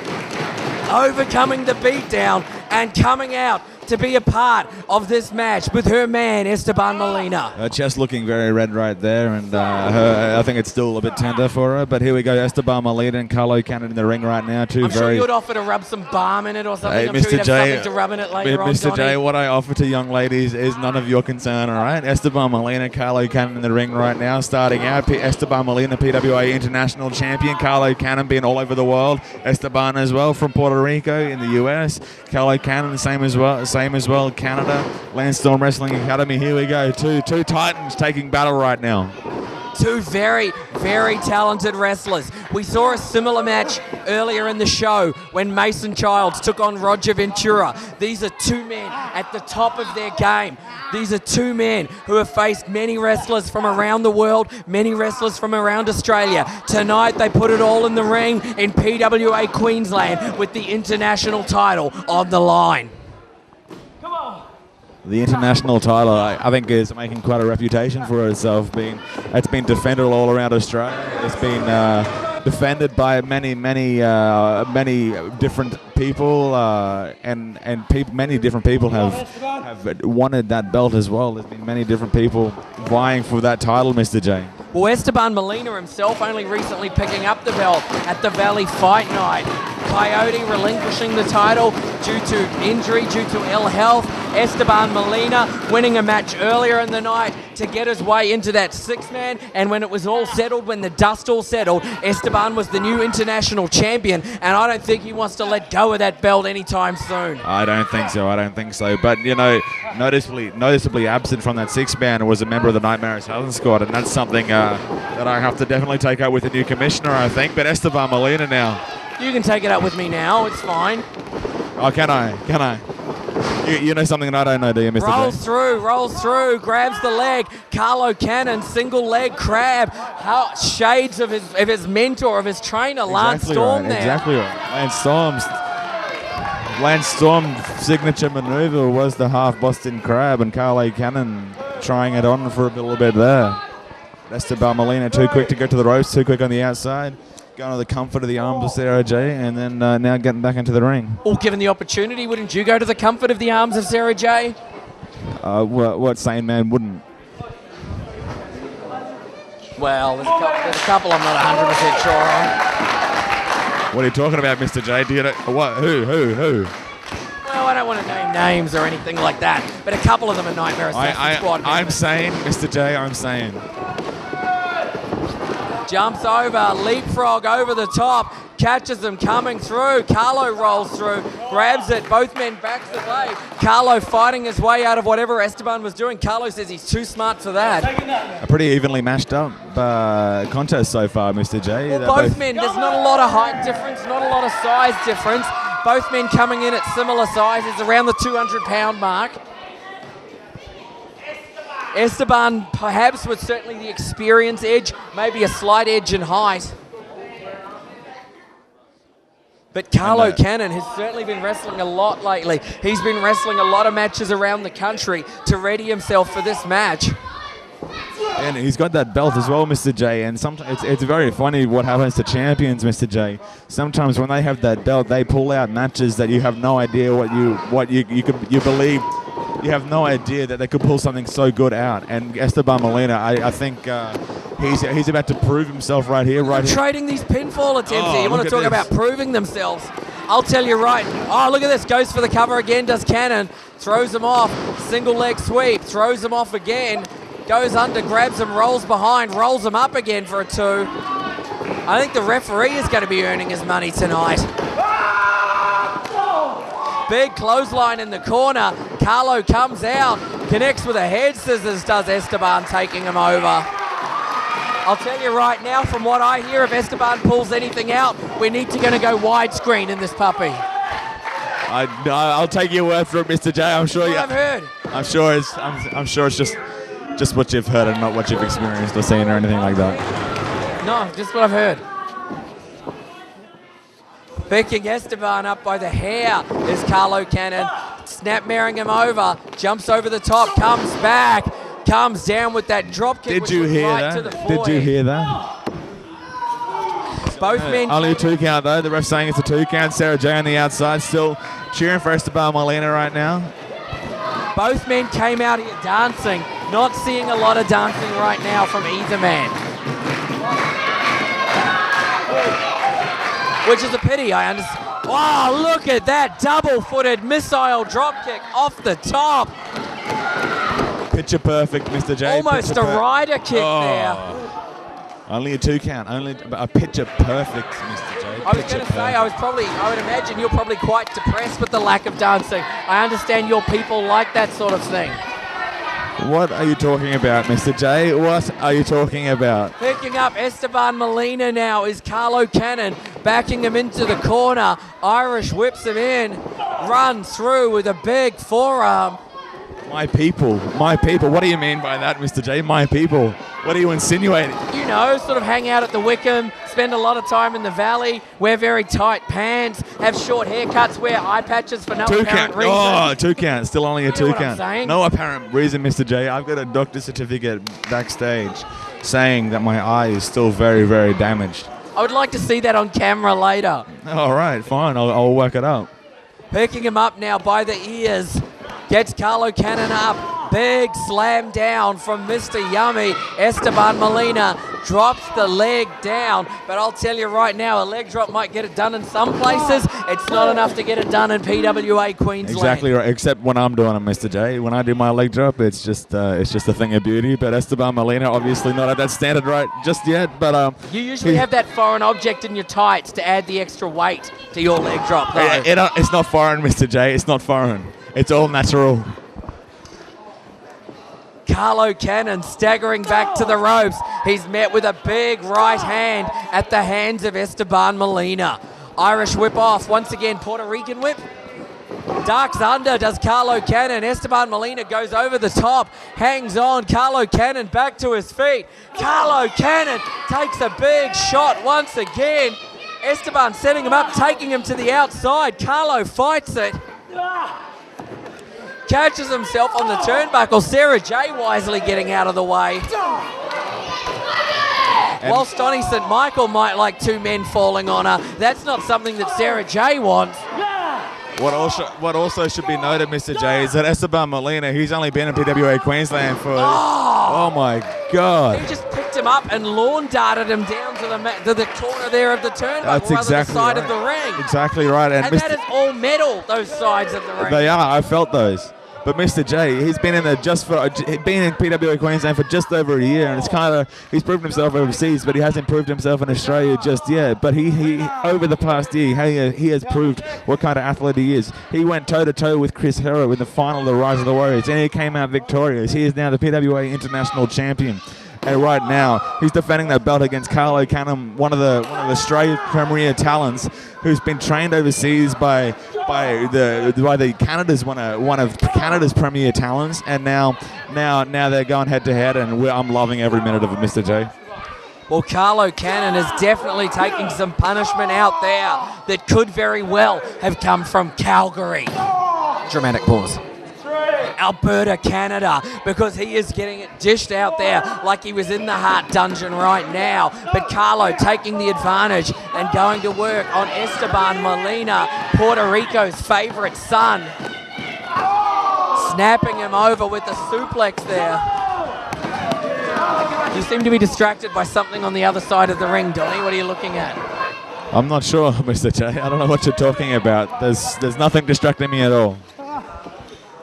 overcoming the beatdown, and coming out to be a part of this match with her man, Esteban Molina. Her chest looking very red right there, and I think it's still a bit tender for her. But here we go, Esteban Molina and Carlo Cannon in the ring right now. I'm sure you'd offer to rub some balm in it or something. Hey, I'm sure you'd Mr. have J, something to rub in it later on, Mr. J, Donnie. what I offer to young ladies is none of your concern, all right? Esteban Molina, Carlo Cannon in the ring right now. Starting out, Esteban Molina, PWA International Champion. Carlo Cannon being all over the world. Esteban as well from Puerto Rico in the US. Carlo Cannon, same as well, Canada. Landstorm Wrestling Academy, here we go. Two titans taking battle right now. Two very, very talented wrestlers. We saw a similar match earlier in the show when Mason Childs took on Roger Ventura. These are two men at the top of their game. These are two men who have faced many wrestlers from around the world, many wrestlers from around Australia. Tonight they put it all in the ring in PWA Queensland with the international title on the line. The international title, I think, is making quite a reputation for itself. It's been defended all around Australia. It's been defended by many different people, and many different people have wanted that belt as well. There's been many different people vying for that title, Mr. J. Well, Esteban Molina himself only recently picking up the belt at the Valley Fight Night. Coyote relinquishing the title due to injury, due to ill health. Esteban Molina winning a match earlier in the night to get his way into that six-man, and when it was all settled, when the dust all settled, Esteban was the new international champion, and I don't think he wants to let go of that belt anytime soon. I don't think so. But, you know, noticeably absent from that six-man was a member of the Nightmare Assassin squad, and that's something that I have to definitely take up with the new commissioner, I think. But Esteban Molina now. You can take it up with me now, it's fine. Oh, can I? You know something that I don't know, do you, Mr. Rolls through, grabs the leg. Carlo Cannon, single leg crab. How shades of his mentor, of his trainer, Lance Storm there. Exactly right. Lance Storm's signature maneuver was the half Boston crab, and Carlo Cannon trying it on for a little bit there. Esteban Molina too quick to go to the ropes, too quick on the outside. Going to the comfort of the arms of Sarah J, and then now getting back into the ring. Well, given the opportunity, wouldn't you go to the comfort of the arms of Sarah J? What sane man wouldn't? Well, there's a couple I'm not 100% sure on. What are you talking about, Mr. J? Do you know what? Who? Well, I don't want to name names or anything like that, but a couple of them are Nightmare Assassin squad. I'm saying, Mr. J, I'm saying. Jumps over, leapfrog over the top, catches them coming through. Carlo rolls through, grabs it, both men backs away. Carlo fighting his way out of whatever Esteban was doing. Carlo says he's too smart for that. A pretty evenly matched up contest so far, Mr. J. Well, both men, there's not a lot of height difference, not a lot of size difference. Both men coming in at similar sizes, around the 200-pound mark. Esteban perhaps with certainly the experience edge, maybe a slight edge in height. But Carlo Cannon has certainly been wrestling a lot lately. He's been wrestling a lot of matches around the country to ready himself for this match. And he's got that belt as well, Mr. J. And sometimes it's very funny what happens to champions, Mr. J. Sometimes when they have that belt, they pull out matches that you have no idea what you believe. You have no idea that they could pull something so good out. And Esteban Molina, I think he's about to prove himself right here. Trading these pinfall attempts here. You want to talk about proving themselves. I'll tell you right. Oh, look at this. Goes for the cover again, does Cannon. Throws him off. Single leg sweep. Throws him off again. Goes under, grabs him, rolls behind, rolls him up again for a 2. I think the referee is going to be earning his money tonight. Big clothesline in the corner. Carlo comes out, connects with a head scissors, does Esteban, taking him over. I'll tell you right now, from what I hear, if Esteban pulls anything out, we're going to go widescreen in this puppy. I'll take your word for it, Mr. J. I'm sure. I've heard. I'm sure it's just what you've heard and not what you've experienced or seen or anything like that. No, just what I've heard. Picking Esteban up by the hair is Carlo Cannon. Snapmaring him over. Jumps over the top. Comes back. Comes down with that drop kick. Did you hear that? Both men. Only a 2 count though. The ref's saying it's a 2 count. Sarah J on the outside still cheering for Esteban Molina right now. Both men came out here dancing. Not seeing a lot of dancing right now from either man. Which is a pity, I understand. Wow, look at that double-footed missile dropkick off the top. Picture perfect, Mr. J. Almost a rider kick there. Only a 2 count. Only a picture perfect, Mr. J. I was going to say, I would imagine you're probably quite depressed with the lack of dancing. I understand your people like that sort of thing. What are you talking about, Mr. J? What are you talking about? Picking up Esteban Molina now is Carlo Cannon, backing him into the corner. Irish whips him in, runs through with a big forearm. My people. What do you mean by that, Mr. J? My people. What are you insinuating? You know, sort of hang out at the Wickham, spend a lot of time in the valley, wear very tight pants, have short haircuts, wear eye patches for no apparent reason. Oh, 2 count. Still only a 2 count. Saying? No apparent reason, Mr. J. I've got a doctor's certificate backstage saying that my eye is still very, very damaged. I would like to see that on camera later. All right, fine. I'll work it out. Picking him up now by the ears. Gets Carlo Cannon up. Big slam down from Mr. Yummy. Esteban Molina drops the leg down. But I'll tell you right now, a leg drop might get it done in some places. It's not enough to get it done in PWA Queensland. Exactly right, except when I'm doing it, Mr. J. When I do my leg drop, it's just a thing of beauty. But Esteban Molina, obviously not at that standard right just yet. But you usually have that foreign object in your tights to add the extra weight to your leg drop, though. It's not foreign, Mr. J. It's not foreign. It's all natural. Carlo Cannon staggering back to the ropes. He's met with a big right hand at the hands of Esteban Molina. Irish whip off. Once again, Puerto Rican whip. Ducks under does Carlo Cannon. Esteban Molina goes over the top. Hangs on. Carlo Cannon back to his feet. Carlo Cannon takes a big shot once again. Esteban setting him up, taking him to the outside. Carlo fights it. Catches himself on the turnbuckle. Sara J wisely getting out of the way. While Stoney St. Michael might like two men falling on her, that's not something that Sara J wants. What also should be noted, Mr. J, is that Esteban Molina, he's only been in PWA Queensland for... Oh my God. He just picked him up and lawn darted him down to the corner there of the turnbuckle, That's rather exactly the side right. of the ring. Exactly right. And that is all metal, those sides of the ring. They are. I felt those. But Mr. J, he's been in PWA Queensland for just over a year, and it's he's proven himself overseas, but he hasn't proved himself in Australia just yet. But he over the past year, he has proved what kind of athlete he is. He went toe to toe with Chris Hero in the final of the Rise of the Warriors, and he came out victorious. He is now the PWA International Champion. And right now, he's defending that belt against Carlo Cannon, one of Australia's premier talents, who's been trained overseas by the Canada's one of Canada's premier talents, and now they're going head to head, and I'm loving every minute of it, Mr. J. Well, Carlo Cannon is definitely taking some punishment out there that could very well have come from Calgary. Dramatic pause. Alberta, Canada, because he is getting it dished out there like he was in the Heart Dungeon right now. But Carlo taking the advantage and going to work on Esteban Molina, Puerto Rico's favourite son. Snapping him over with the suplex there. You seem to be distracted by something on the other side of the ring, Donnie. What are you looking at? I'm not sure, Mr. J. I don't know what you're talking about. There's nothing distracting me at all.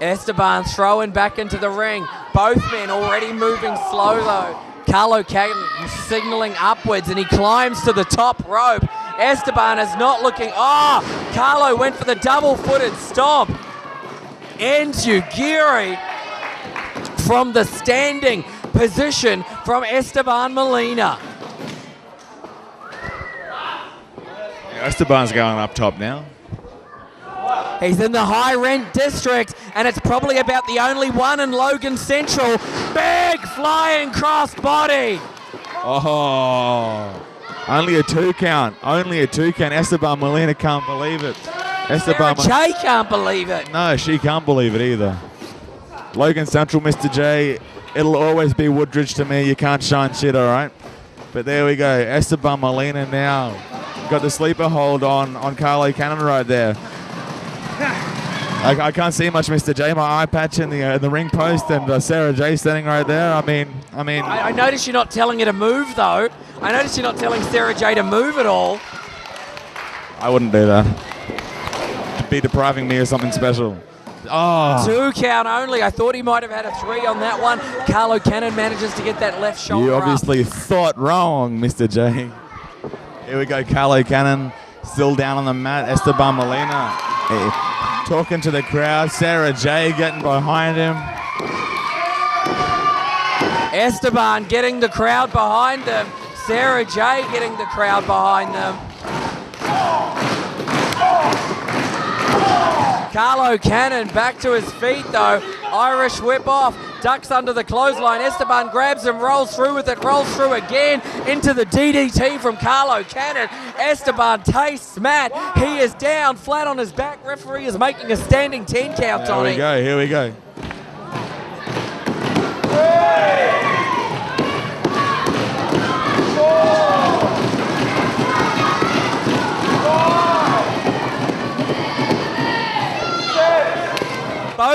Esteban throwing back into the ring. Both men already moving slow though. Carlo Cannon signaling upwards and he climbs to the top rope. Esteban is not looking. Oh, Carlo went for the double-footed stomp. Enzugiri from the standing position from Esteban Molina. Esteban's going up top now. He's in the high rent district, and it's probably about the only one in Logan Central. Big flying cross body. Oh, only a 2 count. Only a 2 count. Esteban Molina can't believe it. Sara J can't believe it. No, she can't believe it either. Logan Central, Mr. J, it'll always be Woodridge to me. You can't shine shit, all right? But there we go. Esteban Molina now got the sleeper hold on Carlo Cannon right there. I can't see much, Mr. J. My eye patch in the ring post, and Sara J standing right there. I notice you're not telling her to move, though. I notice you're not telling Sara J to move at all. I wouldn't do that. It'd be depriving me of something special. Oh. 2 count only. I thought he might have had a 3 on that one. Carlo Cannon manages to get that left shoulder You obviously thought wrong, Mr. J. Here we go, Carlo Cannon still down on the mat. Esteban Molina talking to the crowd. Sara J getting behind him. Esteban getting the crowd behind them. Sara J getting the crowd behind them. Carlo Cannon back to his feet though. Irish whip off. Ducks under the clothesline. Esteban grabs him, rolls through with it, rolls through again into the DDT from Carlo Cannon. Esteban tastes mat. He is down flat on his back. Referee is making a standing 10 count on it. Here we go.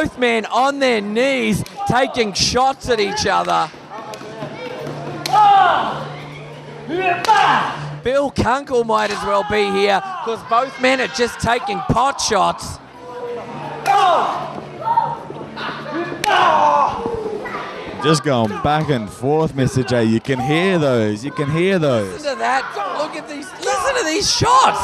Both men on their knees taking shots at each other. Bill Kunkel might as well be here because both men are just taking pot shots. Just going back and forth, Mr. J. You can hear those. You can hear those. Listen to that. Look at these. Listen to these shots.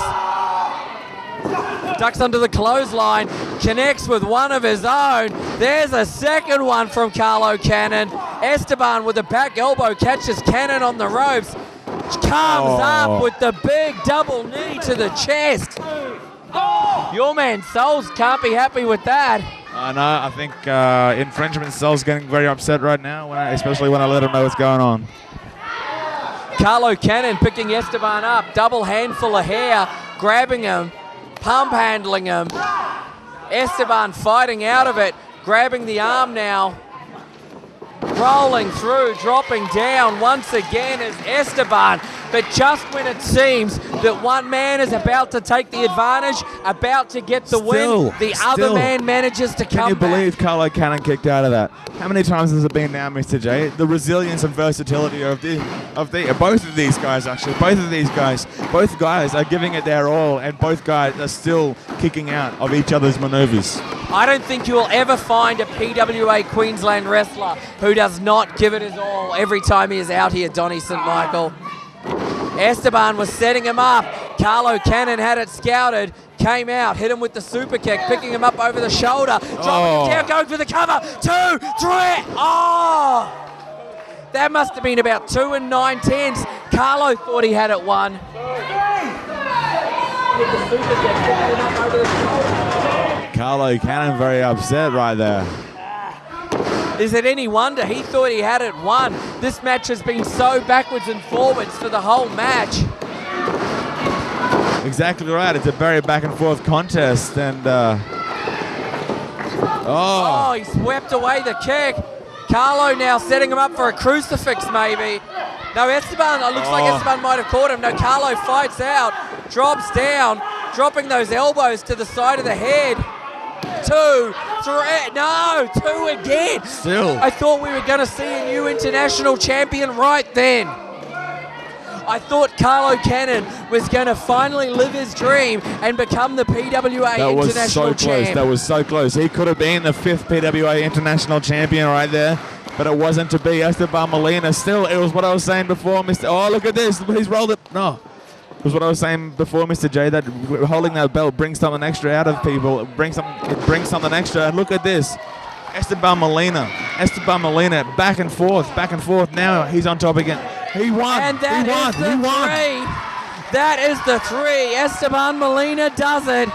Ducks under the clothesline. Connects with one of his own. There's a second one from Carlo Cannon. Esteban with a back elbow catches Cannon on the ropes. Comes up with the big double knee to the chest. Your man Souls can't be happy with that. I know. I think infringement Souls getting very upset right now, especially when I let him know what's going on. Carlo Cannon picking Esteban up. Double handful of hair. Grabbing him. Pump handling him. Esteban fighting out of it. Grabbing the arm now. Rolling through, dropping down once again is Esteban. But just when it seems that one man is about to take the advantage, about to get the win, the other man manages to come back. Can you believe Carlo Cannon kicked out of that? How many times has it been now, Mr. J? The resilience and versatility of both of these guys, actually. Both guys are giving it their all, and both guys are still kicking out of each other's maneuvers. I don't think you will ever find a PWA Queensland wrestler who does not give it his all every time he is out here, Donny St. Michael. Esteban was setting him up. Carlo Cannon had it scouted. Came out, hit him with the super kick, picking him up over the shoulder. Dropping him down, going for the cover. 2, 3. Oh! That must have been about 2 9/10. Carlo thought he had it won. Carlo Cannon very upset right there. Is it any wonder he thought he had it won? This match has been so backwards and forwards for the whole match. Exactly right. It's a very back and forth contest, and he swept away the kick. Carlo now setting him up for a crucifix, maybe. No, Esteban. It looks like Esteban might have caught him. No, Carlo fights out, drops down, dropping those elbows to the side of the head. 2, 3, no, 2 again. Still. I thought we were going to see a new international champion right then. I thought Carlo Cannon was going to finally live his dream and become the PWA international champion. That was so close. He could have been the 5th PWA international champion right there, but it wasn't to be. Esteban Molina. Still, it was what I was saying before, Mr. Oh, look at this. He's rolled it. No. It was what I was saying before, Mr. J, that holding that belt brings something extra out of people. It brings something extra. And look at this. Esteban Molina, back and forth. Now he's on top again. He won. And that is the 3. That is the 3. Esteban Molina does it.